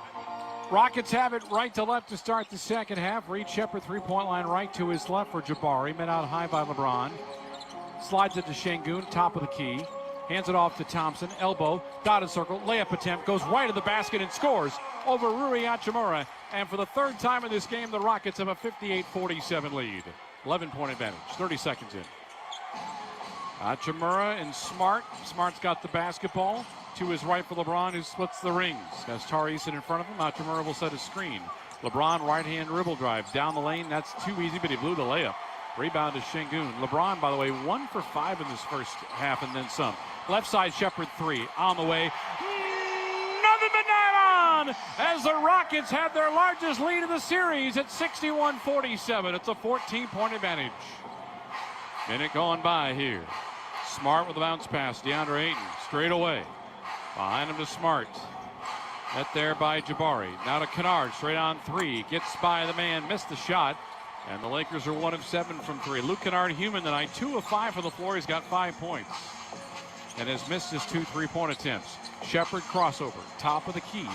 Rockets have it right to left to start the second half. Reed Sheppard, 3-point line right to his left for Jabari. Met out high by LeBron. Slides it to Şengün, top of the key. Hands it off to Thompson. Elbow, dotted circle, layup attempt. Goes right to the basket and scores over Rui Hachimura. And for the third time in this game, the Rockets have a 58-47 lead. 11-point advantage, 30 seconds in. Hachimura and Smart. Smart's got the basketball. To his right for LeBron, who splits the rings. Got Tari Eason in front of him. Hachimura will set a screen. LeBron right-hand dribble drive. Down the lane, that's too easy, but he blew the layup. Rebound to Şengün. LeBron, by the way, 1 for 5 in this first half and then some. Left side, Sheppard 3. On the way. Nothing but nylon! As the Rockets have their largest lead of the series at 61-47. It's a 14-point advantage. Minute going by here. Smart with a bounce pass. DeAndre Ayton straight away. Behind him to Smart. Met there by Jabari. Now to Kennard. Straight on 3. Gets by the man. Missed the shot. And the Lakers are 1 of 7 from 3. Luke Kennard human tonight. 2 of 5 for the floor. He's got 5 points. And has missed his 2 3-point attempts. Sheppard crossover. Top of the key.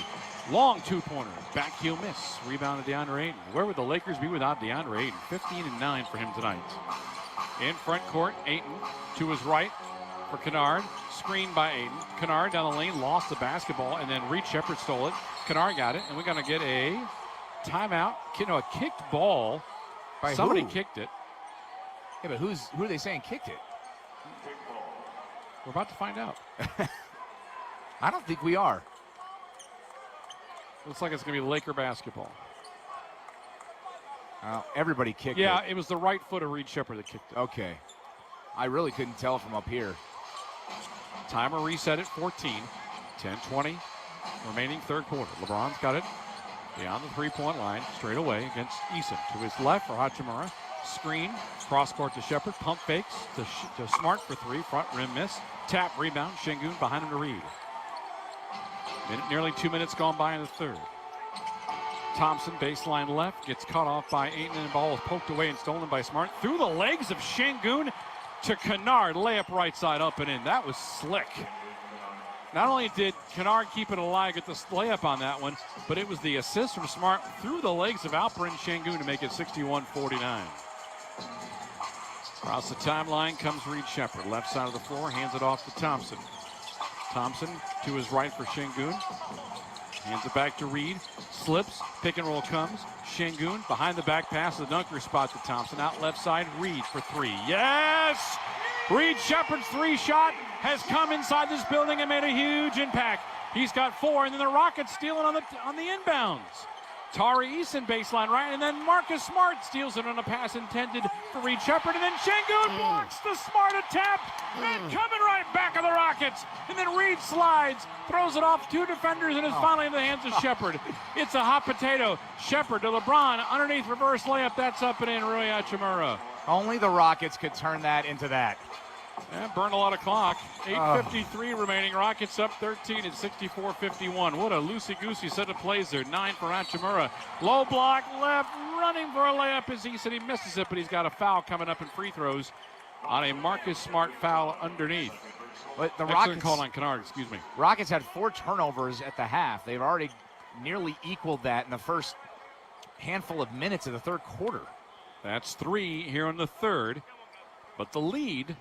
Long 2-pointer. Back heel miss. Rebound to DeAndre Ayton. Where would the Lakers be without DeAndre Ayton? 15 and 9 for him tonight. In front court, Ayton to his right for Kennard. Screen by Ayton. Kennard down the lane, lost the basketball, and then Reed Sheppard stole it. Kennard got it, and we're going to get a timeout. A kicked ball. By somebody who? kicked it. Yeah, but who are they saying kicked it? We're about to find out. I don't think we are. Looks like it's going to be Laker basketball. Everybody kicked it. Yeah, it was the right foot of Reed Sheppard that kicked it. Okay. I really couldn't tell from up here. Timer reset at 14. 10-20 remaining third quarter. LeBron's got it beyond the 3-point line, straight away against Eason. To his left for Hachimura. Screen, cross court to Sheppard. Pump fakes to Smart for 3. Front rim miss. Tap, rebound. Şengün behind him to Reed. Nearly 2 minutes gone by in the third. Thompson, baseline left, gets cut off by Ayton, and the ball is poked away and stolen by Smart. Through the legs of Şengün to Kennard. Layup right side up and in. That was slick. Not only did Kennard keep it alive, get the layup on that one, but it was the assist from Smart through the legs of Alperen Şengün to make it 61-49. Across the timeline comes Reed Sheppard. Left side of the floor, hands it off to Thompson. Thompson to his right for Şengün. Hands it back to Reed. Slips. Pick and roll comes. Şengün behind the back pass. The dunker spot to Thompson. Out left side. Reed for 3. Yes! Reed Sheppard's 3 shot has come inside this building and made a huge impact. He's got 4, and then the Rockets stealing on the inbounds. Tari Eason baseline right, and then Marcus Smart steals it on a pass intended for Reed Sheppard, and then Şengün blocks the Smart attempt, and coming right back of the Rockets, and then Reed slides, throws it off 2 defenders, and is finally in the hands of Sheppard. It's a hot potato. Sheppard to LeBron, underneath reverse layup, that's up and in. Rui Hachimura. Only the Rockets could turn that into that. And burned a lot of clock. 8:53 remaining. Rockets up 13 at 64-51. What a loosey-goosey set of plays there. 9 for Hachimura. Low block left, running for a layup as he said he misses it, but he's got a foul coming up in free throws on a Marcus Smart foul underneath. But the Excellent Rockets call on Kennard, excuse me. Rockets had 4 turnovers at the half. They've already nearly equaled that in the first handful of minutes of the third quarter. That's 3 here in the third, but the lead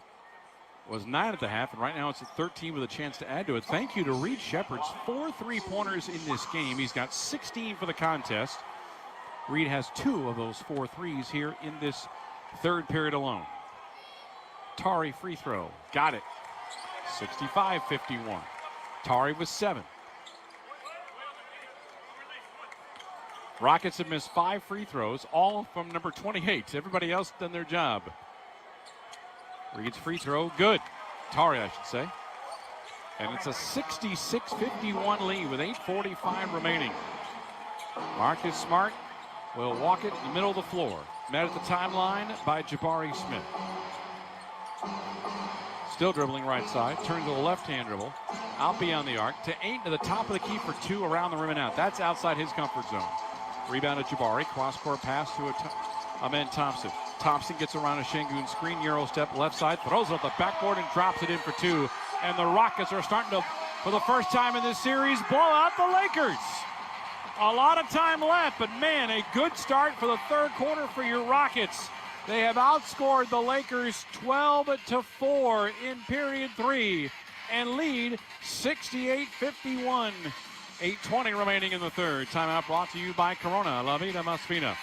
was 9 at the half, and right now it's at 13 with a chance to add to it. Thank you to Reed Sheppard's 4 3-pointers in this game. He's got 16 for the contest. Reed has 2 of those 4 threes here in this third period alone. Tari free throw. Got it. 65-51. Tari with 7. Rockets have missed 5 free throws, all from number 28. Everybody else done their job. Reed's free throw, good. Tari, I should say. And it's a 66-51 lead with 8:45 remaining. Marcus Smart will walk it in the middle of the floor. Met at the timeline by Jabari Smith. Still dribbling right side. Turn to the left-hand dribble. Out beyond the arc to 8 to the top of the key for 2 around the rim and out. That's outside his comfort zone. Rebound to Jabari. Cross-court pass to Amen Thompson. Thompson gets around a Şengün screen. Euro step left side. Throws it up the backboard and drops it in for 2. And the Rockets are starting to, for the first time in this series, blow out the Lakers. A lot of time left, but man, a good start for the third quarter for your Rockets. They have outscored the Lakers 12-4 in period 3 and lead 68-51. 8:20 remaining in the third. Timeout brought to you by Corona. La Vida Más Fina.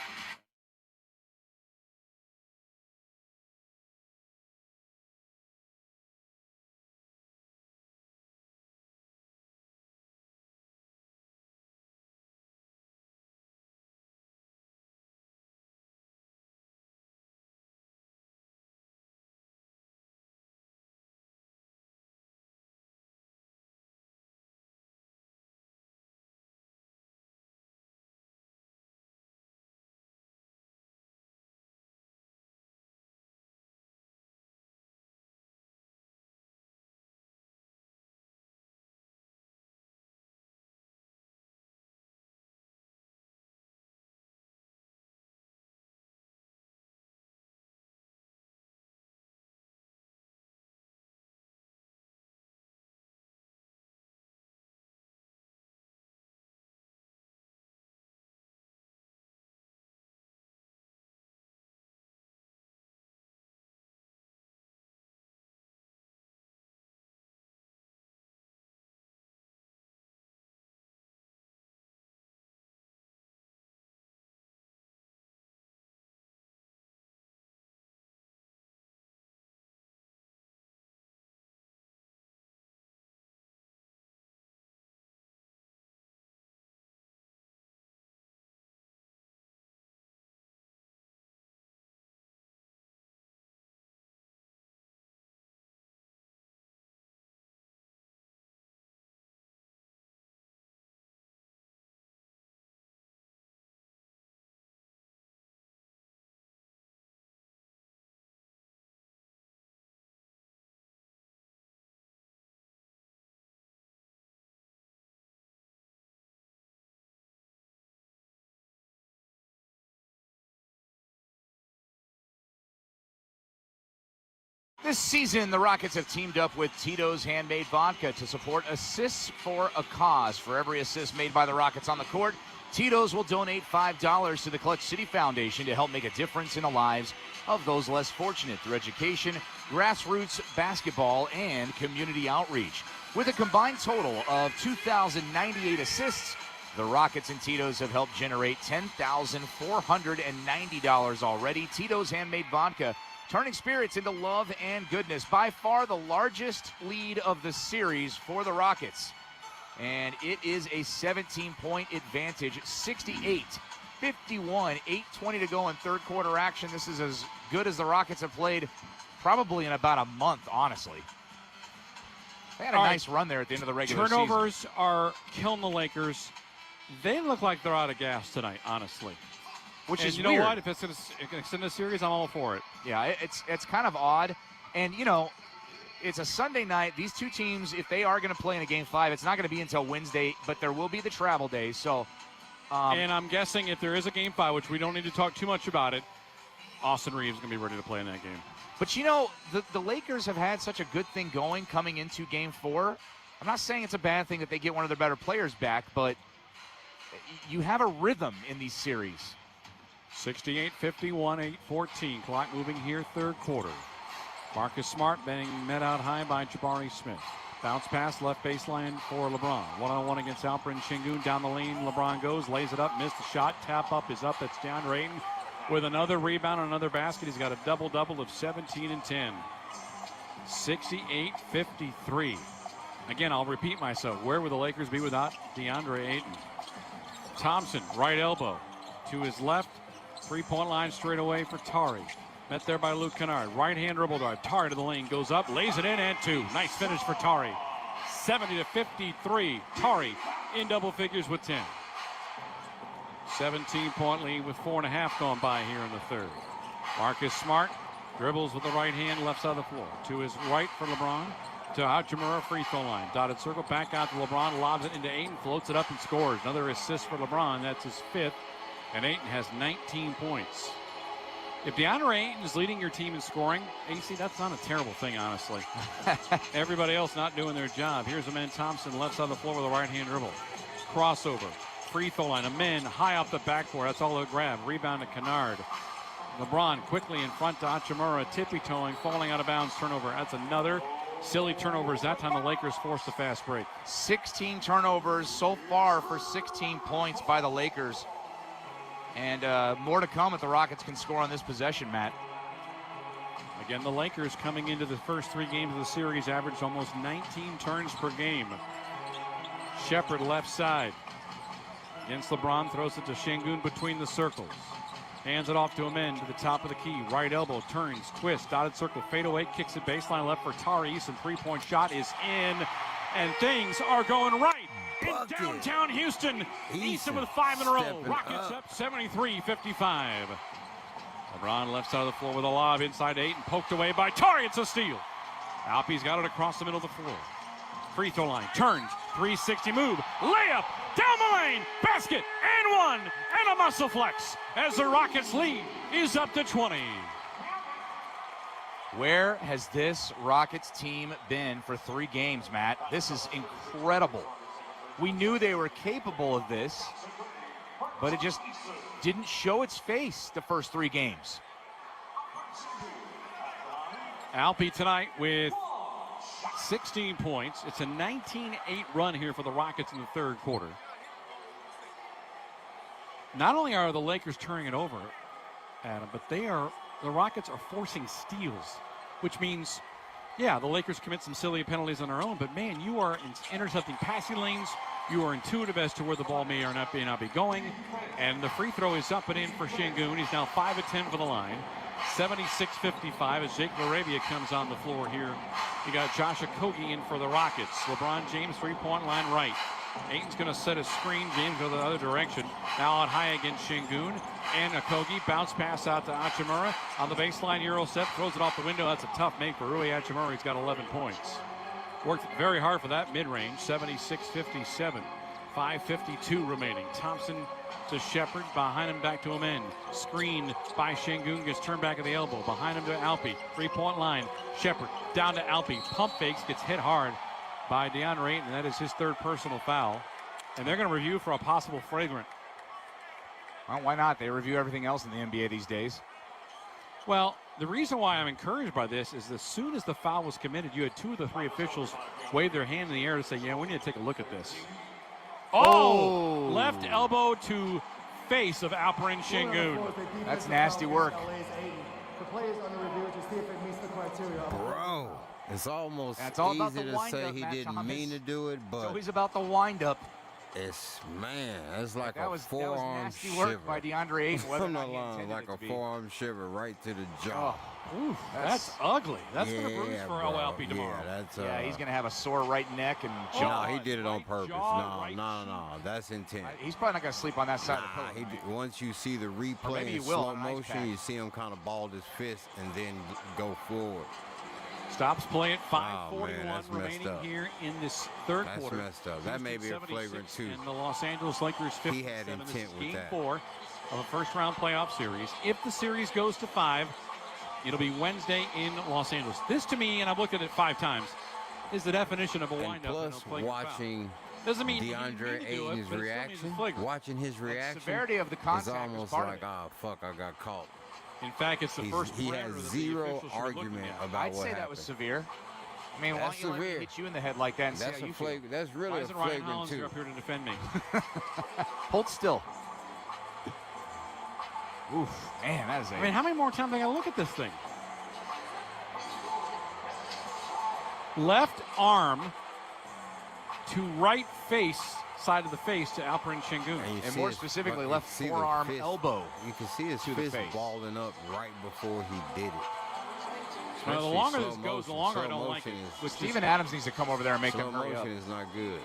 This season, the Rockets have teamed up with Tito's Handmade Vodka to support Assists for a Cause. For every assist made by the Rockets on the court, Tito's will donate $5 to the Clutch City Foundation to help make a difference in the lives of those less fortunate through education, grassroots basketball, and community outreach. With a combined total of 2,098 assists, the Rockets and Tito's have helped generate $10,490 already. Tito's Handmade Vodka, turning spirits into love and goodness. By far the largest lead of the series for the Rockets. And it is a 17-point advantage, 68-51, 8:20 to go in third quarter action. This is as good as the Rockets have played probably in about a month, honestly. They had a nice run there at the end of the regular season. Turnovers are killing the Lakers. They look like they're out of gas tonight, honestly. Which and is you weird. know what? If it's going to extend the series, I'm all for it. Yeah, it's kind of odd. And, you know, it's a Sunday night. These two teams, if they are going to play in a Game 5, it's not going to be until Wednesday, but there will be the travel day. So, and I'm guessing if there is a Game 5, which we don't need to talk too much about it, Austin Reeves is going to be ready to play in that game. But, you know, the Lakers have had such a good thing going coming into Game 4. I'm not saying it's a bad thing that they get one of their better players back, but you have a rhythm in these series. 68-51, 8:14. Clock moving here, third quarter. Marcus Smart being met out high by Jabari Smith. Bounce pass, left baseline for LeBron. One-on-one against Alperen Şengün. Down the lane, LeBron goes, lays it up, missed the shot. Tap up is up. That's DeAndre Ayton with another rebound and another basket. He's got a double-double of 17 and 10. 68-53. Again, I'll repeat myself. Where would the Lakers be without DeAndre Ayton? Thompson, right elbow to his left. Three-point line straight away for Tari. Met there by Luke Kennard. Right-hand dribble drive. Tari to the lane. Goes up, lays it in, and two. Nice finish for Tari. 70-53. Tari in double figures with 10. 17-point lead with 4.5 gone by here in the third. Marcus Smart dribbles with the right hand, left side of the floor. To his right for LeBron. To Hachimura, free throw line. Dotted circle, back out to LeBron. Lobs it into Ayton, floats it up and scores. Another assist for LeBron. That's his 5th. And Ayton has 19 points. If DeAndre Ayton is leading your team in scoring, AC, that's not a terrible thing, honestly. Everybody else not doing their job. Here's Amen Thompson, left side of the floor with a right-hand dribble. Crossover, free throw line. Amen high off the backboard. That's all they'll grab. Rebound to Kennard. LeBron quickly in front to Hachimura, tippy-toeing, falling out of bounds, turnover. That's another silly turnovers. That time the Lakers forced a fast break. 16 turnovers so far for 16 points by the Lakers. And more to come if the Rockets can score on this possession, Matt. Again, the Lakers coming into the first 3 games of the series averaged almost 19 turns per game. Shepherd left side. Against LeBron, throws it to Şengün between the circles. Hands it off to Amen to the top of the key. Right elbow, turns, twists, dotted circle, fade away, kicks it baseline left for Tari. Easton, three-point shot is in, and things are going right. In downtown Houston, Easton with 5 in a row. Rockets up 73-55. LeBron left side of the floor with a lob inside 8 and poked away by Tari. It's a steal. Alpe's got it across the middle of the floor. Free throw line, turns, 360 move, layup, down the lane, basket, and one, and a muscle flex as the Rockets lead is up to 20. Where has this Rockets team been for 3 games, Matt? This is incredible. We knew they were capable of this, but it just didn't show its face the first 3 games. Alpe tonight with 16 points. It's a 19-8 run here for the Rockets in the third quarter. Not only are the Lakers turning it over, Adam, but the Rockets are forcing steals, which means, yeah, the Lakers commit some silly penalties on their own, but man, you are intercepting passing lanes. You are intuitive as to where the ball may or not be going. And the free throw is up and in for Şengün. He's now 5 of 10 for the line. 76-55 as Jacob Arabia comes on the floor here. You got Josh Okogie in for the Rockets. LeBron James, three-point line right. Ayton's going to set a screen. James go the other direction. Now out high against Şengün. And Okogie, bounce pass out to Hachimura. On the baseline, Euro step, throws it off the window. That's a tough make for Rui Hachimura. He's got 11 points. Worked very hard for that mid-range. 76-57. 5:52 remaining. Thompson to Shepherd. Behind him back to Amen. Screen by Şengün. Gets turned back at the elbow. Behind him to Alpe. Three-point line. Shepherd down to Alpe. Pump fakes. Gets hit hard by DeAndre Ayton. That is his 3rd personal foul. And they're going to review for a possible flagrant. Well, why not? They review everything else in the NBA these days. Well, the reason why I'm encouraged by this is as soon as the foul was committed, you had 2 of the 3 officials wave their hand in the air to say, yeah, we need to take a look at this. Oh! Left elbow to face of Alperen Şengün. That's nasty work. Bro, it's almost all easy about the to say he Matt didn't Thomas. mean to do it, but It's always about the wind-up. it's, man, it's like That a was forearm nasty shiver. work by DeAndre Ayton. Whether or I'm not not he lying, intended like it a to be. forearm shiver right to the jaw. Ooh, that's ugly. That's going to bruise for Alpe tomorrow. Yeah, that's, Yeah, he's going to have a sore right neck and No, jaw. he did it on purpose. jaw, No, that's intent. He's probably not going to sleep on that side of the Nah, pillow. once you see the maybe replay he in will slow on an ice motion, pack. you see him kind of ball his fist and then go forward. Stops play at Oh, man, 5:41 that's messed remaining up. here in this third That's quarter. messed up. That may be a 76 flagrant, too. And the Los Angeles Lakers 57. He had This is intent with game that. 4 of a first-round playoff series. If the series goes to 5, it'll be Wednesday in Los Angeles. This, to me, and I've looked at it 5 times, is the definition of a And windup. plus, watching Doesn't mean you didn't DeAndre mean to do it, Ayton's but it still means reaction, it's flagrant. watching his reaction, severity of the is contact is almost part of like, it. oh, fuck, I got caught. In fact, it's the first He parameter has that the zero officials should be looking argument at. about I'd what say happened. that was severe. I mean, why That's don't you let me severe. hit you in the head like that and see That's how a you feel? That's really Why a isn't Ryan flagrant Hollins too. up here to defend me? Hold still. Oof, man, that is a... I mean, how many more times I got to look at this thing? Left arm to right face, side of the face to Alperen Şengün. And more specifically, left forearm elbow. You can see his to the fist face. balling up right before he did it. Well, the Especially longer slow this goes, the motion. longer I Slow don't like it. motion is- Which Steven Adams needs to come over there and make slow them hurry up. motion is not good.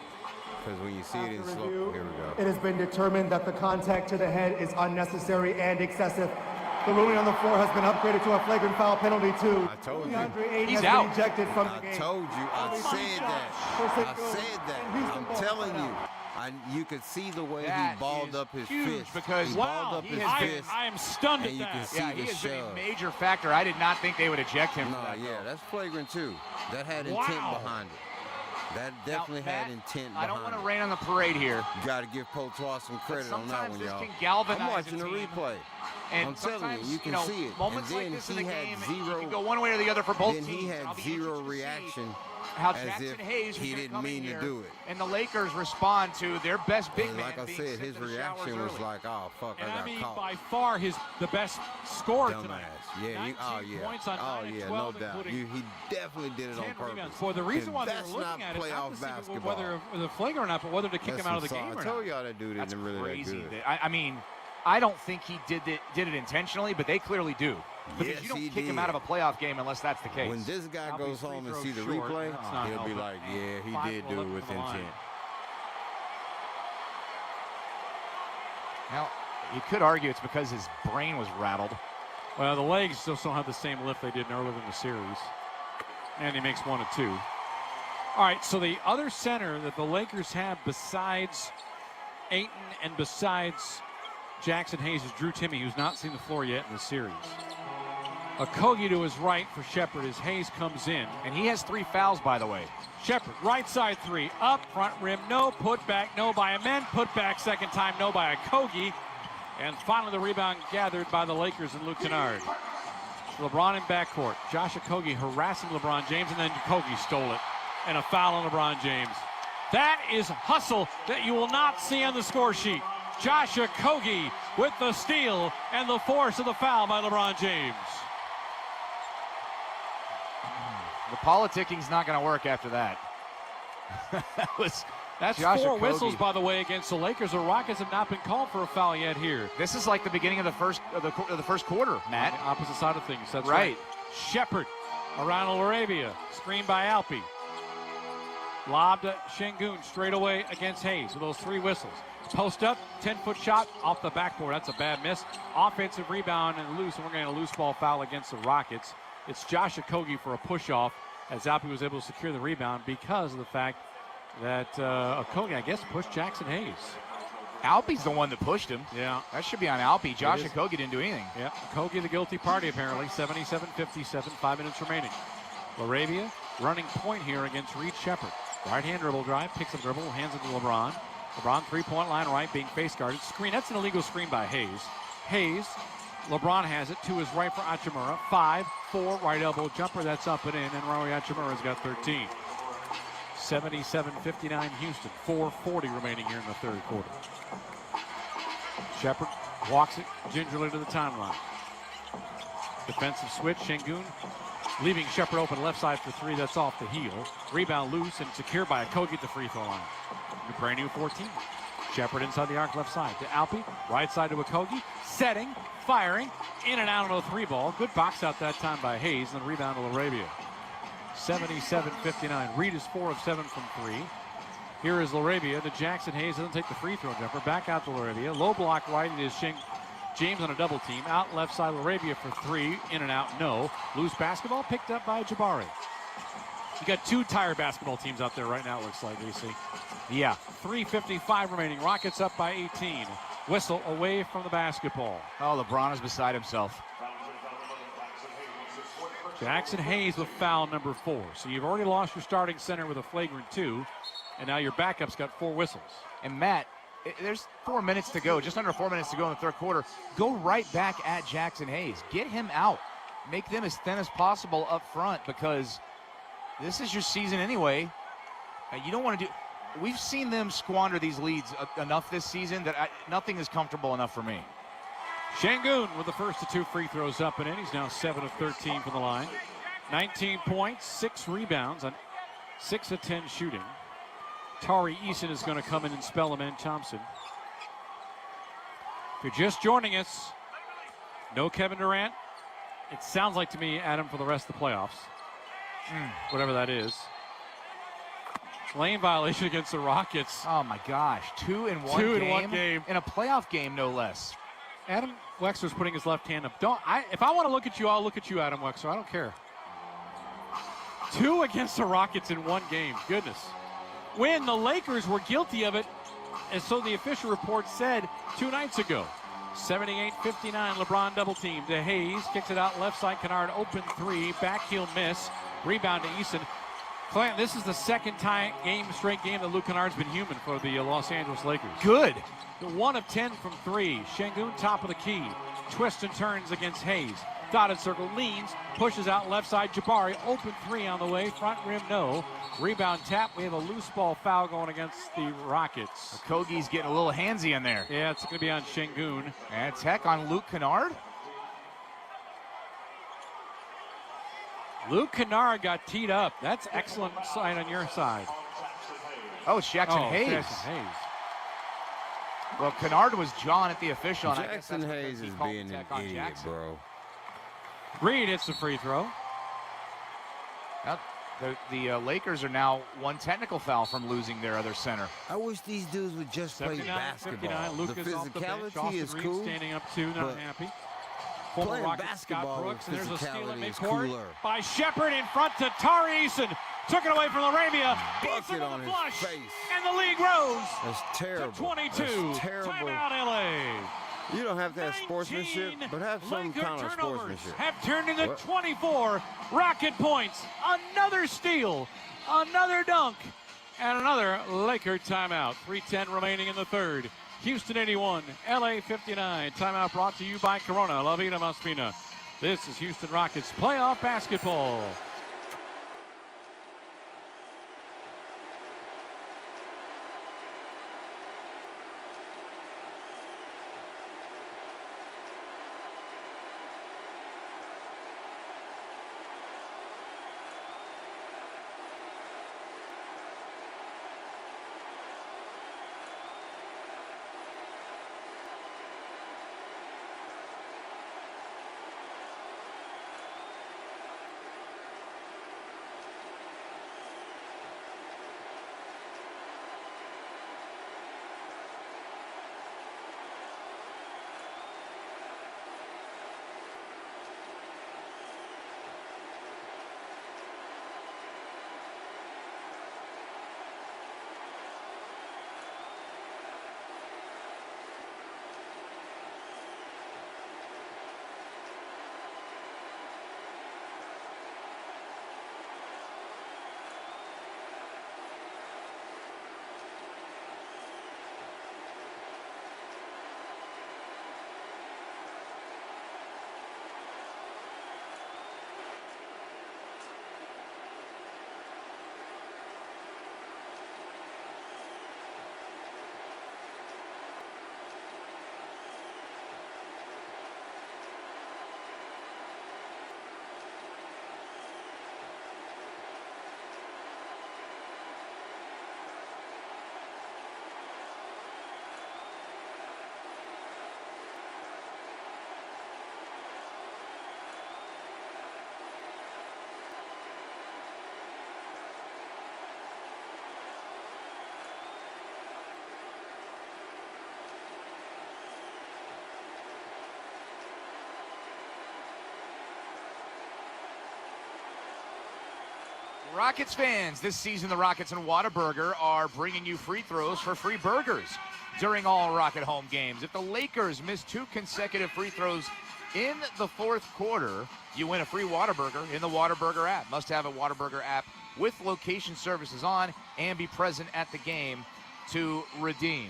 Because when you see it in After slow, review, here we go. It has been determined that the contact to the head is unnecessary and excessive. The ruling on the floor has been upgraded to a flagrant foul penalty too. I told you. DeAndre Ayton He's has out. been ejected from the I game. told you. I said that. I said that. I'm telling you. You could see the way That he balled is up his huge fist. because he balled up his fist. I am stunned and at you that. can see Yeah, the he has been a shove. major factor. I did not think they would eject him. No, for that yeah, goal. that's flagrant too. That had Wow. intent behind it. That definitely Now, had Matt, intent I behind don't want to it. rain on the parade here. You got to give Potois some credit on that sometimes one, this y'all. can galvanize I'm watching a the team. replay. And I'm telling sometimes, you can see it. Moments And like then this in he the had game, zero. you can go one way or the other for both Then teams. he had I'll be zero interested to see reaction. how as Jackson if Hayes he is gonna didn't come in mean to here, do it. and the Lakers respond to their best big And man like I being said, sent his to the showers reaction was early. like, "Oh fuck, And I I got mean, caught." by far the best score Dumbass. tonight. Yeah, 19 points on 9 and 12, no doubt. including He definitely did it on 10 purpose. rebounds. Boy, the reason why they were That's looking not at it, not playoff to see basketball. whether it was a flagrant or not, but whether to kick him out of the game I or told not. y'all that dude That's isn't really crazy. that good. I mean, I don't think he did it intentionally, but they clearly do. Because Yes, you don't he kick him did. out of a playoff game unless that's the case. When this guy Albie's goes free home and throw see the short. replay, That's not he'll be helping. like, "Yeah, he 5 did for do it 11 with from the line. intent." Now, you could argue it's because his brain was rattled. Well, the legs still don't have the same lift they did earlier in the series. And he makes 1 of 2. All right, so the other center that the Lakers have besides Ayton and besides Jackson Hayes is Drew Timme, who's not seen the floor yet in the series. Okogie to his right for Shepherd as Hayes comes in. And he has 3 fouls, by the way. Shepherd, right side 3, up, front rim, no, put back, no by Amen, put back second time, no by Okogie. And finally the rebound gathered by the Lakers and Luke Kennard. LeBron in backcourt. Josh Okogie harassing LeBron James, and then Okogie stole it. And a foul on LeBron James. That is hustle that you will not see on the score sheet. Josh Okogie with the steal and the force of the foul by LeBron James. The politicking's not going to work after that. That's Josh 4 Okogie. whistles, by the way, against the Lakers. The Rockets have not been called for a foul yet here. This is like the beginning of the first quarter, Matt. On the opposite side of things. That's right. Shepherd around Arabia, screened by Alpi. Lob to Şengün straight away against Hayes with those 3 whistles. Post up, 10-foot shot off the backboard. That's a bad miss. Offensive rebound and loose, and we're getting a loose ball foul against the Rockets. It's Josh Okogie for a push-off as Alpi was able to secure the rebound because of the fact that Okogie, I guess, pushed Jackson Hayes. Alpi's the one that pushed him. Yeah. That should be on Alpi. Josh Okogie didn't do anything. Yeah, Okogie the guilty party apparently. 77-57, 5 minutes remaining. LaRavia running point here against Reed Shepherd. Right-hand dribble drive, picks up dribble, hands it to LeBron. LeBron 3-point line right, being face guarded. Screen, that's an illegal screen by Hayes. Hayes, LeBron has it to his right for Hachimura. 5-4, right elbow jumper, that's up and in, and Rui Hachimura's got 13. 77-59 Houston, 4:40 remaining here in the third quarter. Shepherd walks it gingerly to the timeline. Defensive switch, Şengün leaving Shepherd open left side for 3, that's off the heel. Rebound loose and secured by Okogie at the free throw line. Brand new 14. Shepherd inside the arc left side to Alpi, right side to Okogie, setting, firing, in and out on a 3 ball. Good box out that time by Hayes, and the rebound to LaRavia. 77-59. Reed is 4 of 7 from 3. Here is LaRavia to Jackson Hayes, doesn't take the free throw jumper. Back out to LaRavia. Low block right, it is James on a double team. Out left side, LaRavia for 3. In and out, no. Loose basketball picked up by Jabari. You got 2 tired basketball teams out there right now, it looks like, AC. Yeah. 3:55 remaining. Rockets up by 18. Whistle away from the basketball. Oh, LeBron is beside himself. Jackson Hayes with foul number 4. So you've already lost your starting center with a flagrant 2, and now your backup's got 4 whistles. And Matt, there's 4 minutes to go, just under 4 minutes to go in the third quarter. Go right back at Jackson Hayes. Get him out. Make them as thin as possible up front, because this is your season anyway. You don't want to do. We've seen them squander these leads enough this season that nothing is comfortable enough for me. Şengün with the first of 2 free throws up and in. He's now 7 of 13 from the line. 19 points, 6 rebounds on 6 of 10 shooting. Tari Eason is going to come in and spell him in Thompson. If you're just joining us, no Kevin Durant. It sounds like to me, Adam, for the rest of the playoffs. Whatever that is. Lane violation against the Rockets. Oh my gosh, 2 in 1 2 game. in 1 game. In a playoff game, no less. Adam Wexler's putting his left hand up. If I want to look at you, I'll look at you, Adam Wexler. I don't care. 2 against the Rockets in 1 game. Goodness. When the Lakers were guilty of it, and so the official report said 2 nights ago. 78-59, LeBron double team to Hayes, kicks it out left side, Kennard open 3, back heel miss, rebound to Eason. Clint, this is the second straight game that Luke Kennard's been human for the Los Angeles Lakers. Good. 1 of 10 from 3. Şengün top of the key. Twists and turns against Hayes. Dotted circle, leans, pushes out left side. Jabari, open 3 on the way. Front rim, no. Rebound tap. We have a loose ball foul going against the Rockets. Okogie's getting a little handsy in there. Yeah, it's going to be on Şengün. And tech on Luke Kennard. Luke Kennard got teed up. That's excellent sign on your side. Oh, it's Jackson Hayes. Jackson Hayes. Well, Kennard was John at the official. Jackson Hayes is being an idiot, bro. Reed hits the free throw. The Lakers are now 1 technical foul from losing their other center. I wish these dudes would just play basketball. The physicality is cool. Standing up 2, not happy. Former Playing Rocket basketball Scott Brooks, and there's a steal at physicality is midcourt cooler. by Shepard in front to Tari Eason. Took it away from Arabia. Bucket on his flush, face. and the league rose. That's terrible. To 22. That's terrible. Timeout, LA. You don't have to have sportsmanship, but have some Laker kind of turnovers sportsmanship. have turned into What? 24 Rocket points. Another steal, another dunk, and another Laker timeout. 3:10 remaining in the third. Houston 81, LA 59. Timeout brought to you by Corona, La Vida Más Fina. This is Houston Rockets playoff basketball. Rockets fans, this season the Rockets and Whataburger are bringing you free throws for free burgers during all Rocket home games. If the Lakers miss 2 consecutive free throws in the fourth quarter, you win a free Whataburger in the Whataburger app. Must have a Whataburger app with location services on and be present at the game to redeem.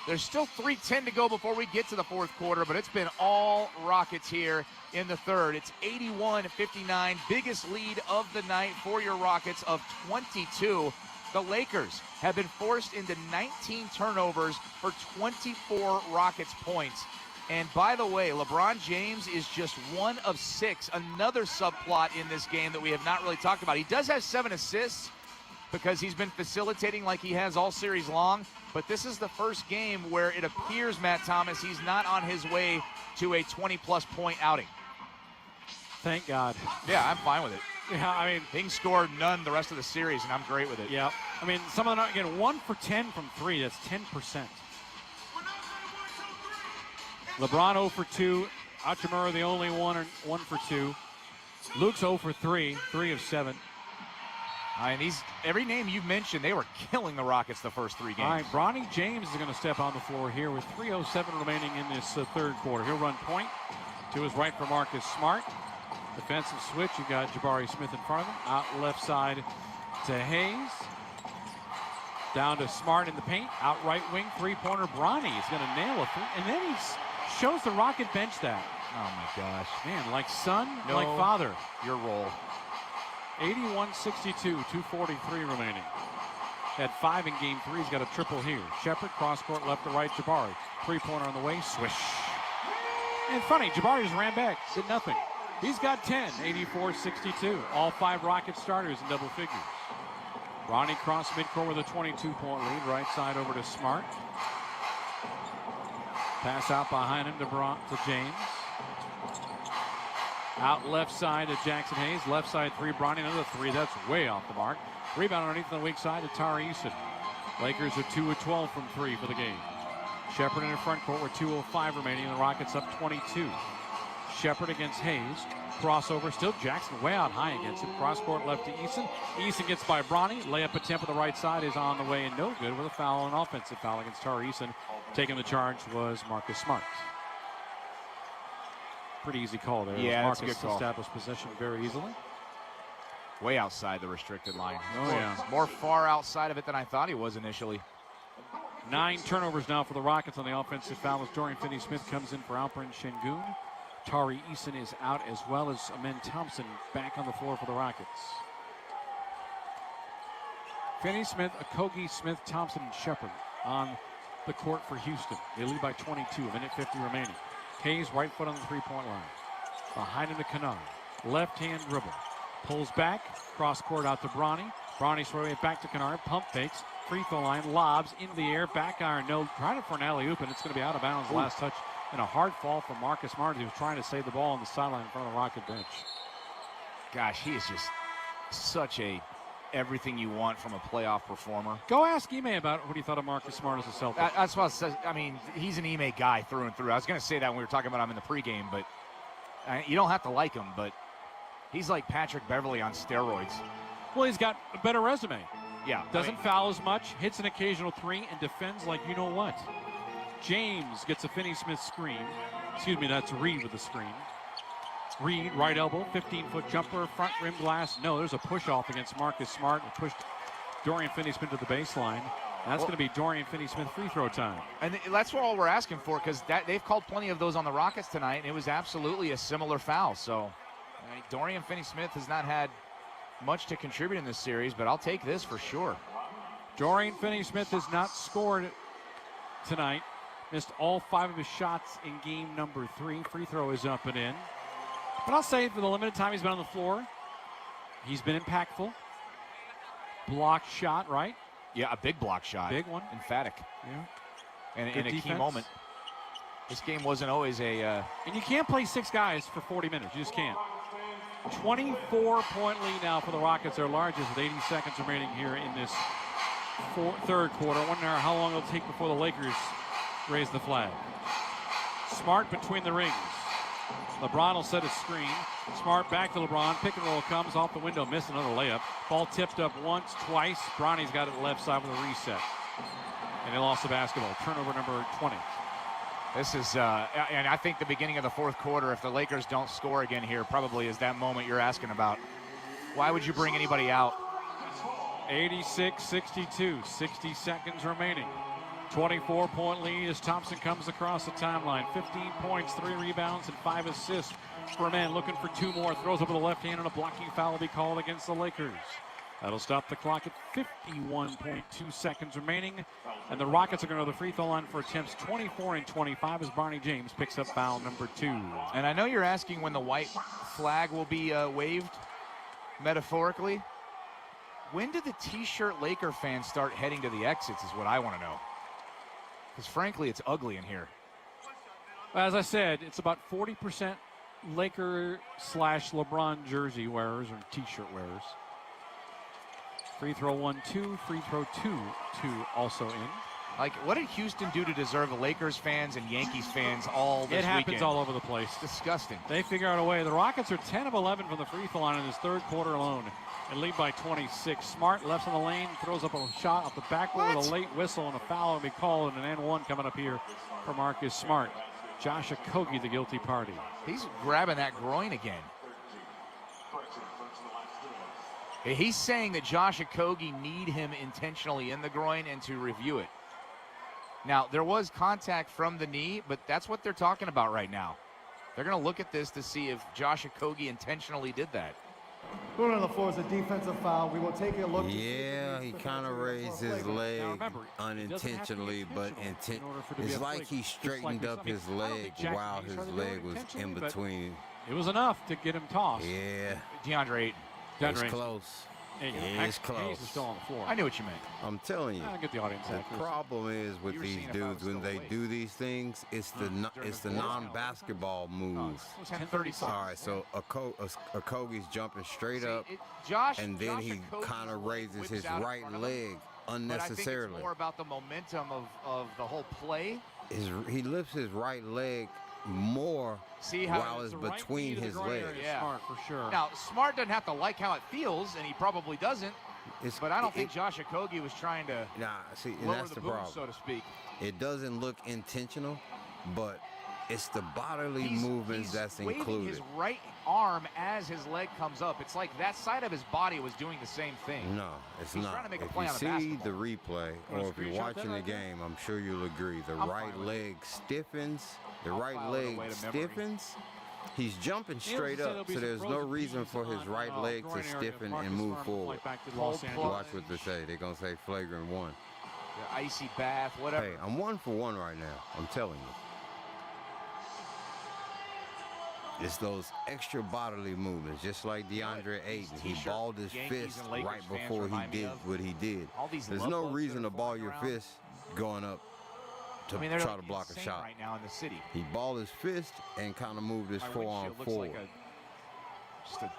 There's still 3:10 to go before we get to the fourth quarter, but it's been all Rockets here in the third. It's 81-59, biggest lead of the night for your Rockets of 22. The Lakers have been forced into 19 turnovers for 24 Rockets points. And by the way, LeBron James is just 1 of 6, another subplot in this game that we have not really talked about. He does have 7 assists because he's been facilitating like he has all series long. But this is the first game where it appears, Matt Thomas, he's not on his way to a 20-plus point outing. Thank God. Yeah, I'm fine with it. Yeah, I mean, he scored none the rest of the series, and I'm great with it. Yeah, I mean, some of them, again, 1 for 10 from 3. That's 10%. LeBron 0 for 2. Hachimura the only 1 for 2. Luke's 0 for 3. 3 of 7. I mean, every name you mentioned, they were killing the Rockets the first 3 games. All right, Bronny James is going to step on the floor here with 3:07 remaining in this third quarter. He'll run point to his right for Marcus Smart. Defensive switch, you got Jabari Smith in front of him. Out left side to Hayes. Down to Smart in the paint. Out right wing, three-pointer. Bronny is going to nail a three. And then he shows the Rocket bench that. Oh, my gosh. Man, like son, no, like father. Your role. 81-62, 2:43 remaining. Had 5 in game 3. He's got a triple here. Shepard, cross-court, left to right. Jabari. Three-pointer on the way. Swish. And funny, Jabari just ran back. Did nothing. He's got 10, 84-62. All 5 Rocket starters in double figures. Bronny cross midcourt with a 22-point lead. Right side over to Smart. Pass out behind him to James. Out left side to Jackson Hayes. Left side 3, Bronny. Another 3. That's way off the mark. Rebound underneath on the weak side to Tari Eason. Lakers are 2 of 12 from 3 for the game. Shepard in the front court with 2:05 remaining. And the Rockets up 22. Shepard against Hayes. Crossover. Still Jackson way out high against him. Cross court left to Eason. Eason gets by Bronny. Layup attempt on the right side is on the way and no good with a foul, an offensive foul against Tari Eason. Taking the charge was Marcus Smart. Pretty easy call there. Yeah, Marcus that's a good call. Established possession very easily. Way outside the restricted line. Oh, yeah. More far outside of it than I thought he was initially. 9 turnovers now for the Rockets on the offensive foul as Dorian Finney-Smith comes in for Alperen Şengün. Tari Eason is out as well as Amen Thompson back on the floor for the Rockets. Finney-Smith, Okogie, Smith, Thompson, and Shepard on the court for Houston. They lead by 22, a minute 50 remaining. Hayes, right foot on the three-point line. Behind him to Kennard. Left-hand dribble. Pulls back, cross-court out to Bronny. Bronny throwing it back to Kennard. Pump fakes, free throw line, lobs into the air. Back iron, no. Tried it for an alley-oop, and it's going to be out of bounds. Ooh. Last touch. And a hard fall from Marcus Smart. He was trying to save the ball on the sideline in front of the Rocket bench. Gosh, he is just such a everything you want from a playoff performer. Go ask Ime about what he thought of Marcus Smart as a Celtic. That's what I said. I mean, he's an Ime guy through and through. I was going to say that when we were talking about him in the pregame, but you don't have to like him, but he's like Patrick Beverley on steroids. Well, he's got a better resume. Yeah. Doesn't foul as much, hits an occasional 3, and defends like you know what. James gets a Finney-Smith screen. Excuse me, that's Reed with the screen. Reed, right elbow, 15-foot jumper, front rim glass. No, there's a push-off against Marcus Smart. And pushed Dorian Finney-Smith to the baseline. That's going to be Dorian Finney-Smith free throw time. And that's all we're asking for, because they've called plenty of those on the Rockets tonight, and it was absolutely a similar foul. So Dorian Finney-Smith has not had much to contribute in this series, but I'll take this for sure. Dorian Finney-Smith has not scored tonight. Missed all 5 of his shots in game number 3. Free throw is up and in. But I'll say for the limited time he's been on the floor, he's been impactful. Blocked shot, right? Yeah, a big block shot. Big one. Emphatic. Yeah. And in a key moment. This game wasn't always a... And you can't play 6 guys for 40 minutes. You just can't. 24-point lead now for the Rockets, their largest, with 80 seconds remaining here in this third quarter. I wonder how long it'll take before the Lakers raise the flag. Smart between the rings. LeBron will set a screen. Smart back to LeBron. Pick and roll comes off the window. Miss another layup. Ball tipped up once, twice. Bronny's got it left side with a reset. And they lost the basketball. Turnover number 20. This is, and I think the beginning of the fourth quarter, if the Lakers don't score again here, probably is that moment you're asking about. Why would you bring anybody out? 86-62, 60 seconds remaining. 24-point lead as Thompson comes across the timeline. 15 points, 3 rebounds, and 5 assists for a man looking for 2 more. Throws up with the left hand, and a blocking foul will be called against the Lakers. That'll stop the clock at 51.2 seconds remaining. And the Rockets are going to the free throw line for attempts 24 and 25 as Barney James picks up foul number 2. And I know you're asking when the white flag will be waved, metaphorically. When did the T-shirt Laker fans start heading to the exits is what I want to know. Because frankly, it's ugly in here. As I said, it's about 40% Laker/LeBron jersey wearers or T-shirt wearers. Free throw 1-2, free throw 2 also in. Like, what did Houston do to deserve the Lakers fans and Yankees fans all this weekend? It happens all over the place. It's disgusting. They figure out a way. The Rockets are 10 of 11 from the free throw line in this third quarter alone and lead by 26. Smart left in the lane, throws up a shot off the backboard with a late whistle, and a foul will be called, and an N1 coming up here for Marcus Smart. Josh Okogie, the guilty party. He's grabbing that groin again. He's saying that Josh Okogie need him intentionally in the groin and to review it. Now, there was contact from the knee, but that's what they're talking about right now. They're going to look at this to see if Josh Okogie intentionally did that. Going on the floor is a defensive foul. We will take a look. Yeah, he kind of raised his leg unintentionally, but it's like he straightened up his leg while his leg was in between. It was enough to get him tossed. Yeah. DeAndre Ayton. It's close. It's close. Hayes is still on the floor. I knew what you meant. I'm telling you. I'll get the audience. The problem is with these dudes when they do these things, it's the non-basketball move. 10:30. All right, so Okogie's jumping straight up, and then he kind of raises his right leg unnecessarily. But I think it's more about the momentum of the whole play. He lifts his right leg more while it's between his legs. Yeah, Smart for sure. Now, Smart doesn't have to like how it feels, and he probably doesn't. But I don't think Josh Okogie was trying to lower that's the problem, so to speak. It doesn't look intentional, but it's the bodily movements that's included. Waving his right arm as his leg comes up. It's like that side of his body was doing the same thing. No, it's He's not. trying to make a If play you on the see basketball. the replay, or if you're watching the game, I'm sure you'll agree. The right leg stiffens. The right leg stiffens. He's jumping straight up, so there's no reason for his right leg to stiffen and move forward. Watch what they say. They're going to say flagrant 1. The icy bath, whatever. Hey, I'm 1 for 1 right now. I'm telling you. It's those extra bodily movements, just like DeAndre Ayton. He balled his fist right before he did what he did. There's no reason to ball your fist going up to try to block a shot. Right now in the city. He balled his fist and kind of moved his forearm forward. Just an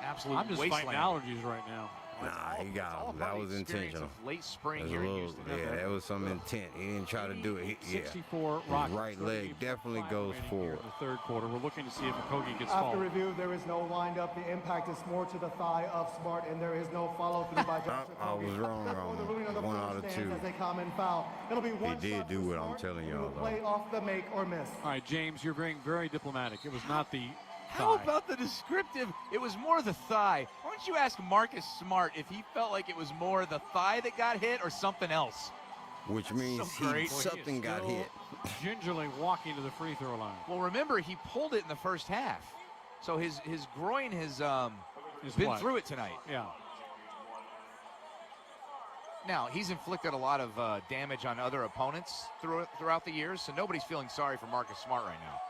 absolute I'm just fighting allergies right now. Nah, he got him. That was intentional. Late spring There's here a in little, Houston. there was some intent. He didn't try to do it. 64 His Rockets. right leg definitely goes forward. The third quarter. We're looking to see if Okogie gets After fouled. review, there is no windup. The impact is more to the thigh of Smart, and there is no follow-through by Josh I was wrong on 1 out of 2. as a common foul. It'll be one He did shot do for what I'm Smart. telling He y'all, will play though. off the make or miss. All right, James, you're being very diplomatic. It was not the How thigh. about the descriptive? It was more the thigh. Why don't you ask Marcus Smart if he felt like it was more the thigh that got hit or something else? Which means something got hit. Gingerly walking to the free throw line. Well, remember, he pulled it in the first half. So his groin has been what? through it tonight. Yeah. Now, he's inflicted a lot of damage on other opponents throughout the years, so nobody's feeling sorry for Marcus Smart right now.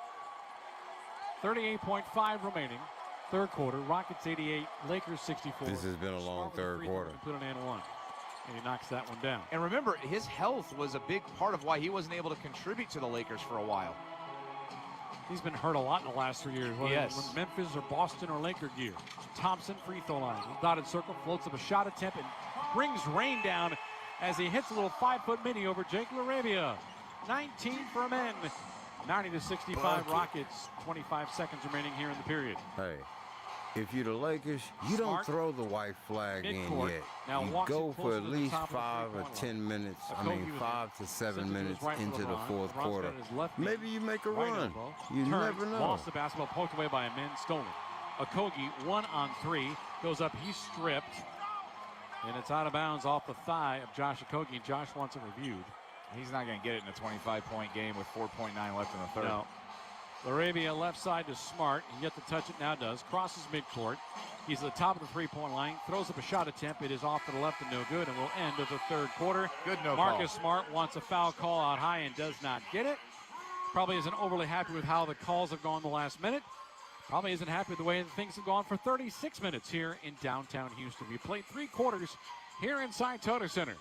38.5 remaining. Third quarter. Rockets 88, Lakers 64. This has been a long third quarter. Put an and 1. And he knocks that one down. And remember, his health was a big part of why he wasn't able to contribute to the Lakers for a while. He's been hurt a lot in the last 3 years, whether Yes. it's Memphis or Boston or Laker gear. Thompson, free throw line. Dotted circle, floats up a shot attempt and brings rain down as he hits a little 5-foot mini over Jake LaRavia. 19 for a man. 90-65 Rockets. 25 seconds remaining here in the period. Hey, if you're the Lakers, you don't Smart. throw the white flag Midcourt. in yet. Now You walks go it for closer at to the least top of the 5 or three-point 10 minutes. I Okogie mean, was 5 to 7 sent to his minutes right for into the LeBron. fourth LeBron's quarter. got his left knee, Maybe you make a right run. elbow. You Turns, never know. lost the basketball, poked away by a man, stolen. Okogie, 1-on-3, goes up, he's stripped. And it's out of bounds off the thigh of Josh Okogie. Josh wants it reviewed. He's not going to get it in a 25-point game with 4.9 left in the third. No. Laravia left side to Smart. He gets the touch, it now does. Crosses midcourt. He's at the top of the three-point line. Throws up a shot attempt. It is off to the left and no good, and will end of the third quarter. Good no Marcus call. Smart wants a foul call out high and does not get it. Probably isn't overly happy with how the calls have gone the last minute. Probably isn't happy with the way things have gone for 36 minutes here in downtown Houston. We played 3 quarters here inside Toyota Center.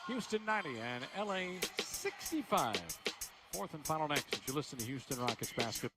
Houston 90 and LA 65. Fourth and final next as you listen to Houston Rockets basketball.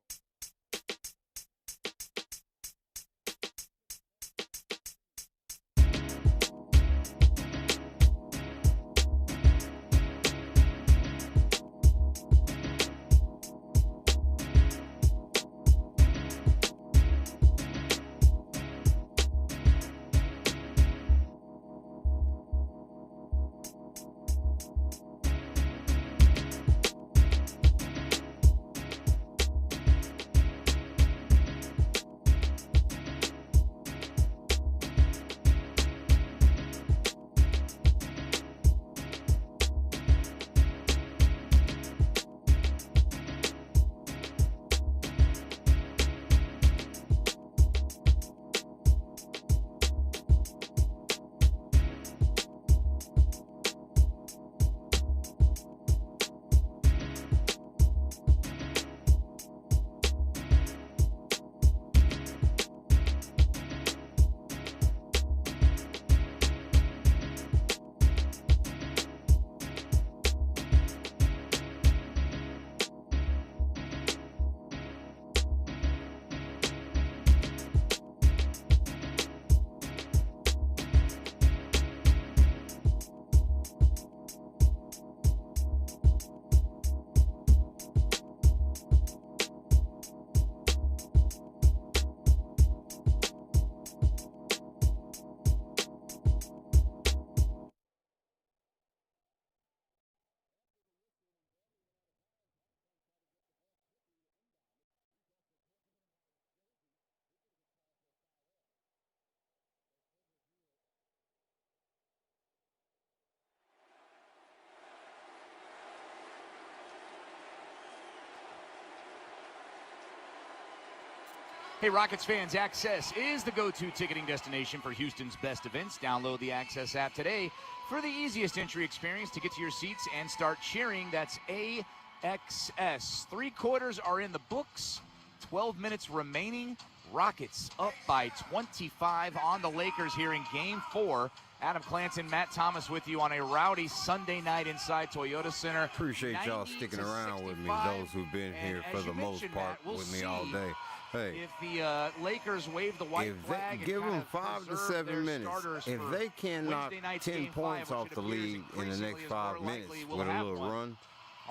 Hey, Rockets fans, Access is the go-to ticketing destination for Houston's best events. Download the Access app today for the easiest entry experience to get to your seats and start cheering. That's AXS. 3 quarters are in the books. 12 minutes remaining. Rockets up by 25 on the Lakers here in Game 4. Adam Clanton, Matt Thomas with you on a rowdy Sunday night inside Toyota Center. Appreciate y'all sticking around with me, those who've been here for the most part with me all day. Hey, if the Lakers wave the white flag, give them 5 to 7 minutes. If they can knock 10 points off the lead in the next 5 minutes with a little run,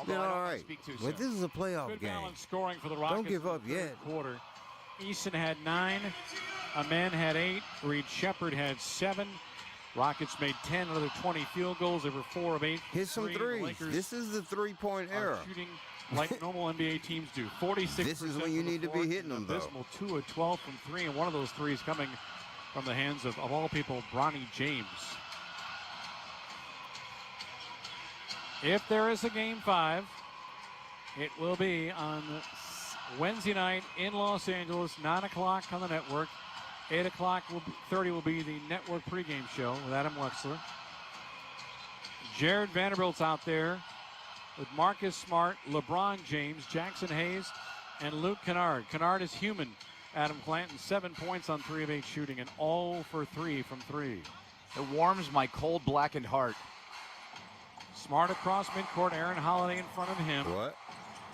then all right. But this is a playoff game. Scoring for the Rockets. Don't give up yet. Quarter. Easton had 9. Amen had 8. Reed Shepard had 7. Rockets made 10 out of their 20 field goals. They were 4 of 8. Hit some threes. This is the 3-point era. Shooting like normal NBA teams do. 46%. This is when you need to be hitting them, though. Abysmal 2 of 12 from 3, and one of those threes coming from the hands of all people, Bronny James. If there is a Game 5, it will be on Wednesday night in Los Angeles, 9 o'clock on the network. 8 o'clock 30 will be the network pregame show with Adam Wexler. Jared Vanderbilt's out there with Marcus Smart, LeBron James, Jackson Hayes, and Luke Kennard. Kennard is human. Adam Clanton, 7 points on 3 of 8 shooting, and 0 for 3 from 3. It warms my cold, blackened heart. Smart across midcourt, Aaron Holiday in front of him. What?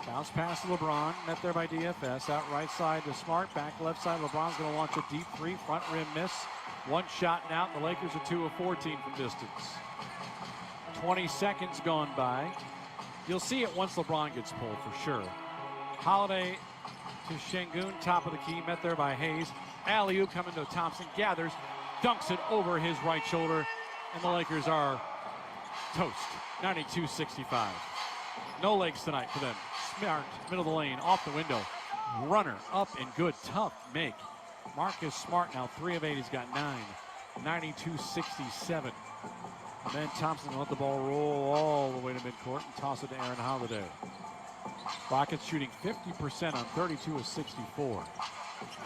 Bounce pass to LeBron, met there by DFS. Out right side to Smart, back left side. LeBron's going to launch a deep 3, front rim miss. 1 shot and out. The Lakers are 2 of 14 from distance. 20 seconds gone by. You'll see it once LeBron gets pulled for sure. Holiday to Şengün, top of the key, met there by Hayes. Alley-oop coming to Thompson, gathers, dunks it over his right shoulder, and the Lakers are toast. 92-65. No legs tonight for them. Smart, middle of the lane, off the window. Runner, up and good, tough make. Marcus Smart now 3 of 8, he's got 9. 92-67. And then Thompson let the ball roll all the way to to midcourt and toss it to Aaron Holiday. Rockets shooting 50% on 32 of 64.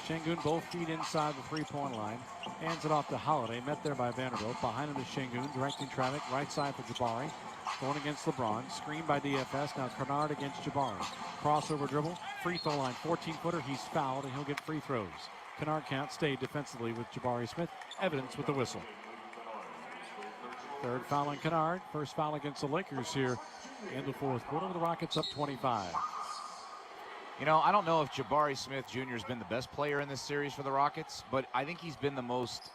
Şengün both feet inside the three-point line. Hands it off to Holiday, met there by Vanderbilt. Behind him is Şengün, directing traffic, right side for Jabari. Going against LeBron, screen by DFS. Now Kennard against Jabari. Crossover dribble, free throw line, 14-footer. He's fouled and he'll get free throws. Kennard can't stay defensively with Jabari Smith. Evidence with the whistle. Third foul on Kennard. First foul against the Lakers here in the fourth quarter. The Rockets up 25. You know, I don't know if Jabari Smith Jr. has been the best player in this series for the Rockets, but I think he's been the most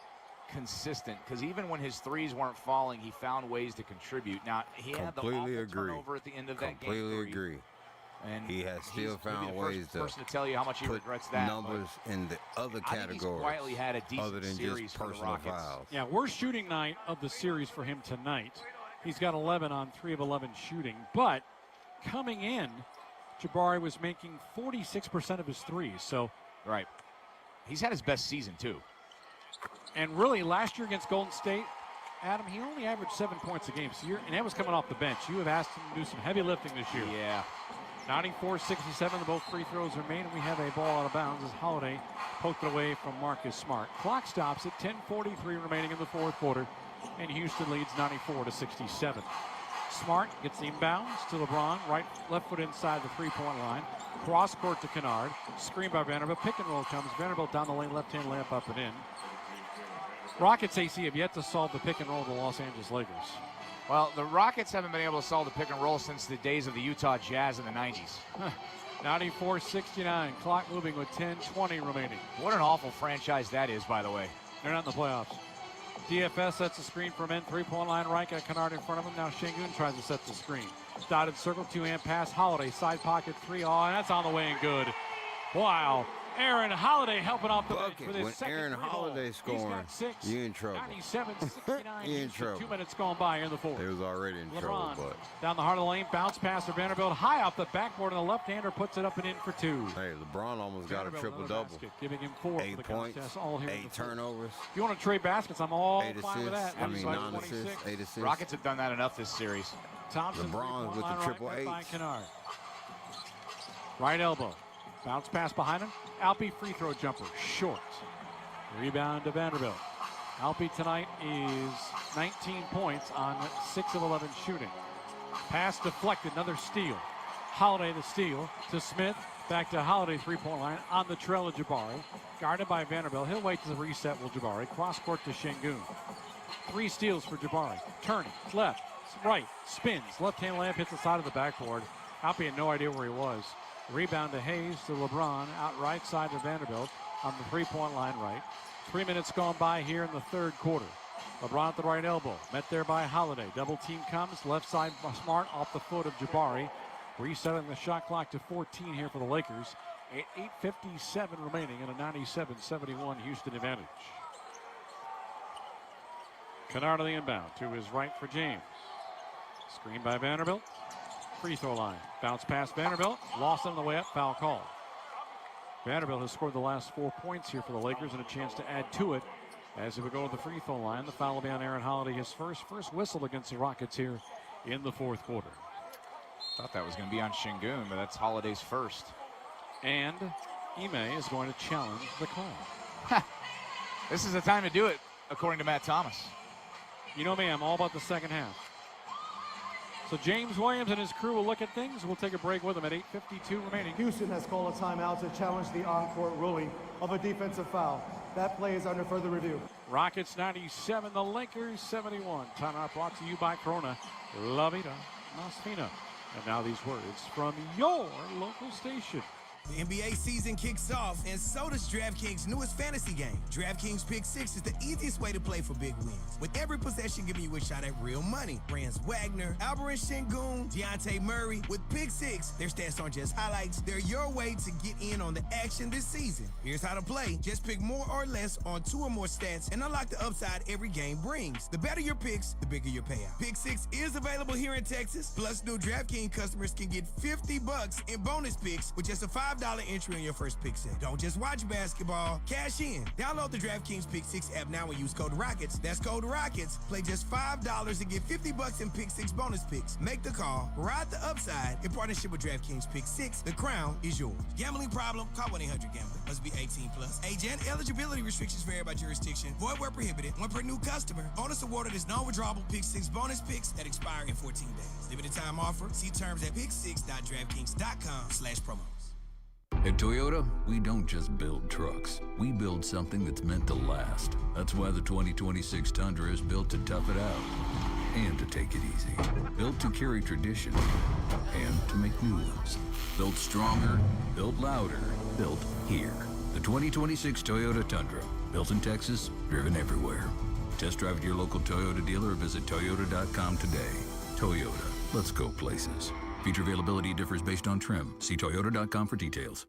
consistent, because even when his threes weren't falling, he found ways to contribute. Now, he had the awful turnover at the end of that game. Completely agree. And he has still found ways to person to tell you how much he regrets that. Numbers in the other categories. I think he's quietly had a decent other than series just for the personal Rockets. fouls. Yeah, worst shooting night of the series for him tonight. He's got 11 on 3 of 11 shooting, but coming in, Jabari was making 46% of his threes. So, right, he's had his best season too. And really, last year against Golden State, Adam, he only averaged 7 points a game. So and that was coming off the bench. You have asked him to do some heavy lifting this year. Yeah. 94-67, both free throws are made, and we have a ball out of bounds as Holiday poked it away from Marcus Smart. Clock stops at 10:43 remaining in the fourth quarter, and Houston leads 94-67. Smart gets the inbounds to LeBron, left foot inside the three-point line. Cross court to Kennard. Screen by Vanderbilt. Pick and roll comes. Vanderbilt down the lane, left-hand layup up and in. Rockets AC have yet to solve the pick and roll of the Los Angeles Lakers. Well, the Rockets haven't been able to solve the pick and roll since the days of the Utah Jazz in the 90s. 94-69. Clock moving with 10:20 remaining. What an awful franchise that is, by the way. They're not in the playoffs. DFS sets the screen for men. Three-point line right. Got Kennard in front of him. Now Şengün tries to set the screen. Dotted circle, two-hand pass. Holiday, side pocket, three. Oh, and that's on the way and good. Wow. Aaron Holiday helping off the bench for this when second Aaron Holiday scoring, you in trouble. 97-69. You in trouble. 2 minutes gone by in the fourth. They was already in trouble, but down the heart of the lane, bounce pass to Vanderbilt, high off the backboard, and the left-hander puts it up and in for two. Hey, LeBron almost got a triple-double. Giving him 4 8 for the points, contest, all here 8 turnovers. If you want to trade baskets, I'm all 8 fine with that. assists. 9 assists, 8 assists. Rockets have done that enough this series. Thompson, LeBron with the triple right eight. by Kennard. Right elbow. Bounce pass behind him. Alpe free throw jumper. Short. Rebound to Vanderbilt. Alpe tonight is 19 points on 6 of 11 shooting. Pass deflected. Another steal. Holiday the steal to Smith. Back to Holiday, three-point line on the trail of Jabari. Guarded by Vanderbilt. He'll wait to the reset with Jabari. Cross court to Şengün. 3 steals for Jabari. Turning. Left. Right. Spins. Left-hand layup hits the side of the backboard. Alpe had no idea where he was. Rebound to Hayes to LeBron, out right side to Vanderbilt on the three-point line right. 3 minutes gone by here in the third quarter. LeBron at the right elbow, met there by Holiday. Double team comes, left side Smart off the foot of Jabari. Resetting the shot clock to 14 here for the Lakers. 8:57 remaining in a 97-71 Houston advantage. Kennard on the inbound to his right for James. Screen by Vanderbilt. Free throw line. Bounce past Vanderbilt. Lost on the way up. Foul call. Vanderbilt has scored the last 4 points here for the Lakers and a chance to add to it as it would go to the free throw line. The foul will be on Aaron Holiday. His first whistle against the Rockets here in the fourth quarter. Thought that was going to be on Şengün, but that's Holiday's first. And Ime is going to challenge the call. This is the time to do it, according to Matt Thomas. You know me, I'm all about the second half. So James Williams and his crew will look at things. We'll take a break with them at 8:52 remaining. Houston has called a timeout to challenge the on-court ruling of a defensive foul. That play is under further review. Rockets 97, the Lakers 71. Timeout brought to you by Corona, La Vida, Mas Fina. And now these words from your local station. The NBA season kicks off, and so does DraftKings' newest fantasy game. DraftKings Pick 6 is the easiest way to play for big wins. With every possession giving you a shot at real money. Franz Wagner, Alperen Şengün, Dejounte Murray. With Pick 6, their stats aren't just highlights. They're your way to get in on the action this season. Here's how to play. Just pick more or less on 2 or more stats and unlock the upside every game brings. The better your picks, the bigger your payout. Pick 6 is available here in Texas. Plus, new DraftKings customers can get $50 in bonus picks with just a $5 $5 entry on your first pick set. Don't just watch basketball, cash in. Download the DraftKings Pick 6 app now and use code ROCKETS. That's code ROCKETS. Play just $5 to get $50 in Pick 6 bonus picks. Make the call, ride the upside in partnership with DraftKings Pick 6. The crown is yours. Gambling problem? Call 1-800-GAMBLER. Must be 18 plus. Age and eligibility restrictions vary by jurisdiction. Void where prohibited. One per new customer. Bonus awarded is non-withdrawable Pick 6 bonus picks that expire in 14 days. Limited time offer. See terms at pick6.draftkings.com/promos. At Toyota, we don't just build trucks. We build something that's meant to last. That's why the 2026 Tundra is built to tough it out and to take it easy. Built to carry tradition and to make new ones. Built stronger, built louder, built here. The 2026 Toyota Tundra. Built in Texas, driven everywhere. Test drive at your local Toyota dealer or visit Toyota.com today. Toyota, let's go places. Feature availability differs based on trim. See Toyota.com for details.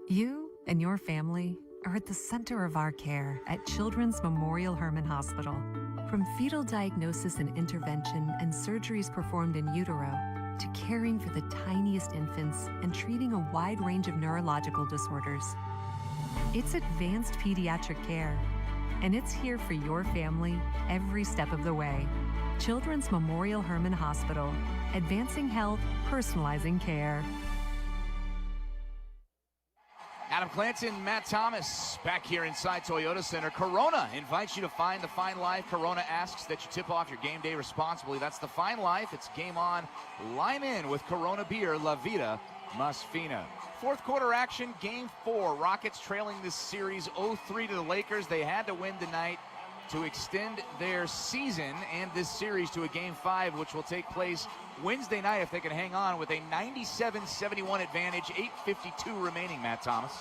You and your family are at the center of our care at Children's Memorial Hermann Hospital. From fetal diagnosis and intervention and surgeries performed in utero, to caring for the tiniest infants and treating a wide range of neurological disorders. It's advanced pediatric care, and it's here for your family every step of the way. Children's Memorial Hermann Hospital, advancing health, personalizing care. Adam Clanton, Matt Thomas, back here inside Toyota Center. Corona invites you to find the fine life. Corona asks that you tip off your game day responsibly. That's the fine life. It's game on. Lime in with Corona beer, La Vida Más Fina. Fourth quarter action, game 4. Rockets trailing this series 0-3 to the Lakers. They had to win tonight to extend their season and this series to a game 5, which will take place Wednesday night if they can hang on with a 97-71 advantage, 8:52 remaining, Matt Thomas.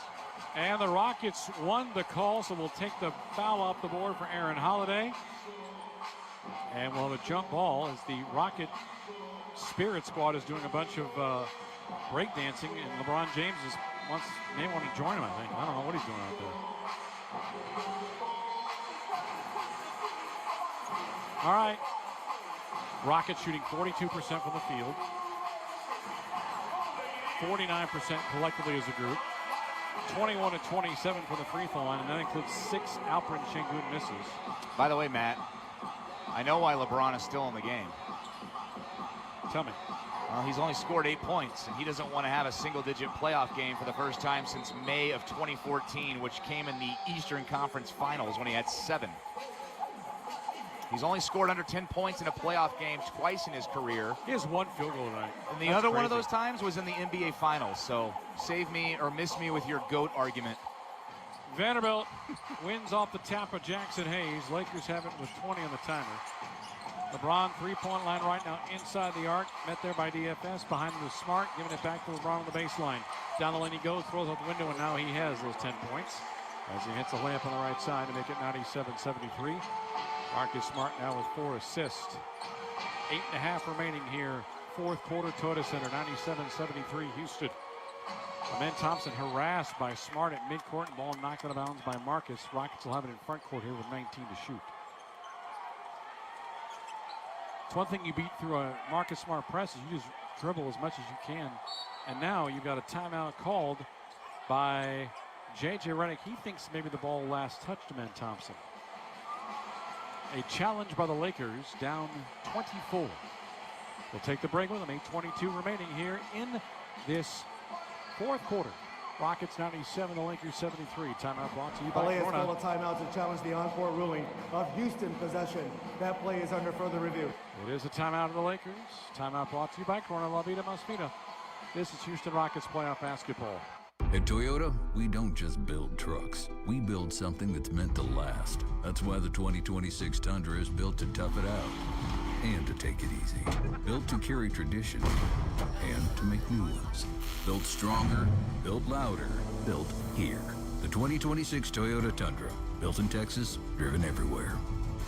And the Rockets won the call, so we'll take the foul off the board for Aaron Holiday. And we'll have a jump ball as the Rocket Spirit Squad is doing a bunch of breakdancing, and LeBron James may want to join him, I think. I don't know what he's doing out there. All right. Rockets shooting 42% from the field. 49% collectively as a group. 21-27 for the free throw line, and that includes 6 Alperen Şengün misses. By the way, Matt, I know why LeBron is still in the game. Tell me. Well, he's only scored 8 points, and he doesn't want to have a single-digit playoff game for the first time since May of 2014, which came in the Eastern Conference Finals when he had 7. He's only scored under 10 points in a playoff game twice in his career. He has 1 field goal tonight. And the other one of those times was in the NBA Finals, so save me or miss me with your GOAT argument. Vanderbilt wins off the tap of Jackson Hayes. Lakers have it with 20 on the timer. LeBron, three-point line right now inside the arc. Met there by DFS. Behind him is Smart, giving it back to LeBron on the baseline. Down the lane he goes, throws out the window, and now he has those 10 points as he hits a layup on the right side to make it 97-73. Marcus Smart now with 4 assists. 8.5 remaining here. Fourth quarter, Toyota Center, 97-73 Houston. Amen Thompson harassed by Smart at midcourt, and ball knocked out of bounds by Marcus. Rockets will have it in front court here with 19 to shoot. It's one thing you beat through a Marcus Smart press is you just dribble as much as you can. And now you've got a timeout called by J.J. Redick. He thinks maybe the ball last touched Amen Thompson. A challenge by the Lakers, down 24. We'll take the break with them. 8:22 remaining here in this fourth quarter. Rockets 97, the Lakers 73. Timeout brought to you by LA has Corona. called a timeout to challenge the on-court ruling of Houston possession. That play is under further review. It is a timeout of the Lakers. Timeout brought to you by Corona. La Vida Más Fina. This is Houston Rockets playoff basketball. At Toyota, we don't just build trucks. We build something that's meant to last. That's why the 2026 Tundra is built to tough it out and to take it easy. Built to carry tradition and to make new ones. Built stronger, built louder, built here. The 2026 Toyota Tundra. Built in Texas, driven everywhere.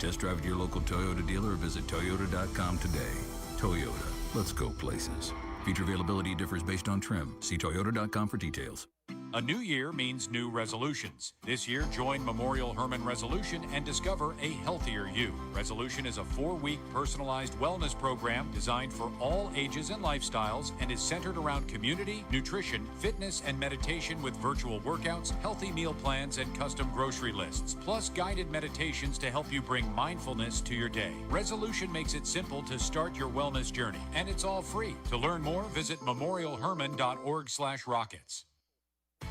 Test drive at your local Toyota dealer or visit Toyota.com today. Toyota, let's go places. Feature availability differs based on trim. See Toyota.com for details. A new year means new resolutions. This year, join Memorial Hermann Resolution and discover a healthier you. Resolution is a 4-week personalized wellness program designed for all ages and lifestyles and is centered around community, nutrition, fitness, and meditation with virtual workouts, healthy meal plans, and custom grocery lists, plus guided meditations to help you bring mindfulness to your day. Resolution makes it simple to start your wellness journey, and it's all free. To learn more, visit memorialhermann.org/rockets.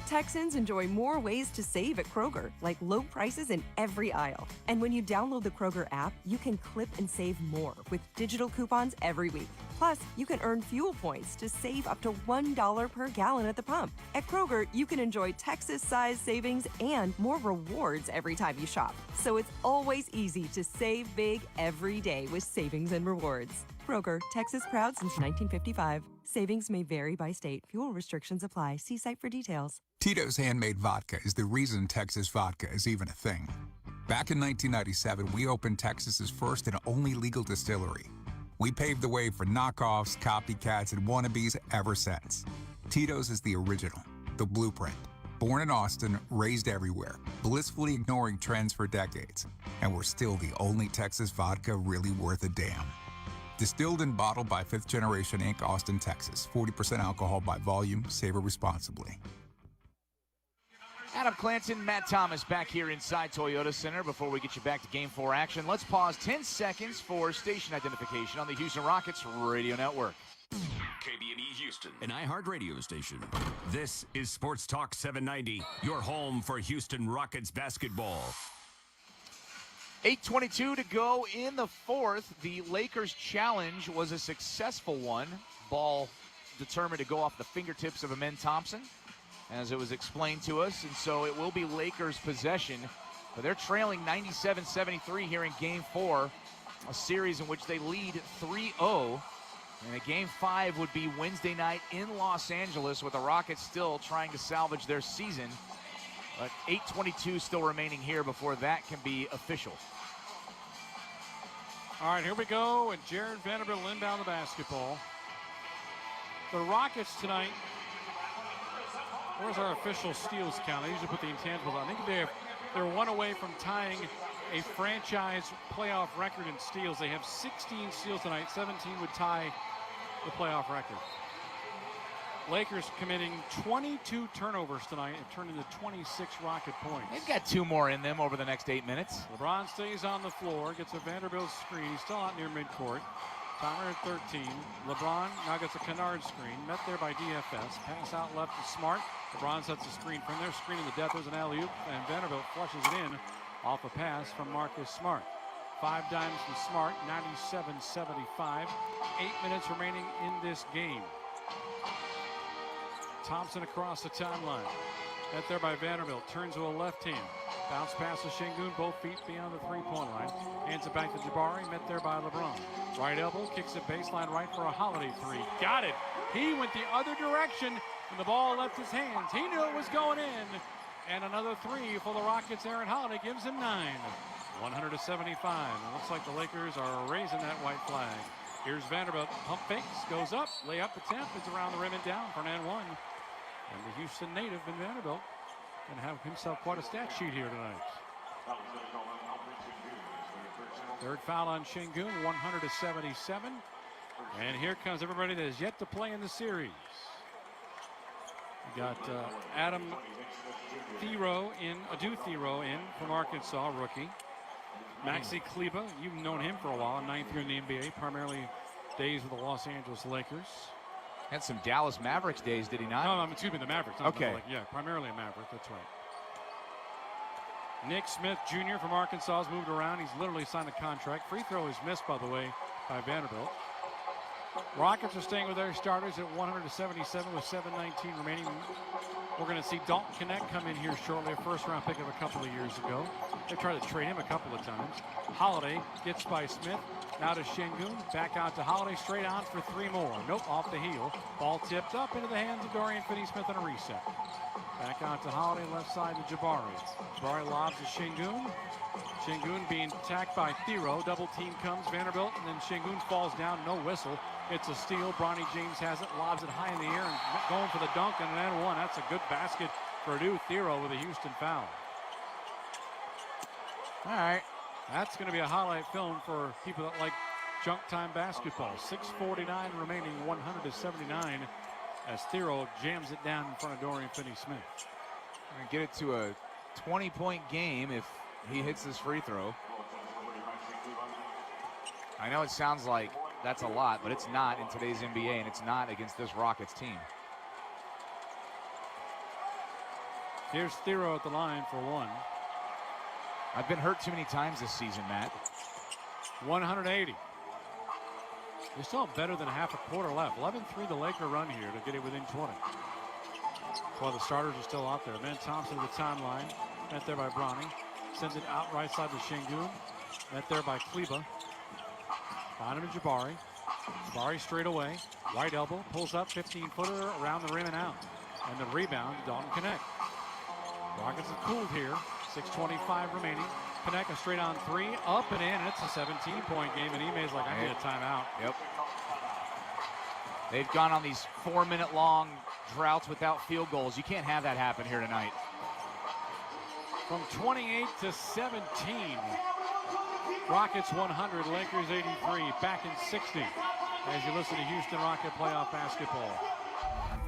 Texans enjoy more ways to save at Kroger, like low prices in every aisle. And when you download the Kroger app, you can clip and save more with digital coupons every week. Plus, you can earn fuel points to save up to $1 per gallon at the pump. At Kroger, you can enjoy Texas-sized savings and more rewards every time you shop. So it's always easy to save big every day with savings and rewards. Kroger, Texas proud since 1955. Savings may vary by state. Fuel restrictions apply. See site for details. Tito's Handmade Vodka is the reason Texas vodka is even a thing. Back in 1997, we opened Texas's first and only legal distillery. We paved the way for knockoffs, copycats, and wannabes ever since. Tito's is the original, the blueprint. Born in Austin, raised everywhere, blissfully ignoring trends for decades. And we're still the only Texas vodka really worth a damn. Distilled and bottled by 5th Generation Inc., Austin, Texas. 40% alcohol by volume. Savor responsibly. Adam Clanton, Matt Thomas back here inside Toyota Center before we get you back to Game 4 action. Let's pause 10 seconds for station identification on the Houston Rockets Radio Network. KBME Houston, an iHeartRadio station. This is Sports Talk 790, your home for Houston Rockets basketball. 8:22 to go in the fourth. The Lakers challenge was a successful one. Ball determined to go off the fingertips of Amen Thompson, as it was explained to us, and so it will be Lakers possession. But they're trailing 97-73 here in Game 4, a series in which they lead 3-0. And a Game 5 would be Wednesday night in Los Angeles, with the Rockets still trying to salvage their season. But 8:22 still remaining here before that can be official. All right, here we go, and Jared Vanderbilt will inbound the basketball. The Rockets tonight, where's our official steals count? I usually put the intangibles on. I think they're one away from tying a franchise playoff record in steals. They have 16 steals tonight. 17 would tie the playoff record. Lakers committing 22 turnovers tonight and turned into 26 Rocket points. They've got 2 more in them over the next 8 minutes. LeBron stays on the floor, gets a Vanderbilt screen. He's still out near midcourt. Timer at 13. LeBron now gets a Kennard screen, met there by DFS. Pass out left to Smart. LeBron sets a screen from there. Screen in the depth. There's an alley-oop, and Vanderbilt flushes it in off a pass from Marcus Smart. 5 dimes from Smart, 97-75. 8 minutes remaining in this game. Thompson across the timeline. Met there by Vanderbilt. Turns to a left hand. Bounce pass to Şengün. Both feet beyond the three-point line. Hands it back to Jabari. Met there by LeBron. Right elbow. Kicks it baseline right for a Holiday three. Got it. He went the other direction, and the ball left his hands. He knew it was going in. And another three for the Rockets. Aaron Holiday gives him 9. 100-75. It looks like the Lakers are raising that white flag. Here's Vanderbilt. Pump fakes. Goes up. Layup attempt. It's around the rim and down for an and one. And the Houston native in Vanderbilt can have himself quite a stat sheet here tonight. Third foul on Şengün, 100-77. And here comes everybody that is yet to play in the series. We got Adam Thiero in from Arkansas, rookie. Maxi Kleber, you've known him for a while, 9th year in the NBA, primarily days with the Los Angeles Lakers. Had some Dallas Mavericks days, did he not? No, excuse me, the Mavericks. Okay. Yeah, primarily a Maverick, that's right. Nick Smith Jr. from Arkansas has moved around. He's literally signed a contract. Free throw is missed, by the way, by Vanderbilt. Rockets are staying with their starters at 100-77 with 7:19 remaining. We're going to see Dalton Connect come in here shortly, a first-round pick of a couple of years ago. They tried to trade him a couple of times. Holiday gets by Smith. Now to Şengün, back out to Holiday, straight on for 3 more. Nope, off the heel. Ball tipped up into the hands of Dorian Finney-Smith on a reset. Back out to Holiday, left side to Jabari. Jabari lobs to Şengün. Şengün being attacked by Thiero. Double team comes Vanderbilt, and then Şengün falls down, no whistle. It's a steal. Bronny James has it, lobs it high in the air, and going for the dunk, and an and one. That's a good basket Thero with a Houston foul. All right. That's going to be a highlight film for people that like junk time basketball. 6:49 remaining, 100-79 as Thero jams it down in front of Dorian Finney-Smith. We're going to get it to a 20-point game if he hits this free throw. I know it sounds like that's a lot, but it's not in today's NBA, and it's not against this Rockets team. Here's Thero at the line for one. I've been hurt too many times this season, Matt. 180. They still have better than half a quarter left. 11-3 the Laker run here to get it within 20. While the starters are still out there. Ben Thompson to the timeline. Met there by Bronny. Sends it out right side to Şengün. Met there by Kleber. Behind him to Jabari. Jabari straight away. Right elbow. Pulls up 15-footer around the rim and out. And the rebound to Dalton Connect. Rockets have cooled here. 6:25 remaining. Connect a straight on three. Up and in. And it's a 17-point game. And Ime's like, I need a timeout. Yep. They've gone on these 4-minute long droughts without field goals. You can't have that happen here tonight. From 28 to 17. Rockets 100, Lakers 83, back in 60. As you listen to Houston Rocket playoff basketball.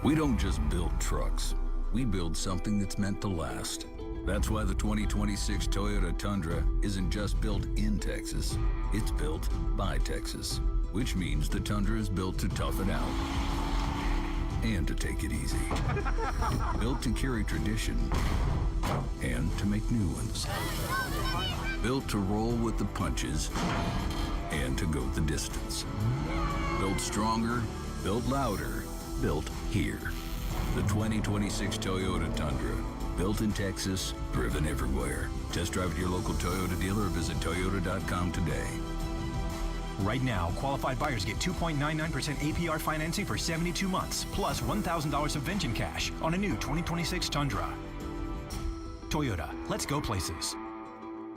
We don't just build trucks. We build something that's meant to last. That's why the 2026 Toyota Tundra isn't just built in Texas. It's built by Texas, which means the Tundra is built to tough it out and to take it easy. Built to carry tradition and to make new ones. Built to roll with the punches and to go the distance. Built stronger, built louder, built here. The 2026 Toyota Tundra. Built in Texas, driven everywhere. Test drive at your local Toyota dealer or visit Toyota.com today. Right now, qualified buyers get 2.99% APR financing for 72 months, plus $1,000 subvention cash on a new 2026 Tundra. Toyota, let's go places.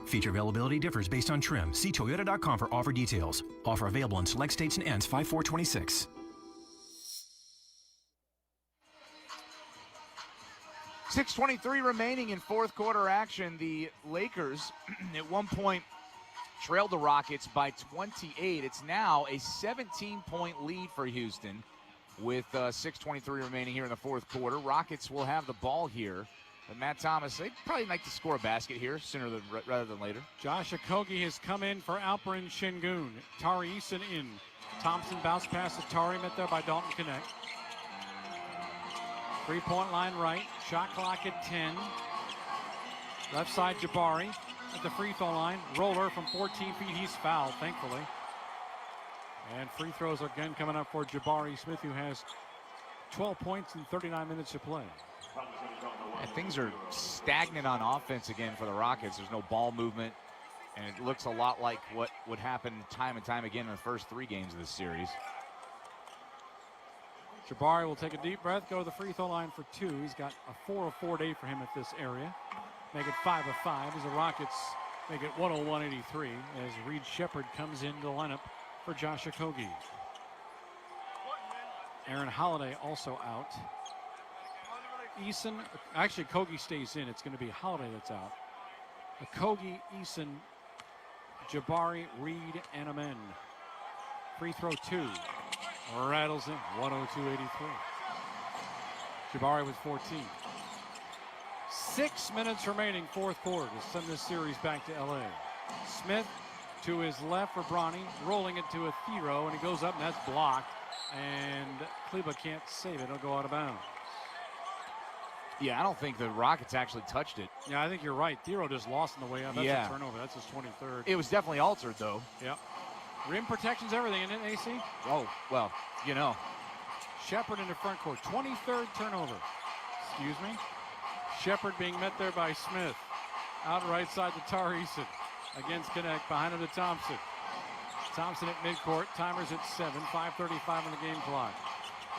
Feature availability differs based on trim. See Toyota.com for offer details. Offer available in select states and ends 5/4/26. .6:23 remaining in fourth quarter action. The Lakers at one point trailed the Rockets by 28. It's now a 17-point lead for Houston with 6:23 remaining here in the fourth quarter. Rockets will have the ball here. But Matt Thomas, they'd probably like to score a basket here sooner rather than later. Josh Okogie has come in for Alperen Şengün. Tari Eason in. Thompson bounce pass to Tari, met there by Dalton Connect. 3-point line right. Shot clock at 10. Left side Jabari at the free throw line. Roller from 14 feet. He's fouled, thankfully. And free throws again coming up for Jabari Smith, who has 12 points in 39 minutes to play. And things are stagnant on offense again for the Rockets. There's no ball movement, and it looks a lot like what would happen time and time again in the first 3 games of this series. Jabari will take a deep breath, go to the free throw line for 2. He's got a 4 of 4 day for him at this area. Make it 5 of 5 as the Rockets make it 101-83 as Reed Shepherd comes into the lineup for Josh Okogie. Aaron Holiday also out. Eason, actually Okogie stays in. It's going to be Holiday that's out. Okogie, Eason, Jabari, Reed, and Amen. Free throw 2. Rattles in, 102-83. Jabari with 14. 6 minutes remaining, fourth quarter, to send this series back to LA. Smith to his left for Bronny, rolling it to a Thero, and he goes up and that's blocked. And Kleber can't save it, it'll go out of bounds. Yeah, I don't think the Rockets actually touched it. Yeah, I think you're right. Thero just lost on the way up. That's a turnover. That's his 23rd. It was definitely altered, though. Yep. Rim protection's everything, isn't it, AC? Oh, well, you know. Shepherd into front court. 23rd turnover. Excuse me. Shepherd being met there by Smith. Out right side to Tari Eason. Against Connect. Behind him to Thompson. Thompson at midcourt. Timers at 7. 5:35 on the game clock.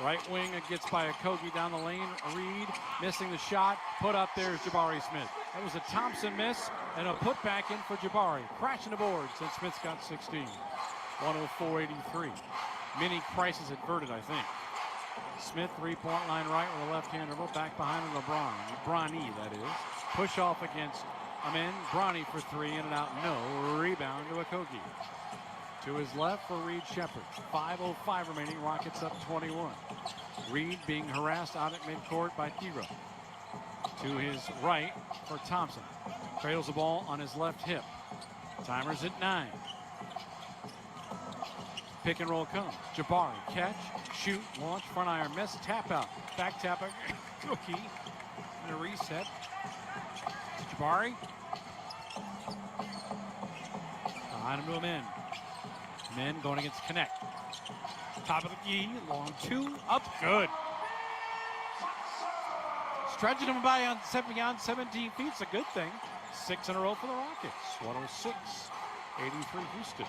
Right wing, it gets by Okogie down the lane. Reed missing the shot. Put up there is Jabari Smith. That was a Thompson miss and a putback in for Jabari. Crashing the board since Smith's got 16. 104-83. Mini crisis averted, I think. Smith, three-point line right with a left-hand dribble. Back behind him, Bronny, that is. Push off against Amin. Bronny for three, in and out. No. Rebound to Okogie. To his left for Reed Shepard. 5:05 remaining. Rockets up 21. Reed being harassed out at midcourt by Hero. To his right for Thompson. Cradles the ball on his left hip. Timer's at 9. Pick and roll comes. Jabari, catch, shoot, launch, front iron, miss, tap out. Back tap out. Cookie. And a reset. Jabari. Behind him to Amin. Men going against Connect. Top of the key, long two, up, good. Stretching him beyond 17 feet, it's a good thing. 6 in a row for the Rockets. 106-83 Houston.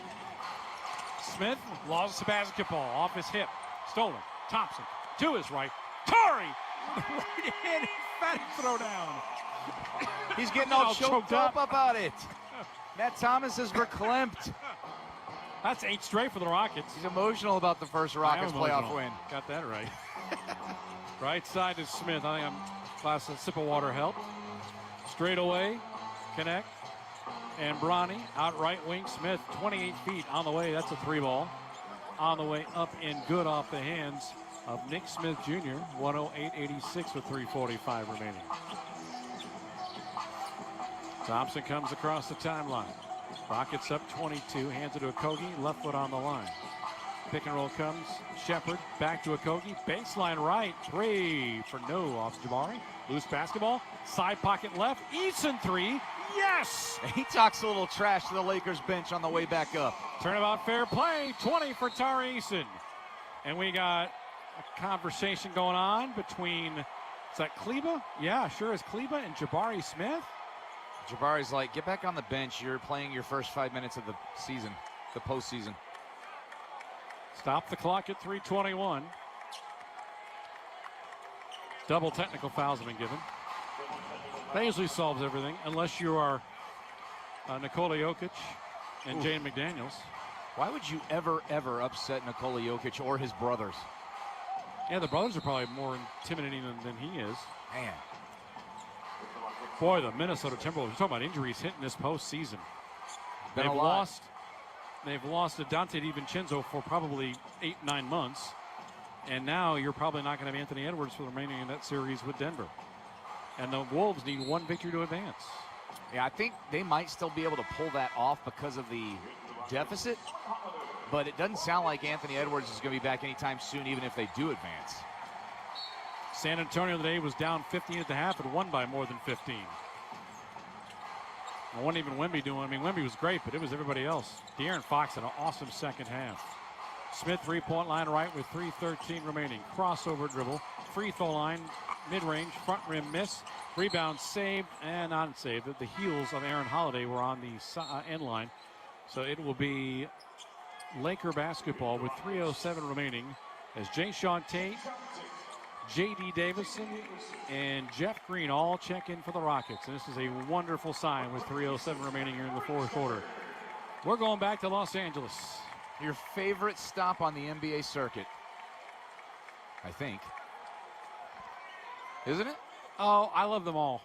Smith lost the basketball off his hip. Stolen. Thompson to his right. Torrey with a right hand emphatic throw down. He's getting all choked up about it. Matt Thomas is verklempt. That's 8 straight for the Rockets. He's emotional about the first Rockets playoff win. Got that right. Right side is Smith. I think glass of sip of water helped. Straight away, Connect. And Bronny out right wing. Smith 28 feet on the way. That's a 3 ball. On the way up and good off the hands of Nick Smith Jr. 108-86 with 3:45 remaining. Thompson comes across the timeline. Rockets up 22. Hands it to Okogie. Left foot on the line. Pick and roll comes. Shepard back to Okogie. Baseline right. 3 for no off Jabari. Loose basketball. Side pocket left. Eason 3. Yes! He talks a little trash to the Lakers bench on the way back up. Turnabout fair play. 20 for Tari Eason. And we got a conversation going on between, is that Kleba? Yeah, sure is Kleba and Jabari Smith. Jabari's like, get back on the bench. You're playing your first 5 minutes of the season, the postseason. Stop the clock at 3:21. Double technical fouls have been given. That usually solves everything, unless you are Nikola Jokic and Jaden McDaniels. Why would you ever upset Nikola Jokic or his brothers? Yeah, the brothers are probably more intimidating than he is. Man. Boy, the Minnesota Timberwolves, you're talking about injuries hitting this postseason. They've lost to Dante DiVincenzo for probably 8-9 months. And now you're probably not going to have Anthony Edwards for the remaining in that series with Denver. And the Wolves need 1 victory to advance. Yeah, I think they might still be able to pull that off because of the deficit. But it doesn't sound like Anthony Edwards is going to be back anytime soon, even if they do advance. San Antonio today was down 15 at the half and won by more than 15. And wasn't even Wemby doing. I mean, Wemby was great, but it was everybody else. De'Aaron Fox had an awesome second half. Smith 3-point line right with 3:13 remaining. Crossover dribble, free throw line, mid-range, front rim miss, rebound saved and not saved. The heels of Aaron Holiday were on the end line. So it will be Laker basketball with 3:07 remaining as Jay Sean Tate, J.D. Davison, and Jeff Green all check in for the Rockets. And this is a wonderful sign with 3:07 remaining here in the fourth quarter. We're going back to Los Angeles. Your favorite stop on the NBA circuit, I think. Isn't it? Oh, I love them all.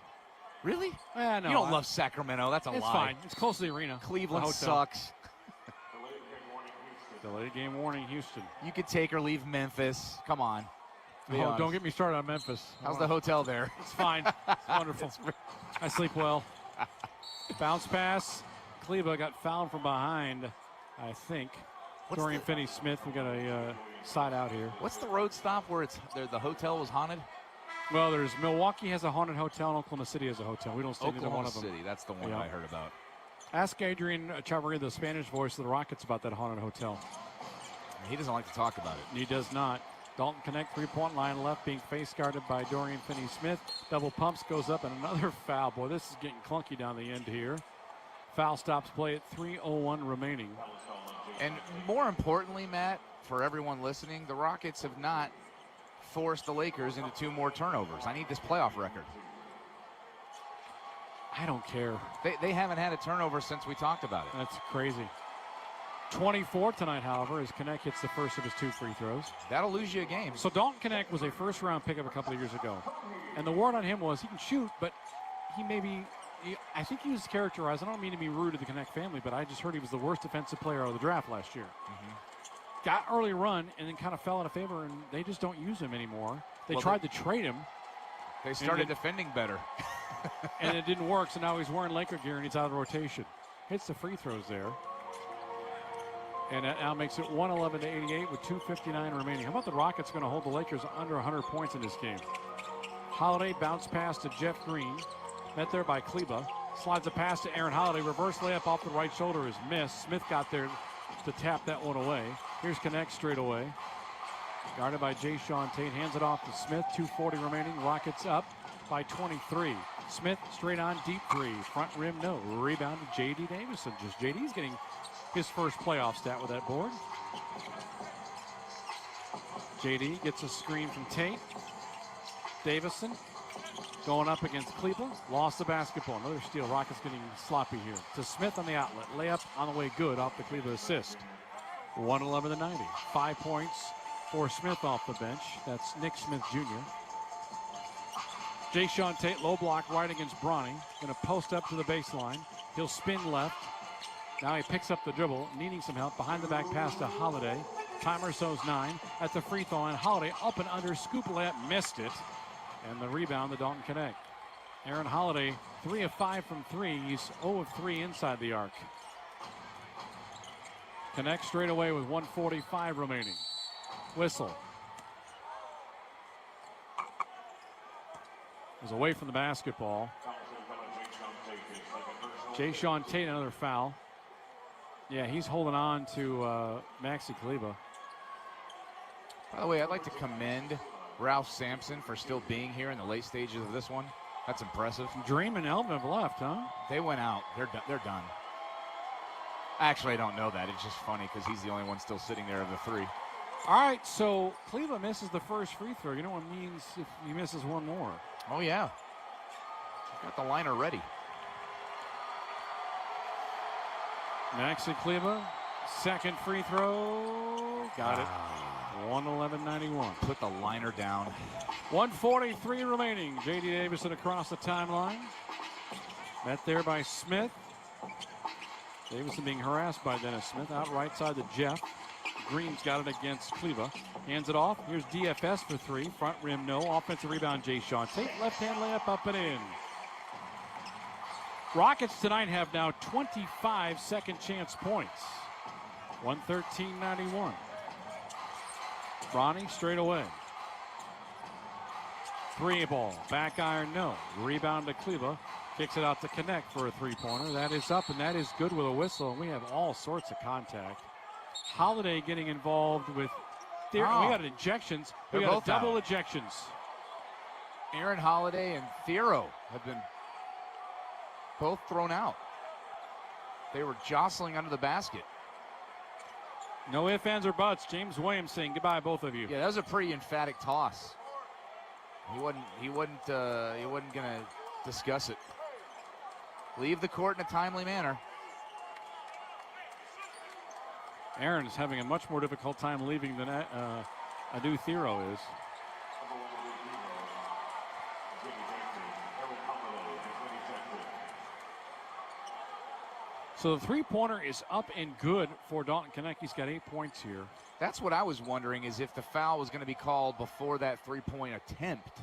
Really? No, you don't love Sacramento. That's a lie. It's fine. It's close to the arena. Cleveland sucks. Delayed game warning, Houston. You could take or leave Memphis. Come on. Oh, don't get me started on Memphis. How's the hotel there? It's fine. It's wonderful. I sleep well. Bounce pass. Kleba got fouled from behind, I think. Dorian Finney-Smith, we got a side out here. What's the road stop where the hotel was haunted? Well, there's Milwaukee has a haunted hotel and Oklahoma City has a hotel. We don't stay neither one of them. Oklahoma City, that's the one I heard about. Ask Adrian Chavarria, the Spanish voice of the Rockets, about that haunted hotel. He doesn't like to talk about it. He does not. Dalton Connect, 3-point line left, being face guarded by Dorian Finney-Smith. Double pumps, goes up, and another foul. Boy, this is getting clunky down the end here. Foul stops play at 3:01 remaining. And more importantly, Matt, for everyone listening, the Rockets have not forced the Lakers into 2 more turnovers. I need this playoff record. I don't care. They haven't had a turnover since we talked about it. That's crazy. 24 tonight, however, as Connect hits the first of his 2 free throws. That'll lose you a game. So Dalton Connect was a first-round pickup a couple of years ago. And the word on him was he can shoot, but I think he was characterized, I don't mean to be rude to the Connect family, but I just heard he was the worst defensive player of the draft last year. Got early run and then kind of fell out of favor, and they just don't use him anymore. They tried to trade him. They started defending better. And it didn't work, so now he's wearing Laker gear and he's out of rotation. Hits the free throws there. And that now makes it 111-88 with 2:59 remaining. How about the Rockets going to hold the Lakers under 100 points in this game? Holiday bounced pass to Jeff Green. Met there by Kleba. Slides a pass to Aaron Holiday. Reverse layup off the right shoulder is missed. Smith got there to tap that one away. Here's Connect straight away. Guarded by Jayshawn Tate. Hands it off to Smith. 2:40 remaining. Rockets up by 23. Smith straight on deep three. Front rim, no. Rebound to J.D. Davison. Just J.D.'s getting his first playoff stat with that board. J.D. gets a screen from Tate. Davison going up against Kleba. Lost the basketball. Another steal. Rockets getting sloppy here. To Smith on the outlet. Layup on the way good off the Kleba assist. 111-90. 5 points for Smith off the bench. That's Nick Smith Jr. Jayshawn Tate, low block right against Bronny. Going to post up to the baseline. He'll spin left. Now he picks up the dribble, needing some help. Behind the back pass to Holiday. Timer shows 9 at the free throw line. Holiday up and under, scoop layup, missed it. And the rebound, the Dalton Connect. Aaron Holiday, 3 of 5 from 3. He's 0 of 3 inside the arc. Connect straight away with 1:45 remaining. Whistle. Was away from the basketball. Jayshawn Tate, another foul. Yeah, he's holding on to Maxi Kleba. By the way, I'd like to commend Ralph Sampson for still being here in the late stages of this one. That's impressive. Dream and Elvin have left, huh? They went out. They're done. Actually, I don't know that. It's just funny because he's the only one still sitting there of the 3. All right, so Kleba misses the first free throw. You know what it means if he misses one more? Oh, yeah. Got the liner ready. Maxi Kleba, second free throw. Got it. 111-91. Put the liner down. 1:43 remaining. J.D. Davison across the timeline. Met there by Smith. Davison being harassed by Dennis Smith. Out right side to Jeff. Green's got it against Kleba. Hands it off. Here's DFS for 3. Front rim, no. Offensive rebound, Jayshawn Tate. Left-hand layup up and in. Rockets tonight have now 25 second chance points. 113-91. Bronny straight away. 3 ball. Back iron, no. Rebound to Kleba. Kicks it out to Connect for a 3-pointer. That is up, and that is good with a whistle. And we have all sorts of contact. Holiday getting involved with. We got ejections. We got double ejections. Aaron Holiday and Thiero have been both thrown out. They were jostling under the basket. No ifs, ands, or buts. James Williams saying goodbye, both of you. Yeah, that was a pretty emphatic toss. He wasn't gonna discuss it. Leave the court in a timely manner. Aaron is having a much more difficult time leaving than Adu Thiero is. So the 3-pointer is up and good for Dalton Connect. He's got 8 points here. That's what I was wondering, is if the foul was going to be called before that 3-point attempt.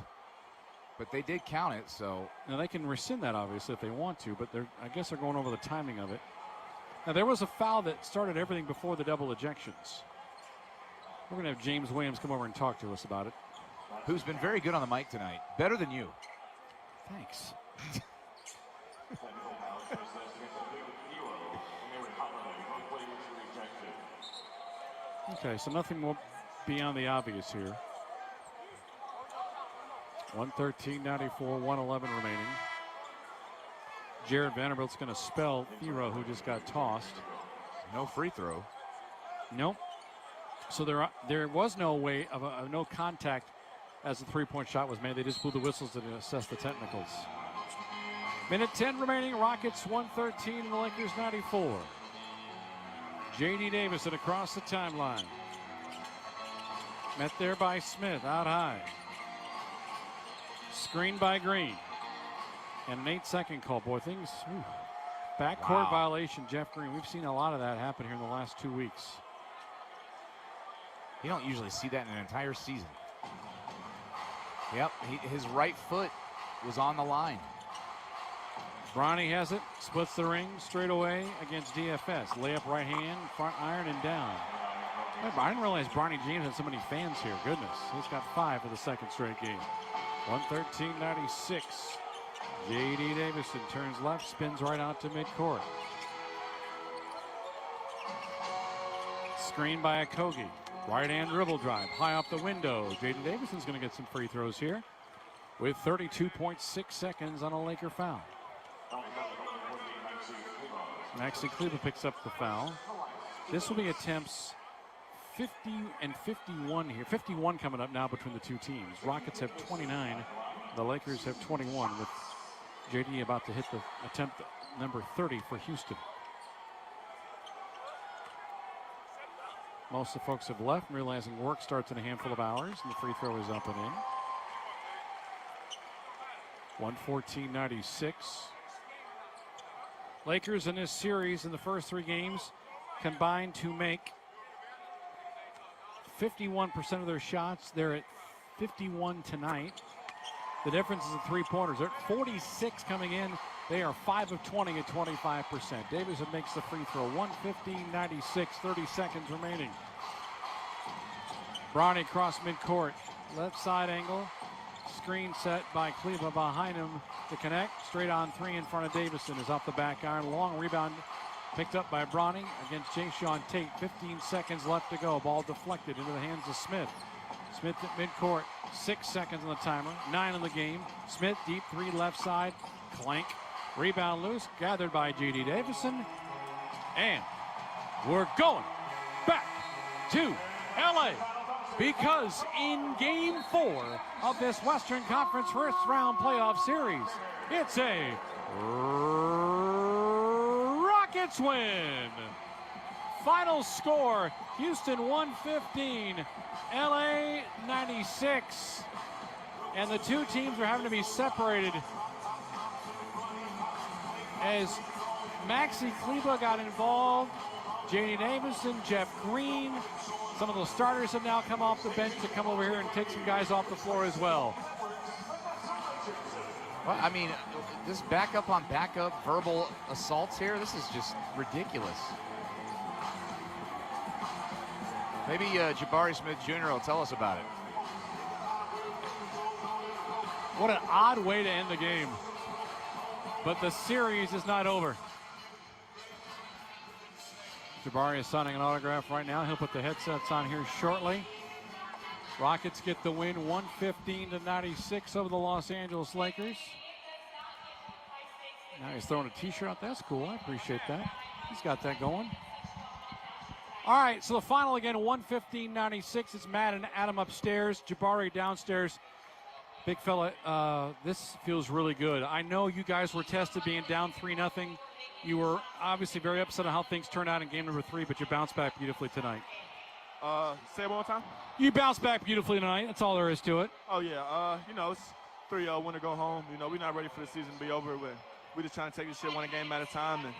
But they did count it, so. Now they can rescind that, obviously, if they want to, but I guess they're going over the timing of it. Now there was a foul that started everything before the double ejections. We're going to have James Williams come over and talk to us about it. Who's been very good on the mic tonight. Better than you. Thanks. Okay, so nothing more beyond the obvious here. 113-94, 111 remaining. Jared Vanderbilt's going to spell Thiero, who just got tossed. No free throw. Nope. So there was no way of no contact as the 3-point shot was made. They just blew the whistles to assess the technicals. Minute 10 remaining. Rockets 113 and the Lakers 94. J.D. Davison across the timeline. Met there by Smith, out high. Screened by Green. And an 8-second call. Boy, things, backcourt violation, Jeff Green. We've seen a lot of that happen here in the last 2 weeks. You don't usually see that in an entire season. Yep, his right foot was on the line. Bronny has it, splits the ring straight away against DFS. Layup right hand, front iron, and down. I didn't realize Bronny James had so many fans here. Goodness, he's got 5 for the second straight game. 113.96. J.D. Davison turns left, spins right out to midcourt. Screened by Okogie. Right-hand dribble drive, high off the window. J.D. Davison's going to get some free throws here with 32.6 seconds on a Laker foul. Maxi Kleber picks up the foul. This will be attempts 50 and 51 here. 51 coming up now between the two teams. Rockets have 29. The Lakers have 21, with J.D. about to hit the attempt number 30 for Houston. Most of the folks have left, realizing work starts in a handful of hours, and the free throw is up and in. 114.96. Lakers in this series in the first 3 games combined to make 51% of their shots. They're at 51 tonight. The difference is the 3-pointers. They're at 46 coming in. They are 5 of 20 at 25%. Davison makes the free throw. 115.96, 30 seconds remaining. Bronny across midcourt. Left side angle. Screen set by Kleber behind him to connect. Straight on 3 in front of Davison is off the back iron. Long rebound picked up by Bronny against Jayshawn Tate. 15 seconds left to go. Ball deflected into the hands of Smith. Smith at midcourt. 6 seconds on the timer. 9 in the game. Smith deep 3 left side. Clank. Rebound loose. Gathered by J.D. Davison. And we're going back to L.A. because in Game 4 of this Western Conference first round playoff series, it's a Rockets win. Final score, Houston 115, LA 96. And the two teams are having to be separated as Maxi Kleber got involved, J.D. Davison, Jeff Green. Some of those starters have now come off the bench to come over here and take some guys off the floor as well. Well, I mean, this backup on backup verbal assaults here, this is just ridiculous. Maybe Jabari Smith Jr. will tell us about it. What an odd way to end the game. But the series is not over. Jabari is signing an autograph right now. He'll put the headsets on here shortly. Rockets get the win 115-96 over the Los Angeles Lakers. Now he's throwing a t-shirt out. That's cool. I appreciate that. He's got that going. All right, so the final again, 115-96. It's Matt and Adam upstairs, Jabari downstairs. Big fella, this feels really good. I know you guys were tested being down 3-0. You were obviously very upset on how things turned out in game number 3, but you bounced back beautifully tonight. Say it one more time. You bounced back beautifully tonight. That's all there is to it. Oh, yeah. You know, it's 3-0, win to go home. You know, we're not ready for the season to be over with. We're just trying to take this shit one game at a time and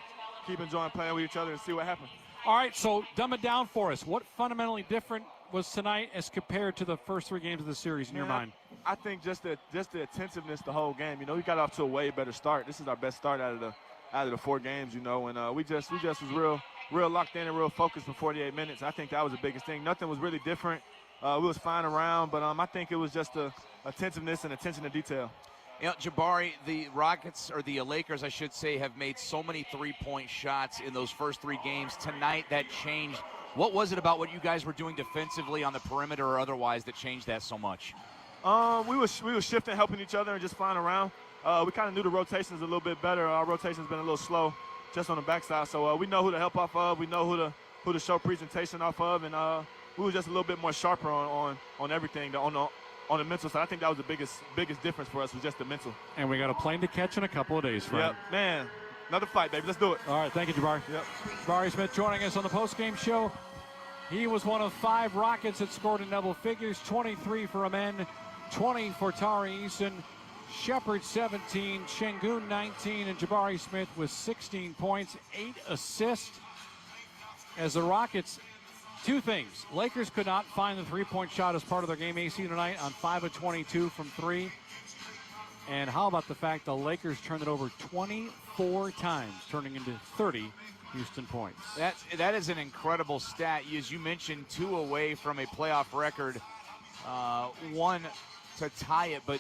keep enjoying playing with each other and see what happens. All right, so dumb it down for us. What fundamentally different was tonight as compared to the first 3 games of the series in your mind? I think just the attentiveness the whole game. You know, we got off to a way better start. This is our best start out of the 4 games, you know, and we just was real locked in and real focused for 48 minutes. I think that was the biggest thing. Nothing was really different. We was flying around, but I think it was just the attentiveness and attention to detail. You know, Jabari, the Rockets, or the Lakers, I should say, have made so many three-point shots in those first 3 games. Tonight, that changed. What was it about what you guys were doing defensively on the perimeter or otherwise that changed that so much? We were shifting, helping each other, and just flying around. We kind of knew the rotations a little bit better. Our rotation's been a little slow just on the backside, so we know who to help off of. We know who to show presentation off of, and we were just a little bit more sharper on everything on the mental side. I think that was the biggest difference for us, was just the mental. And we got a plane to catch in a couple of days, Frank. Yep, man. Another fight, baby. Let's do it. All right, thank you, Jabari. Yep. Jabari Smith joining us on the postgame show. He was one of 5 Rockets that scored in double figures, 23 for Amen, 20 for Tari Eason, Shepard 17, Şengün 19, and Jabari Smith with 16 points, 8 assists. As the Rockets, 2 things. Lakers could not find the three-point shot as part of their game AC tonight on 5 of 22 from 3. And how about the fact the Lakers turned it over 24 times, turning into 30 Houston points. That is an incredible stat. As you mentioned, 2 away from a playoff record, 1 to tie it. But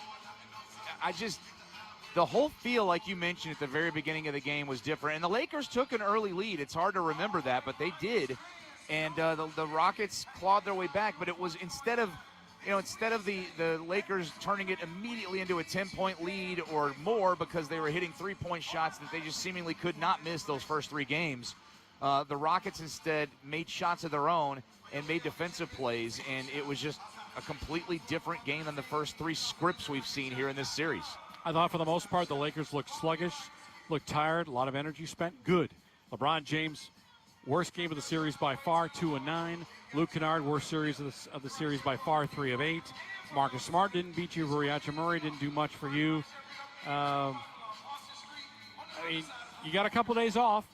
the whole feel, like you mentioned at the very beginning of the game, was different. And the Lakers took an early lead. It's hard to remember that, but they did. And the Rockets clawed their way back. But it was instead of the Lakers turning it immediately into a 10-point lead or more because they were hitting three-point shots that they just seemingly could not miss those first 3 games, the Rockets instead made shots of their own and made defensive plays, and it was just a completely different game than the first 3 scripts we've seen here in this series. I thought for the most part the Lakers looked sluggish, looked tired, a lot of energy spent. Good. LeBron James, worst game of the series by far, 2 of 9. Luke Kennard, worst series of the series by far, 3 of 8. Marcus Smart didn't beat you. Rui Murray didn't do much for you. I mean, you got a couple days off,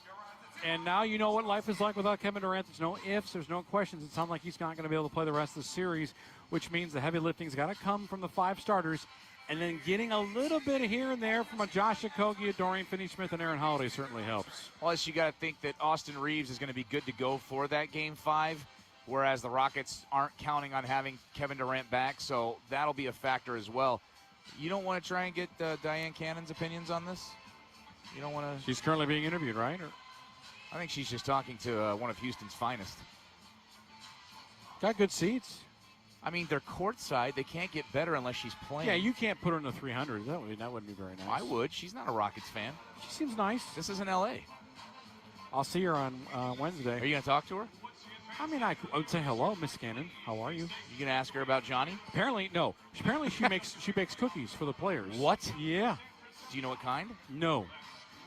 and now you know what life is like without Kevin Durant. There's no ifs, there's no questions. It sounds like he's not going to be able to play the rest of the series, which means the heavy lifting's got to come from the 5 starters, and then getting a little bit here and there from a Josh Okogie, Dorian Finney-Smith, and Aaron Holiday certainly helps. Plus, you got to think that Austin Reeves is going to be good to go for that Game 5. Whereas the Rockets aren't counting on having Kevin Durant back, so that'll be a factor as well. You don't want to try and get Diane Cannon's opinions on this? You don't want to... She's currently being interviewed, right? I think she's just talking to one of Houston's finest. Got good seats. I mean, they're courtside. They can't get better unless she's playing. Yeah, you can't put her in the 300s. That wouldn't be very nice. I would. She's not a Rockets fan. She seems nice. This is in L.A. I'll see her on Wednesday. Are you going to talk to her? I mean, I would say hello, Miss Cannon. How are you? You gonna ask her about Johnny? Apparently, no. Apparently, she bakes cookies for the players. What? Yeah. Do you know what kind? No.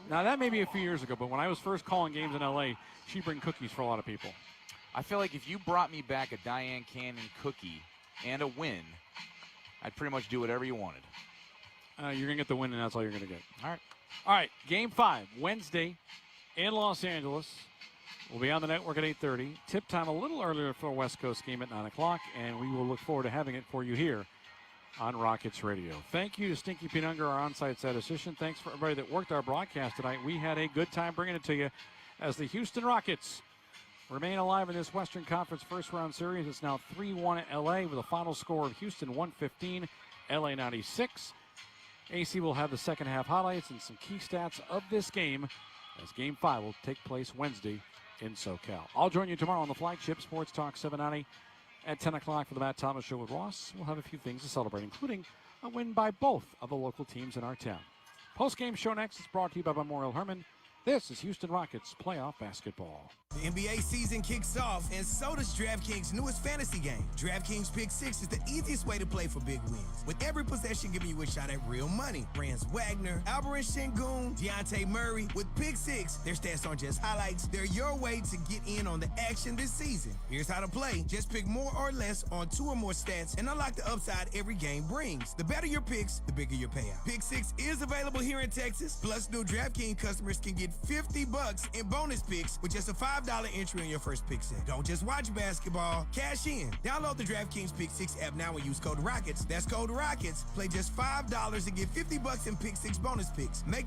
Now that may be a few years ago, but when I was first calling games in LA, she'd bring cookies for a lot of people. I feel like if you brought me back a Diane Cannon cookie and a win, I'd pretty much do whatever you wanted. You're gonna get the win, and that's all you're gonna get. All right. All right. Game 5 Wednesday in Los Angeles. We'll be on the network at 8:30. Tip time a little earlier for a West Coast game at 9 o'clock, and we will look forward to having it for you here on Rockets Radio. Thank you to Stinky Pete Unger, our on-site statistician. Thanks for everybody that worked our broadcast tonight. We had a good time bringing it to you as the Houston Rockets remain alive in this Western Conference first-round series. It's now 3-1 at L.A. with a final score of Houston 115, L.A. 96. AC will have the second half highlights and some key stats of this game as Game 5 will take place Wednesday in SoCal. I'll join you tomorrow on the flagship Sports Talk 790 at 10 o'clock for the Matt Thomas Show with Ross. We'll have a few things to celebrate, including a win by both of the local teams in our town. Post-game show next is brought to you by Memorial Hermann. This is Houston Rockets playoff basketball. The NBA season kicks off, and so does DraftKings' newest fantasy game. DraftKings Pick 6 is the easiest way to play for big wins, with every possession giving you a shot at real money. Franz Wagner, Alperen Şengün, Dejounte Murray. With Pick 6, their stats aren't just highlights. They're your way to get in on the action this season. Here's how to play. Just pick more or less on 2 or more stats and unlock the upside every game brings. The better your picks, the bigger your payout. Pick 6 is available here in Texas. Plus, new DraftKings customers can get $50 in bonus picks with just a $5 entry on your first pick set. Don't just watch basketball, cash in. Download the DraftKings Pick 6 app now and use code ROCKETS. That's code ROCKETS. Play just $5 and get $50 in Pick 6 bonus picks. Make the